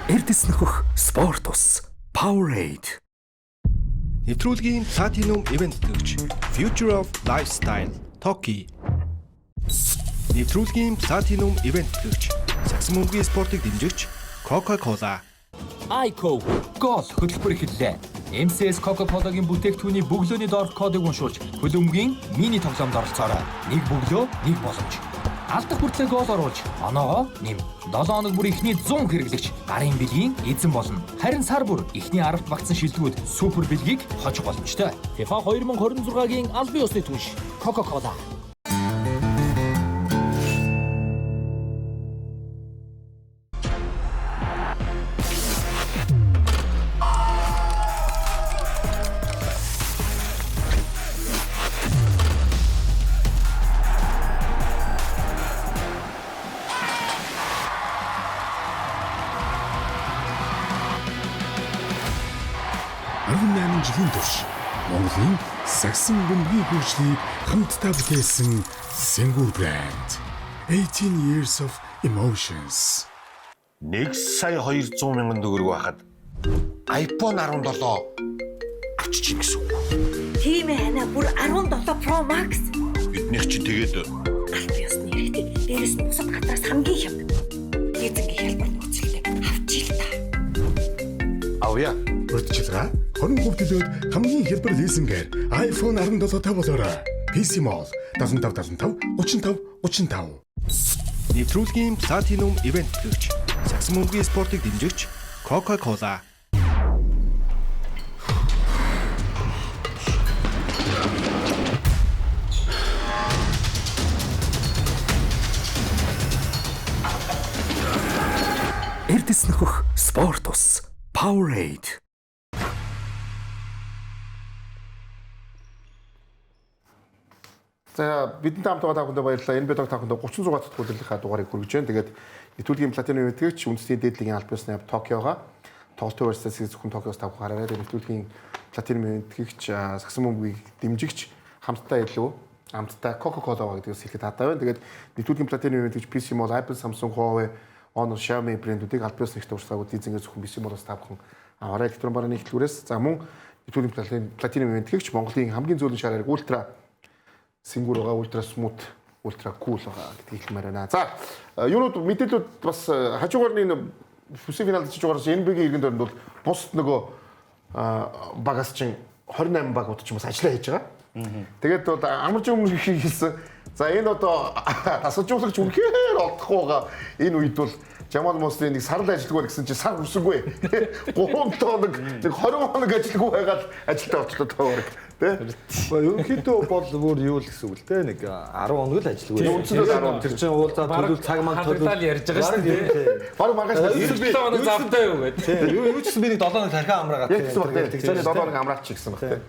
Эрдэс нөхөх спорт ус Powerade. Нэвтрүүлгийн Platinum Event төлөвч Future of Lifestyle Toki. Нэвтрүүлгийн Platinum Event төлөвч Сагсан бөмбөгийн спортыг дэмжигч Coca-Cola. Айко гол хөтөлбөр эхэллээ. MCS Coca-Cola-гийн бүтээгдэхүүний бөглөөний доорх кодыг уншуулж хөлбөмбөгийн мини тоглоомд оролцоорой. Нэг бөглөө, нэг боломж. Алдах хүртлээр гол оруулж, оноогоо нэм. 7 хоног бүр ихний 100 хэрэглэгч гарын бэлгийн эзэн болно. Харин сар бүр ихний 10-т багтсан шилдэгүүд супер бэлгийг хожих боломжтой. FIFA 2026-гийн албан ёсны түнш Coca-Cola. Жилийн турш Монголын Сагсан бөмбөгийн хөгжлийг хамтдаа бүтээсэн Сэнгүр брэнд. 18 years of emotions. 1,200,000 төгрөг байхад iPhone 17 авчиж гэсэн үг. Тийм ээ хана бүр 17 Pro Max. Биднийх чинь тэгээд Албан ёсны хэрэгтэй. Дээрээс нь бусад гадраас хамгийн хямд. Эзэнгийн хэлбэр нөхцөлтэй авчил та. авъя. Урьдчилгаа 20% төлөөд хамгийн хялбар лизингээр iPhone 17 тавуулаарай. PC Mall 7575 35 35. Нэвтрүүлгийн Platinum Event төлөвч Сагсан бөмбөгийн спортыг дэмжигч Coca-Cola. Эрдэс нөхөх спорт ус Powerade. За бидэнтэй хамт байгаа та бүхэнд баярлалаа. Энэ бидог та бүхэнд 36 дахь төлөвлөлийнхаа дугаарыг хүргэж байна. Тэгээд нэвтрүүлгийн Platinum Event-ч үндэсний дээдлэгийн албан ёсны хамт Токиогоо тоглолтын барьцаас зөвхөн Токиос та бүхэн хараарай. Нэвтрүүлгийн Platinum Event-ч Сагсан бөмбөгийг дэмжигч хамтдаа илүү хамтдаа Coca-Cola гэдгээс хэлэхэд хатаа байна. Тэгээд нэвтрүүлгийн Platinum Event-ч PC Mall, Apple, Samsung, Huawei, Honor, Xiaomi брэндүүдийг албан ёсны ихтэй урсгалууд эзэнгээр зөвхөн PC Mall-оос та бүхэн аваарай. Электрон барааны хэлтгүүрээс за мөн нэвтрүүлгийн Platinum Event-ч Монголын хамгийн зөөлөн шаараар ультра Сэнгүр байгаа, ультра смут, ультра кул байгаа гэдгийг хэлмээр байна. За, юунууд мэдээлүүд бас хажуугаар нь бүсийн финалд хажуугаар NBA-ийн иргэн дөрөнд бол бус нөгөө багаас чинь 28 багууд ч юм бас ажиллаа хийж байгаа. Тэгээд одоо амарч өмнө хийсэн. За энэ одоо тасалжуулагч үнэхээр олдохгүй байгаа. Энэ үед бол Жамал Мослын нэг сарл ажилгүй гэсэн чинь сар хүрсэнгүй. 3 хоног, нэг 20 хоног ажилгүй байгаад ажилдаа очлоо таагаар. Ерөнхийдөө бол бүр юу л гэсэн үг л дээ. Нэг 10 хоног л ажилгүй. Үндсэндээ 10 хоног. Тэр чинь уулзаад төлөв цаг маань төлөв ярьж байгаа шүү дээ. Бараг маргааш 7 хоног завтай юу гэдэг. Юу ч гэсэн би нэг 7 хоног тархиа амраагаад. Тэгээд 7 хоног амраач гэсэн баг тийм.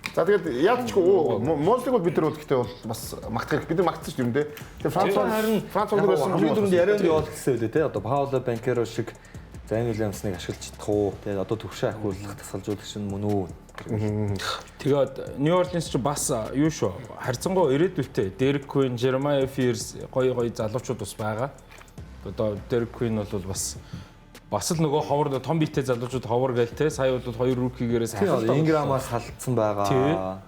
За тэгээд яалтчгүй Монголыг бол бид нар бол гэхдээ бол бас магтах хэрэг. Бид нар магтсан шүү дээ. Тэгээд Франц өндөр байсан хамгийн түрүүнд ярианд яваад гэсэн үлээ те. Одоо Пауло Банкеро шиг Зайн Уильямсныг ашиглаж чадах уу? Тэгээд одоо төвшин ахиулах тасгалжуулагч нь мөн үү? Тэгээд Нью Орлинс ч бас юу шүү харьцангуй ирээдүйтэй Дерек Квин, Jeremiah Fears гоё залуучууд бас байгаа. Одоо Derek Queen бол бас л нөгөө ховор том биетэй залуучууд ховор гээл те сая бол 2 рукигээрээс хавтаа Инграмаас халдсан байгаа.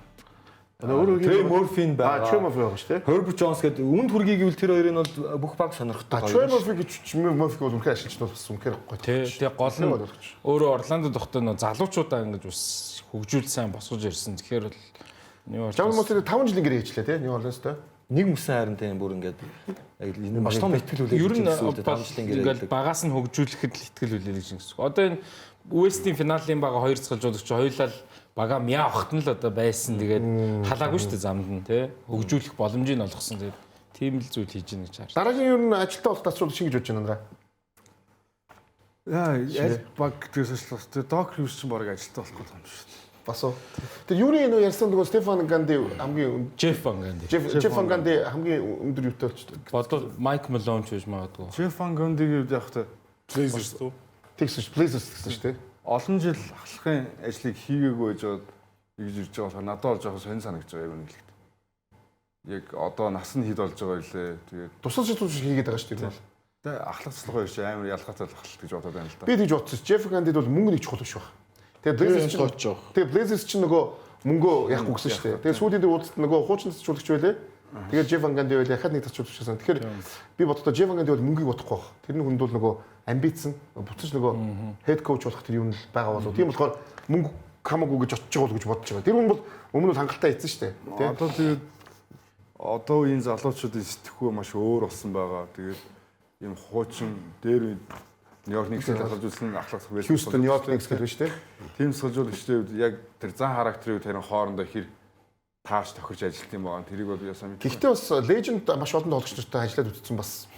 Өөрөө Трей Морфин байгаа. Trey Murphy байгаа шүү дээ. Herbert Jones гэдэг үнд хүргийг ивэл тэр хоёрын бол бүх баг сонирхдаг. Trey Murphy гэж Murphy бол үнхээр ашиглаж бас үнхээр гоё. Тэгээ гол нь өөрөө Орландо тогтоо нөө залуучуудаа ингэж бас хөгжүүл сайн босгож ирсэн. Тэгэхээр бол Jamal Murray 5 жил ингэрээ хийчлээ те New Orleans-тэй. Нэг мөсөн харинтай бүр ингээд маш том ихтгэл үлээж ер нь тавжлын ингээд багаас нь хөгжүүлэхэд л ихтгэл үлээлж гэсэн үг. Одоо энэ West-ийн финалийн бага 2 цалжуулагч хоёулаа бага мяа огт нь л одоо байсан. Тэгээд халаагүй шүү дээ замд нь тий. Хөгжүүлэх боломжийг нь олгосон. Тэгээд тийм л зүйл хийж гэнэ гэж харж. Дараагийн ер нь ажилтаа бол тасруулах шиг гэж бодож байна нараа. Аль баг гэдгээс л бас Doc Rivers ч баг ажилтаа болох юм шүү дээ. Бас уу. Тэр юуны нөө ярьсан нөгөө Стефан Ганди хамгийн Jeff Van Gundy. Jeff Van Gundy хамгийн өндөр юутай болчихсон. Бодвол Mike Malone ч гэж магадгүй. Jeff Van Gundy-г яг та Blazers туу. Texas Blazers гэсэн шүү дээ. олон жил ахлахын ажлыг хийгээгүй байж бод ингэж ирж байгаа болохоор надад бол жоохон сонир санагдаж байгаа юм хэлэхэд. Яг одоо нас нь хэд болж байгаа илээ. Тэгээд Тусал шийдвэр хийгээд байгаа шүү дээ. тэгээ ахлах цэцлэг хоёр чи амар ялгаатай л ахлах гэж бодоод байна л да. Би тэгж бодсон. Jeff Ганди бол мөнгө нэг чухал биш баг. Тэгээ Blazers чинь нөгөө мөнгөө яахгүй гэсэн шүү дээ. Тэгээ сүүлийн дээр уудалт нөгөө хуучин тасчуулагч байлээ. Тэгээд Jeff Ганди байлээ. Дахиад нэг тасчуулагч гэсэн. Тэгэхээр би бодохдоо Jeff Ганди бол мөнгийг бодохгүй баг. Тэрний хүнд бол нөгөө амбицсан буцаж нөгөө head coach болох тэр юм л байгаа болов. Тийм болохоор мөнгө хамаагүй гэж очиж байгаа гэж бодож байгаа. Тэр хүн бол өмнө нь хангалттай эзэн шүү дээ. Одоо тэгээд одоо энэ залуучуудын сэтгхүү маш өөр болсон байгаа. Тэгээд ийм хуучин дээр Нью-Йорк Никсийг алгаж үзсэн ахлах байсан. Houston New York Knicks гэдэг шүү дээ. Тим суулжуулагчдын үед яг тэр зан характерыг тэрэн хоорондоо хэр тааш тохирч ажилт юм байгаа. Тэрийг бол ясаа мэд. Гэхдээ бас legend маш олон тоглогч нартай ажиллаад үзсэн бас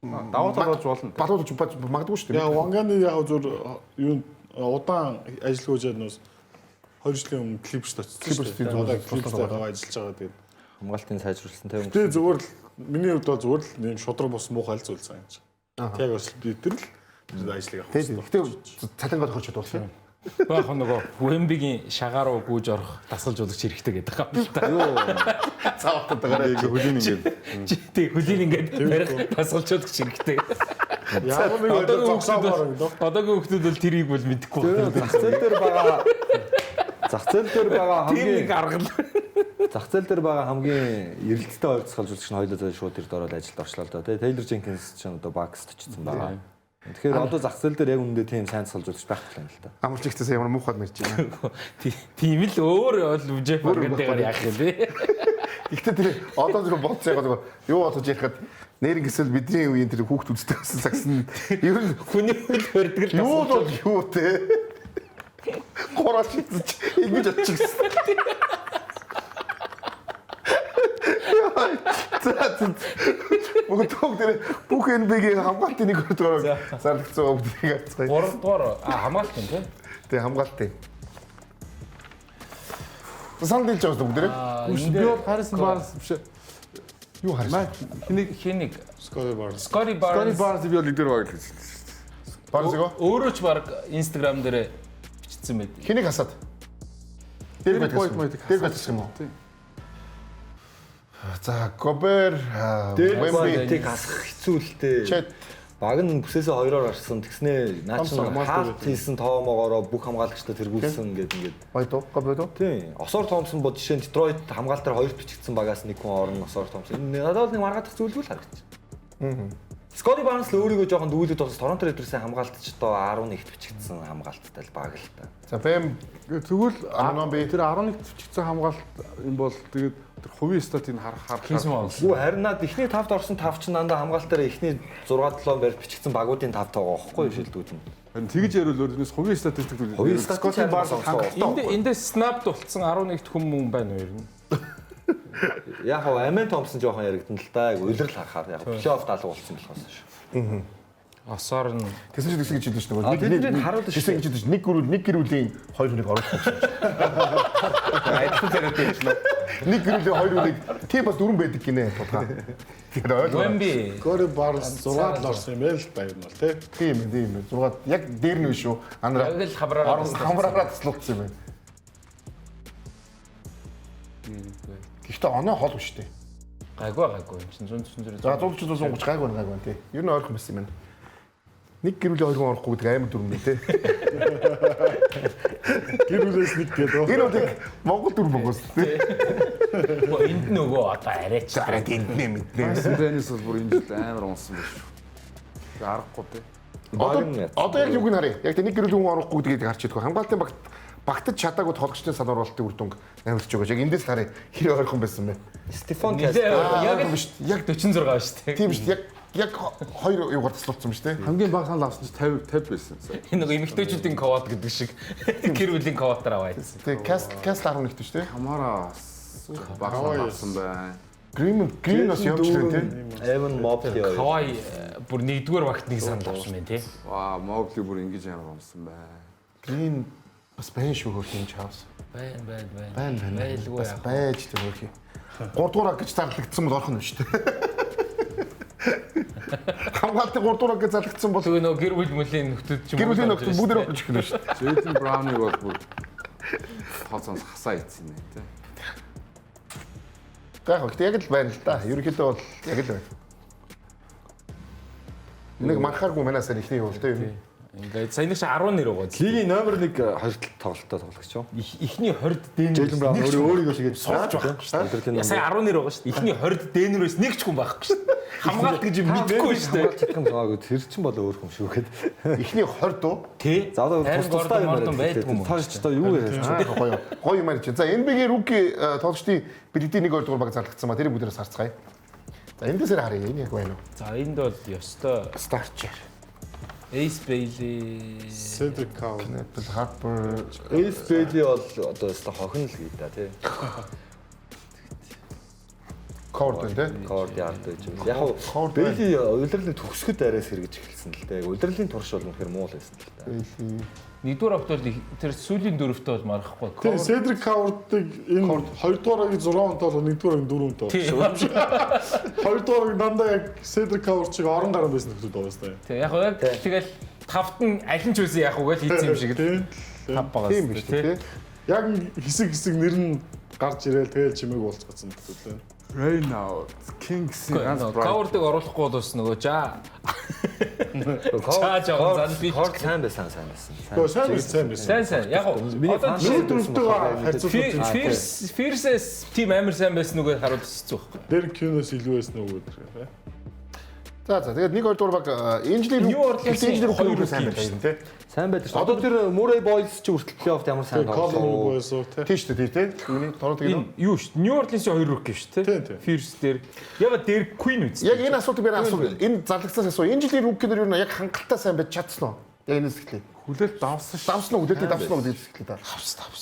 даваа талж болно. Балуулж магадгүй шүү дээ. Яа Ванганы яг зөв юу удаан ажиллаж байгаа нөөс 2 жилийн өмнө Clippers очсон шүү дээ. Одоо Clippers-тэй байгаа ажиллаж байгаа тэгээд хамгаалтын сайжруулсан тавь. Тэгээ зүгээр л миний хувьд бол зүгээр л ийм шудраг бос муухай л зүйл сайн гэж. Яг бас би тэр л ажлыг авах. Гэхдээ цалингаа тохирч чадвал. Баах нөгөө Wemby-гийн шагаар руу гүйж орох дасгалжуулагч хэрэгтэй гэдэг юм л та. Юу цаавтаа дагараа хөлийн ингээд. Тэг хөлийн ингээд барих дасгалжуулагч хэрэгтэй. Яг нэг одоогийн хүмүүс бол тэрийг бол мэдэхгүй байна. Зах зээл дээр байгаа хамгийн аргал. Зах зээл дээр байгаа хамгийн эрэлттэй ойрцоолжуулагч нь хоёулаа шууд тэр дөрөөл ажилд орчлоо л да. Тэгээ Taylor Jenkins ч одоо Bucks-д очсон байгаа. Тэгэхээр одоо зах зээл дээр яг үндэ тийм сайн салжуулагч байх юм л да. Амлж ихтэйс ямар муухайд мэрч байна. Тийм л өөр бол Jeff Van-гаар яах юм бэ? Гэхдээ тэр одоо зөв бодцоо яг юу бодож ярихад нэрэн гэсэл бидний үеийн тэр хүүхд үздэг гэсэн цагс нь ер нь хүний хөл хөрдөг л юу бол юу те. Гороо шийдэж ингэж очихсан. Бүгд тэр бүх NBA-ийн хамгаалтын нэг өрдгөөр зарлагдсан бүгдийг харцгаая. 3 дугаар хамгаалтын тийм. Тэг хамгаалтын. Сан дэлж байгаа бүгд нэ. Би бол Harrison Barnes биш. Юу харсан? Хэнийг Scotty Barnes. Scotty Barnes би бол лидер баг гэж. Барсгаа. Өөрөө ч баг Instagram дээр бичсэн байд. Хэнийг хасаад? Тэр байсан юм уу? За, Gobert, Wemby-ийг хасах хэцүү л дээ. Баг нь бүсээсээ хоёроор гарсан. Тэгснээ наа чинь хаалт хийсэн тоомоогоороо бүх хамгаалагчдад тэргүүлсэн ингээд. Баядуу, Gobert. Тийм. Осоор Томпсон бод жишээ нь Детройт хамгаалтаар хоёрт бичигдсэн багаас нэг хүн орно Осоор Томпсон. Энэ надад нэг маргаадах зүйлгүй л харагдчих. Scotty Barnes л өөрийгөө жоохон дүүлээд болсон Торонто Raptors-ийн хамгаалтч одоо 11-т бичигдсэн хамгаалттай л баг л та. За, Bam Тэгвэл тэр 11-т бичигдсэн хамгаалт юм бол тэгээд тэр хувийн статыг харах. Үгүй харин наад эхний 5-т орсон 5 ч дандаа хамгаалтаар эхний 6-7 барьж бичигдсэн багуудын 5 тагаа байхгүй шилдэгүүд нь. Харин тэгж ярил өөрөөс хувийн статистик зүйл. Хувийн статистик эндээ снапд болцсон 11-т хүмүүс байна уу ер нь? Яг хаа Amen Thompson жоохон яригдан л да. Яг улирал харахаар яг плей-офф даалга болсон болохоос шүү. Осоор нь тэгсэн чинь гэж хэлдэг шүү дээ. Нэг харуулж гэсэн гэж хэлдэг. Нэг гэрүүлийн 2 хүнийг оруулах. айдсан зэрэг тийм. Нэг гэрүүлийн 2 хүнийг тийм бас 4 байдаг гинэ тулгаа. Тэгэхээр ойлгоо. Wemby Scotty Barnes 6-д орсон юм л байв нь бол тий. Тийм ээ. 6-д яг дээр нь шүү. яг л хамраараа таслуулсан юм байна. Гэхдээ оноо хол шүү дээ. Гайгүй юм чинь 140. За 140 гайгүй байна тий. Ер нь ойрхон байсан юм байна. Нэг гэрүүлээ 2 хүн орохгүй гэдэг амар дүрм нэ тий. Гэрүүлээс нэг гэдэг. Энэ үдэг Монгол дүрм богоос тий. Энд нөгөө одоо арайч арайд энд мэднэ. Теннис бол бүр энэ жил амар унсан биш шүү. Аргагүй тий. Одоо яг юуг нь харъя. Яг нэг гэрүүл хүн орохгүй гэдгийг харж идэх. Хамгаалтын багтаж чадаагүй толгочны санаар болтын үр дүнг амарч байгаа. Яг эндээс харъя. Хэр ойрхон байсан бэ? Стефан яг яг 46 шүү дээ. Тийм шүү дээ. Яг хоёр юугаар таслуулсан шүү дээ. Хамгийн бага санал авсан чинь 50 байсан. Энэ нөгөө эмэгтэйчүүдийн ковод гэдэг шиг гэр бүлийн ковотоор аваад. Тэгээ каст 11 шүү дээ. Хамаараа бага авсан байна. Грин бас явж ирэн тий. Эвен Мобли Хавай бүр нэгдүгээр багт нэг санал авсан байна тий. Ваа, Мобли бүр ингэж ямар амсан байна. Грин бас байна шүү хөрх юм чаавс. Байна. Байлгүй бас байж тэр хөрх юм. 3 дугаар гэж зарлагдсан бол орхон юм шүү дээ. Хамгаалтын 3 дугаар гэж зарлагдсан бол тэгээ нөгөө гэр бүл мөлийн нөхдөд ч юм. Гэр бүлийн нөхдөд бүгд өгч эхэлнэ шүү дээ. Джейден Брауныг бол бүр тооцоос хасаа ийцсэн юм тий. Гэхдээ яг л байна л да. Ерөнхийдөө бол яг л байна. Нэг манхааргүй манаас ихний юм л дээ юм. Ингээд саяны чи 10 нэр байгаа. Лигийн номер 1 20 тоглолттой тоглогч юу? Ихний 20 дэн. Джейлен Браун өөрийгөө шигээд суулж байгаа шүү дээ. Сая 10 нэр байгаа шүү дээ. Ихний 20 дэнрээс нэг ч хүн байхгүй шүү дээ. Хамгаалт гэж юм мэдэхгүй шүү дээ. Чадах юм байгаагүй тэр чинь болоо өөр юм шүү гэхэд. Ихний 20 дуу. Тий. За одоо тусдаа юм байдаг юм. Тааш ч одоо юу яриа. Гоё юм байна чи. За NBA-гийн rookie тоглогчдын бэлдийн 1-2 дугаар баг зарлагдсан ба тэрийг бүгдээрээ сарцгаая. За эндээсээр харъя. Энэ яг байна уу? За энд бол ёстой Starcher. Ace Bailey, Cedric Cowell, Harper, Ace Bailey бол одоо өстой хохин л гээ да тий. Cord тий. Cord яард байж юм. Яг хоо Bailey удирдлыг төгсгöd арайс хэрэгж эхэлсэн л дээ. Удирдлын турш бол үнэхээр муу л байсан л да. нэгдүгээр авт бол тэр сүүлийн дөрөвтөө бол марахгүй. Тийм Cedric Cowell-ыг энэ 2 дугаарыг 6 онтой бол 1 дугаарыг 4 онтой болсон. 2 дугаарыг дандаа яг Cedric Cowell чиг орон гарan байсан хүмүүс байгаа сте. Тийм яг яг тэгэл тавт нь аль нь ч үгүй яг үгүй хийсэн юм шиг л тав байгаа. Тийм биш тий. Яг хэсэг нэр нь гарч ирээл тэгэл чимээг уулзгацсан гэдэг лээ. Reynold, Kings-ийн ганц Cowell-ыг оруулахгүй бол бас нөгөө жаа. Cord сайн байсан. Сайн. Яг одоо нэг дөрөвтэйгээ харьцуулбал Fierce team амар сайн байсан нүгээр харуулж хэцүү байхгүй. Тэр киноос илүү байсан уу гэдэг. За тэгээд 1-2 дугаар баг инженер хоёр сайн байсан тий. Сайн байдаг шүү. Одоо тэр Murray Boys ч хүртэл плей-офф ямар сайн тоглосон. Тийм шүү дээ тий. Үүний Торонто гинөө. Юу шүү. New Orleans-ийн 2 rookie шүү тий. Fierce дээр яг дээр Queen үз. Яг энэ асуултыг би асуув. Энэ зарлагцаас асуу. Инженер rookie-нэр юу яг хангалттай сайн байж чадсан уу? Яг энэ сэтгэлээ. хүлээлт давсан шүү. Давсан уу хүлээлтийг давсан уу гэдэг сэтгэлээ да.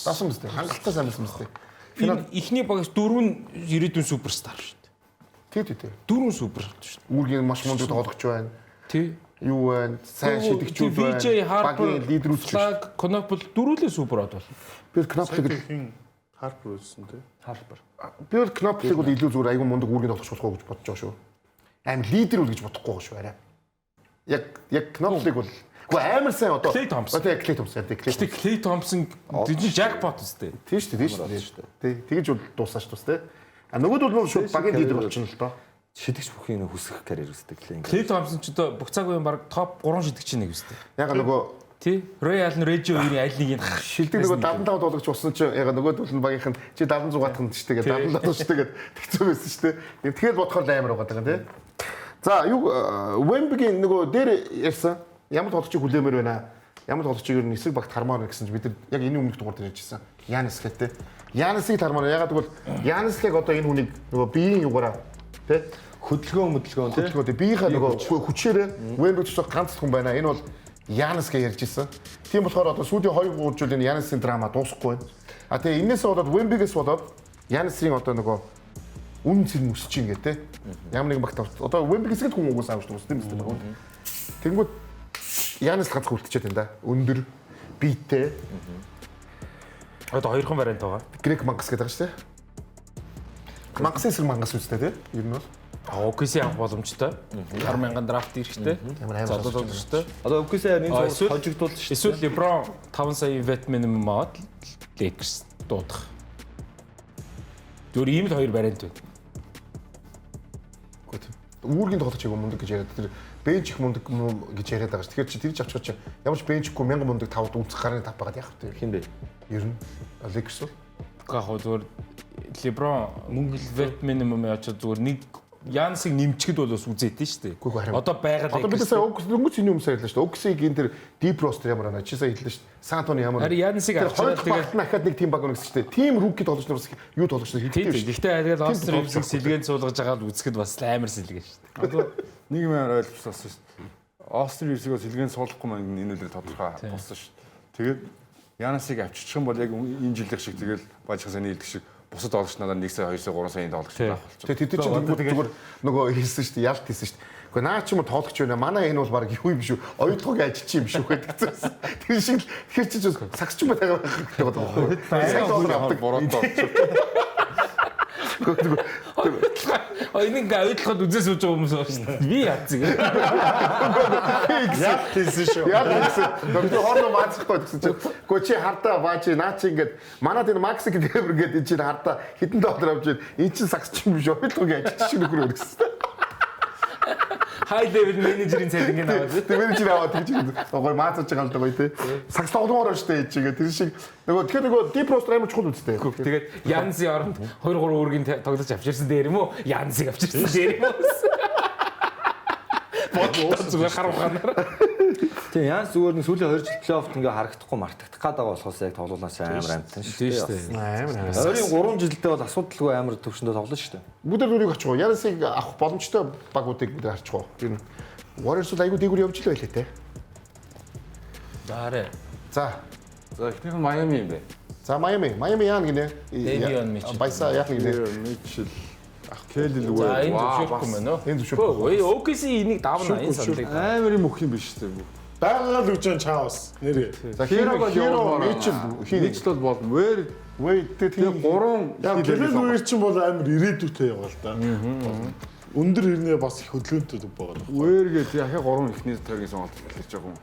Давсан биз дээ. Хангалттай сайн байсан биз дээ. Энэ ихний багш 4 ирээдүйн суперстар шүү. Тий. 4 супер шүү. Үүргийн маш мундаг тоглогч байна. Тий. Юу байна? Сайн шидэгчүүд байна. VJ Harper, лидерүүч. Knoppel дөрүлээ супер од бол. Би Knoppel Harper үзсэн тий. Harper. Би Knoppel бол илүү зүгээр айгүй мундаг үүргийн тоглогч болох гэж бодож байгаа шүү. Амар лидер үл гэж бодохгүй байгаа шүү арай. Яг Knoppel бол амар сайн одоо. Clay Thompson. Clay Thompson. Clay Thompson дижи jackpot үстэй. Тийм шүү. Тий. Тэгэж бол дуусаа шүү дээ. А нөгөөд бол шууд багийн лидер болчихно л доо. Шидэгч бүхний хүсэх карьер үстэй Clay. Clay Thompson ч одоо бүх цаг үеийн баг топ 3 шидэгч нэг үстэй. Яг нөгөө тий. Ray Allen, Reggie хоёрын аль нэг нь шилдэг нөгөө 75 тоглогч болсон чинь яг нөгөөд бол багийнх нь чи 76 гатхан ч тэгээд 77 ч тэгээд тэгцүү байсан шүү дээ. Тэгэхээр бодохоор амар байгаа даа тий. За юу Wemby-гийн нөгөө дээр ярьсан ямар тоглогчийг хүлээмээр байна. Ямар тоглогчийг ер нь эсрэг багт хармаар гэсэн чинь бид нар яг энэ өмнөх дугаар дээр ярьжсэн. Янис гэдэг. Янисыг хармаар ягаад гэвэл Янислыг одоо энэ хүнийг нөгөө биеийн югаараа тий хөдөлгөөн тий биеийнхээ нөгөө хүчээрээ Wemby цоцох ганц хүн байна. Энэ бол Янис гэж ярьж ирсэн. Тийм болохоор одоо сүүлийн 2-3 жил энэ Янисын драма дуусахгүй байна. А тэгээ энээс болоод Wemby-гээс болоод Янисын одоо нөгөө үн цэн өсөж ин гэдэг тий. Ямар нэгэн багт одоо Wemby-гээс л хүн угсаа авч дуусна тийм үстэй. Тэнгүүд Янис ганц үлдчихэд энэ да. Өндөр биетэй. Одоо хоёрхан вариант байгаа. Грек Мангас гэдэг байгаа шүү дээ. Мангас эсрэг Мангас үстэй тий. Ер нь бол OKC авах боломжтой. 10,000 драфт ирэхтэй. Залуу тоглогчтой. Одоо OKC энэ зүйл хожигдуулж шүү. Эсвэл LeBron 5 сая vet minimum аваад Lakers дуудах. Зөв ийм л хоёр вариант байна. үүргийн тоглогч яг мундаг гэж яриад тэр бенч их мундаг гэж яриад байгаа ш. Тэгэхээр чи тэр ч авчих чинь ямар ч бенчгүй 1000 мундаг 5-д үнцэх гарны 5 байгаад яах вэ? Хин бэ? Ер нь Алекс уу? Гахоо зүгээр Леброн мөнгө вет минимум очоод зүгээр нэг Янсыг нэмчгэд бол бас үзээдэн шүү дээ. Одоо байгаад одоо бид сая өнгөц энэ юм сая хэллээ шүү дээ. Өгсийг энэ тэр deep roster ямар байна? Чи сая хэллээ шүү дээ. Сантоны ямар. Харин Янсыг авчираад тэгээд дахиад нэг тим баг өгсөн шүү дээ. Тим руки тоглож нуурс юу тоглож хэрэгтэй шүү дээ. Гэхдээ харин Остер Ривсийг сэлгэн суулгаж байгаа л үзэхэд бас амар сэлгэн шүү дээ. Одоо нэг юм ойлгочихсон шүү дээ. Остер Ривсийг сэлгэн суулгахгүй маань энэ үлээр тодорхой болсон шүү дээ. Тэгээд Янсыг авчирчих юм бол яг энэ жилийнх шиг тэгэл бажихсан нийлдэг шиг бусад олгч надад 1 сая 2 сая 3 саяын олгч байх болчих. Тэгээд тэд чинь зүгээр нөгөө хэлсэн шүү дээ. Ялт хэлсэн шүү дээ. Гэхдээ наа чи юм тоологч байна. Манай энэ бол баг юу юм шүү. Оюутгыг ажиж юм шүү гэдэг. Тэр шиг тэр чи сагсч юм байгаа байхгүй. Сайн доллар авдаг бороотой болчих. Энэ ингээ ойлгоход үзээс сууж байгаа хүмүүс байна шүү дээ. Би яацэг. Яг тийсэн шүү. Яг тийсэн. Нөгөө хоолоо маацхгүй гэсэн чинь. Гэхдээ чи хардаа баачи наа чи ингээд манад энэ Макс гэдэг ингээд энэ чи хардаа хитэн доллар авч энэ чин сагсч юм биш. Ойлгохыг ажиж шиг нөхөр өргөсөн. High level менежерийн цалингийн аваад. Тэр менежер аваад тэр чинь гоо маацж байгаа л да гоё тий. Сагс тоглоомоор штэ чигээ тэр шиг нөгөө тэгэхээр нөгөө deep roster амар чухал үстэй. Тэгээд Янси оронд 2-3 үүргийн тоглож авчирсан дээр юм уу? Янсыг авчирсан дээр юм уу? Бодлоо зүгээр харахаар. Тийм Янс зүгээр нэг сүүлийн 2 жил плей-оффт ингээ харагдахгүй мартагдах гээд байгаа болохоос яг тоглоулаас амар амтсан шүү дээ. Амар. Ойрын 3 жилдээ бол асуудалгүй амар төвшөндөө тоглоно шүү дээ. Бүгд өөрийг очих уу? Янсыг авах боломжтой багуудыг бид харчих уу? Тэр Warriors айгуу дээгүүр явж л байлээ те. Заарэ. За. За эхнийх нь Майами юм бэ. За Майами яа гинэ? Дэвион Мичел. Байсаа яах гинэ? Мичел. Ах Келл үү. За энэ зөвшөөрөхгүй мэн үү? Энэ зөвшөөрөхгүй. OKC энийг давна энэ саналыг. Амар юм өх юм биш үү? Байгаль үж чаавс нэрээ. За Хиро Мичел бол болмоор тэгээ 3 яг Келл үер чинь бол амар ирээдүйтэй яваа л да. Өндөр ирнэ бас их хөдөлгөөнтэй байгаа. Үергээд яхаа 3 ихний тойргийн сонголт хэлж байгаа юм.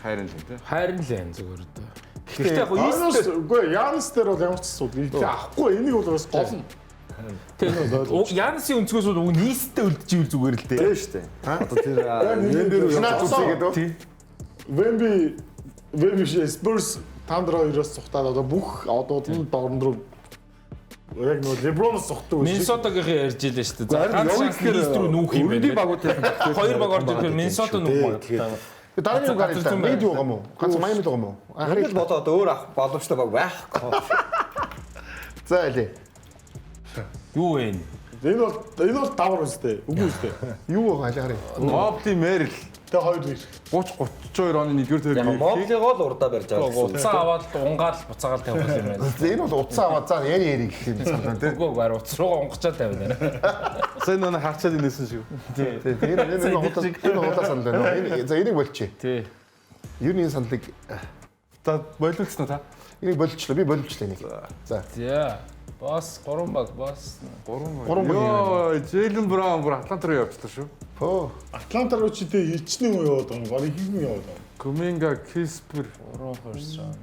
Хайрын л тий. Хайрын л юм зүгээр дээ. Гэхдээ яг Үгүй Янс дээр бол ямар ч асуудал. Их авахгүй энийг бол бас гол нь. Тэгээ Янсын өнцгөөс бол уг нийстэй үлдчихвэл зүгээр л дээ. Тийм шүү дээ. Одоо тэр Шинаа зүсгээд үү? Вемби Spurs Тандра 2-оос цухтаад одоо бүх одууд нь дорн руу яг нөгөө Леброноос цухдаг үү? Миннесотагийн ярьж илээ шүү дээ. За ганц нийс рүү нүүх юм байна. Хоёр баг орж ирэхээр Миннесота нүүх байна. Дараа юу гараад та медиа байгаа мó? Ганц Майами байгаа мó? Харин л бодоод өөр авах боломжтой баг байхгүй. За ялээ. Юу вэ? Энэ бол давар үстэй. Үгүй үстэй. Юу байгаа харъя. Мобли Мерл. Тэгээ хоёр их. 30 32 оны 1-р төвөөр Моблиг ол урдаа барьж байгаа. Уцаа аваад унгаад буцаагаал тавих юм байна. Энэ бол утсаа аваад заа яри гэх юм санаа тий. Үгүй гар уц руугаа унгачаад тавина. Сайн нөө харчаад инээсэн шиг. Тий. Энэ удаа санал байна. Энэ за энийг болчих. Тий. Ер нь энэ саналыг Та боловцсон та. энийг болчихлоо. Би боловчлаа энийг. За. За. Бас 3 баг бас 3 баг. Йоо, Джейлен Браун бүр Атланта руу явчихлаа шүү. Оо. Атланта руу чи тэг хичнээн уу яваад байгаа. Барыг хин яваад байгаа. Куминга, Киспер, 3 first round.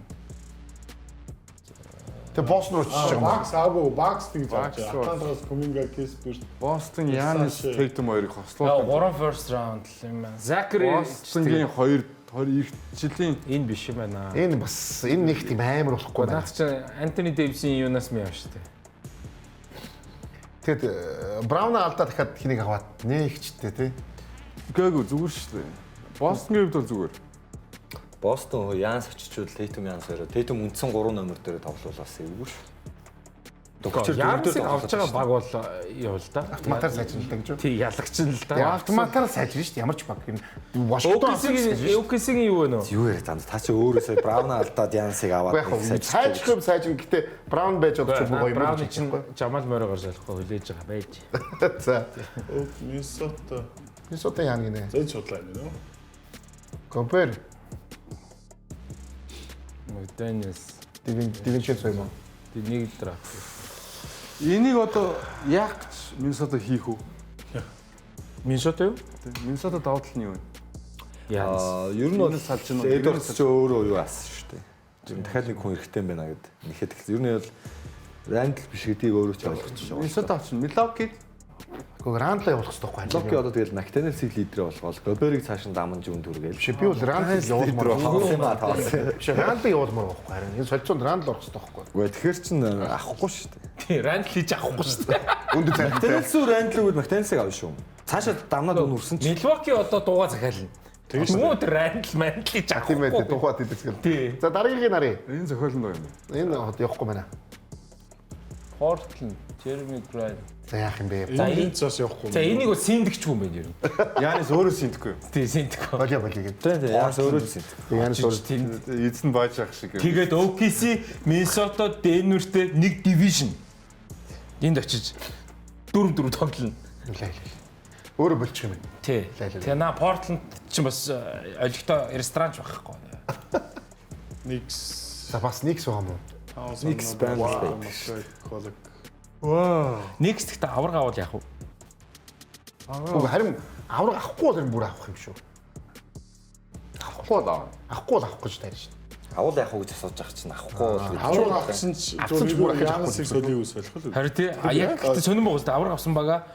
Тэг Бостон руу чиж байгаа. Бакс гэж байгаа. Атлантаас Куминга Кеспер. Бостон, Янис, Тейтум хоёрыг хослоо. 3 first round л юм байна. Закари Бостонгийн 2 их жилийн энэ биш юм байна. Энэ бас энэ нэг тийм амар болохгүй байна. Наад чи Антони Дэвисийн юунаас мэ явж штэ. Тэгэд Браун алдаа дахиад хэнийг аваад нээгчтэй тий. Гээгүй зүгээр шүү дээ. Бостонгийн хувьд бол зүгээр. Бостон Янс очичвол Тейтум Янс өрөө. Тейтум үндсэн 3 номер дээр тоглуулаас эвгүй шүү. Янсыг авч байгаа баг бол юу л да. Автоматар сайжруулдаг гэж үү? Тий, ялагч нь л да. Автоматар сайжруулж шүү дээ. Ямар ч баг юм. OKC-гийн юу вэ нөө? Юу яриа тань та чи өөрөөсөө Браун алдаад Янсыг аваад сайжрах сайжин гэхдээ Браун байж байгаа ч гоё юм. Брауны чинь Жамал Моригоор залахгүй хүлээж байгаа байж. За. Миннесота яа гинэ. зэд судлаа юм уу? Компер. Дэнис Дивинченцо юм уу? нэг драфт. Энийг одоо яах гэж Миннесота хийх үү? Миннесота юу? Миннесота давуу тал нь юу вэ? Ер нь бол салж нь Эдвардс ч өөрөө юу аасан шүү дээ. Зөв дахиад нэг хүн эрэхтэй байна гэд нэхэд эхэлсэн. Ер нь бол Рандл биш гэдгийг өөрөө ч ойлгож байгаа. Миннесота авчин Милокид Гэхдээ Рандлаа явуулах хэрэгтэй байхгүй. Локи одоо тэгэл McDaniels-ийг лидер болгоод Гоберийг цааш нь даман жүүн түргээл. Биш би бол Рандлыг явуулмаар байгаа. Биш Рандлыг явуулмаар байхгүй. Харин энэ солилцоонд Рандл орох хэрэгтэй байхгүй. Үгүй тэгэхээр чин авахгүй шүү дээ. Тий, Рандл хийж авахгүй шүү дээ. Өндөр царай. McDaniels-үү Randle-үүд McDaniels-ыг авна шүү. Цаашаа дамнаад өнөрсөн чинь. Milwaukee одоо дууга захиална. Тэгмүүд Рандл Мандл хийж Тийм ээ авахгүй. тухайд идэсгэл. Тий. За дараагийн нарыг. Энэ зохиолн доо юм. Энэ явахгүй байна. Portland, Jeremy Grant. За яах юм бэ? Энэ цаас явахгүй. За энийг бол синдэгч юм байна ер нь. Янис өөрөө синдэхгүй. Тий, синдэгч. Болио гэдэг. Тийм яас өөрөө л Янис өөр Эзэн бааж ах шиг. Тэгээд OKC, Minnesota, Denver-тэй нэг division. Энд очиж 4-4 тоглоно. өөрөө болчих юм. Тий. Тэгээ наа Portland ч бас олигтой ресторанч байхгүй. Никс. За бас Никс байгаа мó. Никс байна. Вау. Next гэхдээ авраг авал яах вэ? Үгүй харин авраг авахгүй бол бүр авах юм шүү. Авахгүй даа. Авахгүй л авах гэж таарна шүү. Авал яах вэ гэж асууж байгаа чинь авахгүй л гэж. Авраг авсан ч зүгээр Янсыг солио үсвэлэх л. Харин тий. Яг гэхдээ сонирн байгаа л авраг авсан байгаа.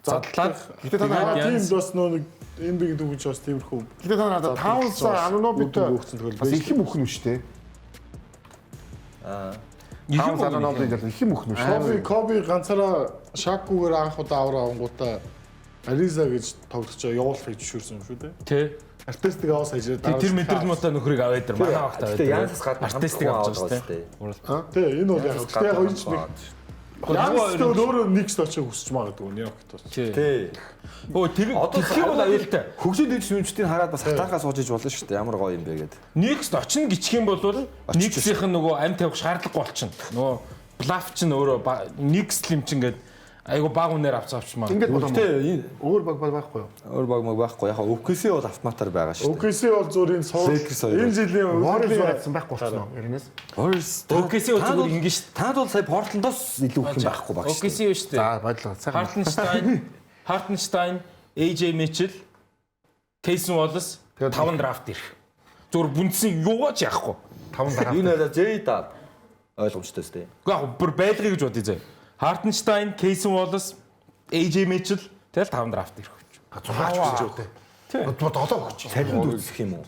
Задлаад. Гэтэ та надад Тийм бас нэг энэ биг дүүж бас тиймэрхүү. гэтэ та надад 5 сар Анунобит бас их юм өхнө шүү дээ. Их Их Анунобит их юм өхнө шүү. Коби ганцаараа Шакгүйгээр анх удаа авраг авангуудаа Ариза гэж тоглож байгаа явуулахыг зөвшөөрсөн юм шүү дээ. Тий. Артистик аваас хажираа дараа. Тэр мэдрэл муутай нөхрийг аваад тэр манай багтаа аваад. Гэтэ Янсаас гадна артистик авч байгаа шүү тий. Тий, энэ бол яг. Гэтэ яг энэ ч нэг Янс өөрөө нэгс очиж хүсч магадгүй Нью-Йоркт бас. Тий. Өө тэр тийм бол аюултай. Хөгжил дэвш юмчдын хараад бас хатаахаас сууж иж болно шүү дээ. Ямар гоё юм бэ гэдэг. Next очно гिचх юм бол Next-ийнх нь нөгөө амь тавих шаардлагагүй болчихно. Нөгөө Bluff ч өөрөө Next юм чинь ингээд айгу баг үнээр авцаавчмаа. Ингээд болоо. Өөр баг байхгүй юу? Өөр баг маг байхгүй. Яг OKC бол автоматар байгаа шүү дээ. OKC бол зүгээр энэ суул энэ жилийн Warriors байсан байхгүй болчихно. Яринаас. OKC бол зүгээр ингэ шүү дээ. Танд бол сая Portland-оос илүү их юм байхгүй баг шүү. OKC юу шүү дээ. За баярлалаа. Hartenstein, AJ Mitchell, Casey Wallace 5 драфт ирэх. Зүгээр бүнцэн юугаач яахгүй. 5 дараа. Энэ одоо J-Dub ойлгомжтой тест. Уу яг бүр байлгыг гэж бодъё зөө. Hartenstein, Casey Wallace, AJ Mitchell тэгэл 5 драфт ирэх. 6 ч гэж үү те. Тийм. 7 өгч. Салхинд үүсэх юм уу?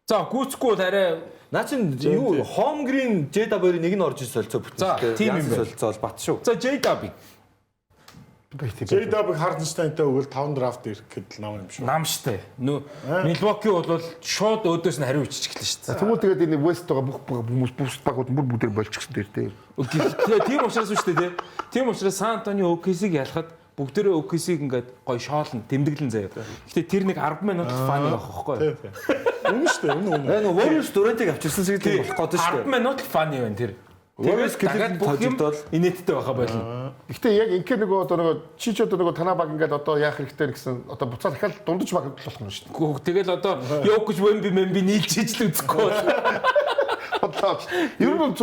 За гүйцэхгүй бол арай наа чин юу Home Green J-Dub-ийн нэг нь орж иж солилцоо бүтээсэн. тийм юм байна. Солилцоо бол бат шүү. За J-Dub J-Dub Hartenstein-тай өгөл 5 драфт ирэх гэдэл нам юм шүү. нам штэ. Milwaukee бол шууд өөдөөс нь хариу иччих гэлээ штэ. Тэгвэл тэгээд энэ West байгаа бүх хүмүүс бүс багууд бүр бүгд болчихсон дээр те. Тийм учраас шүү дээ. Тийм учраас San Antonio OKC-г ялахад бүгдээрээ OKC-г ингээд гоё шоолно, тэмдэглэн заяа. Гэтэ тэр нэг 10 минут фан байх байхгүй. Үнэн шүү дээ. Үнэн. Энэ Warriors Durant-ыг авчирсан шиг тийм болох гэдэг шүү 10 дээ. минут фан юм тэр. Warriors Тэгээд бүх юм тожигдол инээдтэй байха болно. Гэхдээ яг инхээр нөгөө одоо нөгөө чи ч одоо нөгөө танаа баг ингээд одоо яах хэрэгтэй гэсэн одоо буцаа дахиад дундаж баг болох юм шүү дээ. Тэгэл одоо Jokic Wemby нийлж ижил үзэхгүй бол. Одоо ер нь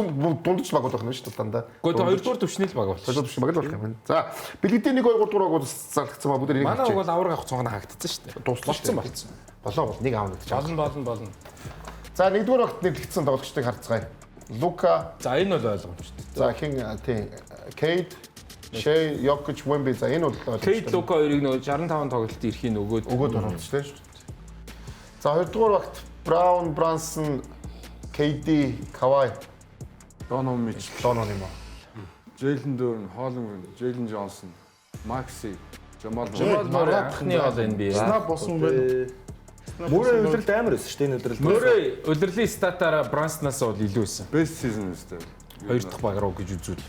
дундаж баг болох юм шүү дээ дандаа. Гэхдээ 2 дугаар төвчний л баг болчих. 2 дугаар төвчний баг л болох юм. За бэлгэдийн 1 2 3 дугаарыг зарлагдсан ба бүгд нэг манай уг бол авраг авах цонх хаагдсан шүү дээ. Дууссан болсон. Болоо бол нэг аавна гэж. Болно. За 1 дугаар багт нэрлэгдсэн тоглогчдыг харцгаая. Лука. За энэ бол ойлгомжтой. За хин тийм Кейт, Шей, Jokic, Wemby за энэ бол ойлгомжтой. Кейт Лука хоёрыг нөгөө 65 тоглолтод ирэхийг өгөөд оруулчихлаа шүү дээ. За 2 дугаар багт Brown, Brunson, KD, Kawhi, Donovan Mitchell, Donovan юм аа. Jalen Duren, Holmgren, Jalen Johnson, Maxey, Jamal Маратхны бол энэ бие. Снап босон байна. Мөрөө үлрэлт амар байсан шүү дээ энэ үлрэлт. Мөрөө улирлын статаараа Бранснаас бол илүү байсан. Best season өстэй. 2 дахь баг руу гэж үзвэл.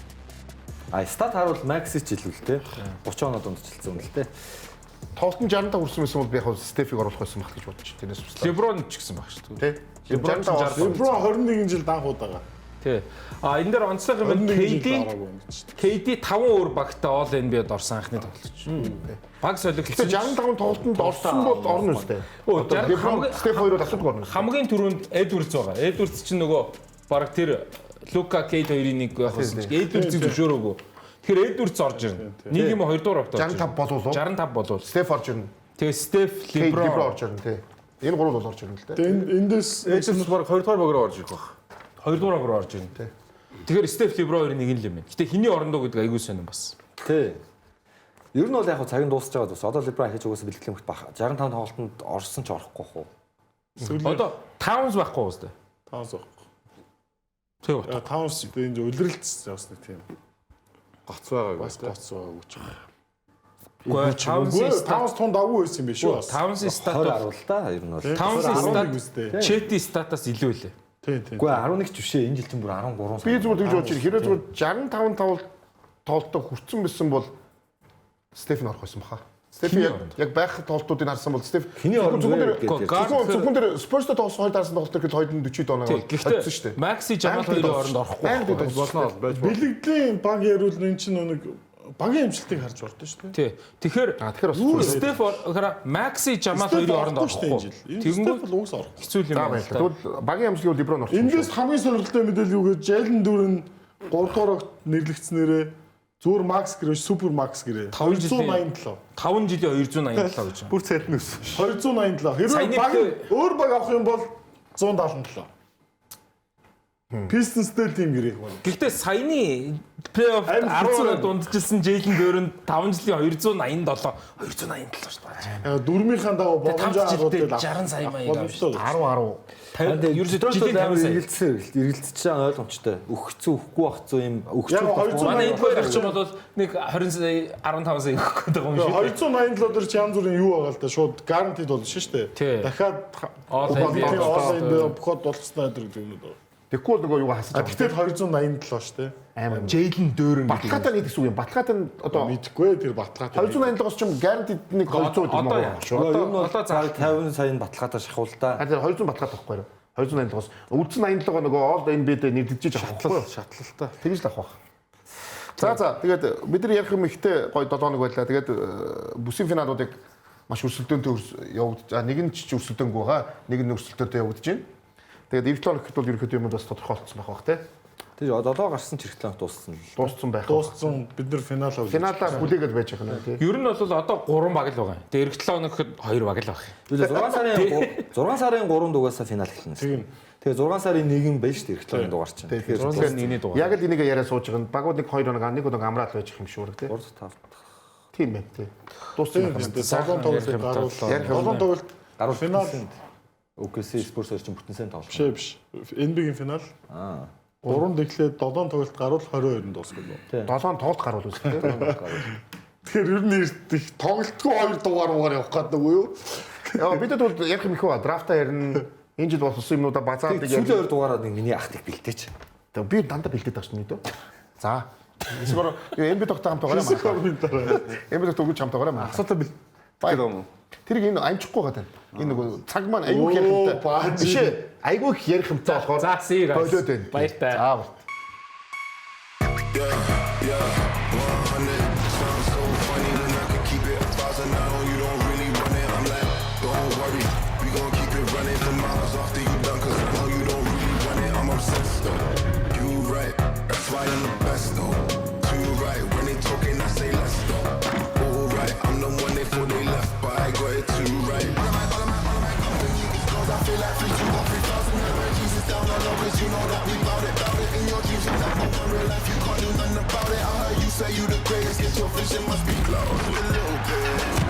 Стат харуул Макси ч илүү л те. 30 оноо дундчилсан юм л те. Тоглолтын 65 хүрсэн байсан бол би яг Стефиг оруулах байсан байх гэж бодчих. Тэрнээс устаа. Леброн ч гэсэн баг шүү дээ. Тэ. Леброн 21 жил данхууд байгаа. Тий. Энэ дээр онцлог юм KD 5 өөр багтаа All NBA-д орсон анхны тоглогч. Баг солигдсон. 65 тоглолтод орсон бол орно үстэй. Леброн Стеф хоёроо асуудаг орно. Хамгийн түрүүнд Edwards байгаа. Edwards чинь нөгөө баг тэр Luka KD хоёрын нэг байх байсан. Edwards-ийг зөвшөөрөөгүй. Тэгэхээр Edwards орж ирнэ. Нэг юм 2 дугаар багтаа. 65 болов. Стеф орж ирнэ. Тэгээ Стеф, Леброн орж ирнэ тий. Энэ гурав бол орж ирнэ л дээ. Эндээс Edwards баг 2 дугаар баг руу орж ирэх байх. 2 дугаар руу орж ирнэ тий. Тэгэхээр Стеф, Леброн хоёрын нэг л юм байна. Гэтэ хиний орондоо гэдэг айгүй сонирн бас. Тий. Ер нь бол яг цагийн дуусч байгаа дус. Одоо Леброн хийж угаасаа бэлтгэл мөхт бах. 65 тоглолтод орсон ч орохгүй хөө. Одоо Таунс байхгүй уу өстэй? Таунс байхгүй. Тэг үү. Таунс энэ үлрэлт бас нэг тийм Гоц байгаа бас гоц байгаа гэж байна. Гэхдээ Таунс тунд авгүй байсан юм биш үү? Таунсын 20 статус аруул та ер нь бол. Таунсын 11 статус үстэй. Чети статус илүү лээ. Тийм. Үгүй 11 ч бишээ энэ жил чинь бүр 13 Би зүгээр тэгж бодож байна. Хэрэг зүгээр 65 тоглолтод хүрсэн байсан бол Стефен орох байсан баха. Стефен яг байх тоглолтуудыг харсан бол Стефен Хиний орно зөвхөн дээр Спорстой тоглосон 2 дарсан тоглолт гэхэд 240 доноо Гэхдээ Макси Жамал хоёрын оронд орохгүй болно байж болно. Бэлэгдлийн баг яруул энэ чинь нэг багийн имжлэлтийг харж болдоо шүү дээ. тий. Тэгэхээр бас Стеф Макси Жамал хоёрын оронд орохгүй. Тэгэнгүүт бол уус орох. Хэцүү юм байна. Тэгвэл багийн амжилтыг Леброн орсон. Эндээс хамгийн сонирхолтой мэдээлэл юу гэж Жейлен Дүрэн 3 дугаар нэрлэгдснээрээ Зүр Макс гэрээ Супер Макс гэрээ 287. 5 жилийн 287 гэж. Бүр цайд нь өс. 287. Хэрвээ баг өөр баг авах юм бол 177. Pistons-тэй тим гэрээ байна. Гэхдээ саяны плей-офф 10-аар дунджилсан Жейлен Дөөрөнд 5 жилийн 287 шүү дээ. Дөрмийнхаа дагуу боломжоо жилдээ 60 сая маяг авсан. 10 ерөөсөө жилийн 50 сая. Эргэлцэж байгаа ойлгомжтой. Өгөхцөө өгөхгүй багцөө юм өгчөө. Манай энэ хоёр ч юм бол нэг 20 сая 15 сая өгөх гэдэг юм шиг. 287 дээр ч янз бүрийн юу байгаа л да шууд гарантид болно шүү дээ. Дахиад бохот болцсноо гэдэг юм уу. Тэгэхгүй бол нөгөө юугаа хасаж байгаа. Тэгтэл 287 шүү дээ. Амар Жейлен Дөөрөн Баталгаатай нэг гэсэн үг юм. Баталгаатай одоо мэдгүй тэр Баталгаатай 287-оос ч юм гарантид нэг 200 юм байна. Одоо цаал 50 саяны баталгаатай шахуул та. Тэр 200 баталгаатай байхгүй юу? 287-оос үлдсэн 87-го нөгөө All NBA-д нэрлэгдэж авахгүй юу? Шатлалтай. Тэгж л авах. За тэгээд бид нар ярих юм ихтэй гоё 7 хоног байлаа. Тэгээд бүсийн финалуудыг маш өрсөлдөөнтэй явагдаж. Нэг нь ч өрсөлдөөнгүй байгаа. Нэг нь өрсөлдөөнтэй явагдаж байна. Тэгээд Эвертон гэхэд бол ерөөхдөө юм бас тодорхойлцсон байх бах тий. Тэр одоо гарсан ч хэрэгтлэн дууссан. Дууссан байх. Дууссан бид нар финал авлаа. Финалаар хүлээгээд байж байгаа нэ тий. Ер нь бол одоо 3 баг л байгаа. Тэгээд эх 7 хоног гэхэд 2 баг л байх. Тэгээ 6 сарын 3-нд угаасаа финал эхэлнэ. Тэгээ 6 сарын 1 байна шүү дээ эх 7-ны дугаар чинь. Тэгэхээр 6 сарын 1-ний дугаар. Яг л энийг яриа сууж байгаа. Багууд нэг 2 хоног нэг хоног амраал байж их юм шүү дээ тий. 3-5. Тийм ээ тий. Дууссан юм. Салон тоглолт гарууллаа. Салон тоглолт гаруул финал OKC Spurs чинь бүтэн сэн тоглолт. Биш. NBA-гийн финал. 3-нд эхлээд 7 тоглолт гаруул 22-нд дуусгав. 7 тоглолт гаруул үзлээ. Тэгэхээр ер нь их тоглолтгүй 2 дугаар явах гэдэг үү юу? Яа бид бол ярих юм их ба драфта ярина. Энэ жил болсон юмнуудаа базаад сүүлийн 2 дугаараа нэг миний ах их бэлтээч. Тэгээ би дандаа бэлдээд байгаа шүү дээ. За. Эсвэл NBA тогтоо хамтаа гараа. NBA тогтоо өгч хамтаа гараа. Асуудал бэл. Баяр юм уу? Тэрийг энэ амжихгүй байгаа. Энэ нөгөө цаг маань айгүй их ярихтай. Биш ээ. Айгүй их ярих юмтай болохоор. За see guys. Болоод байна. Баяртай. За. Say you the greatest, get your vision must be close a little bit.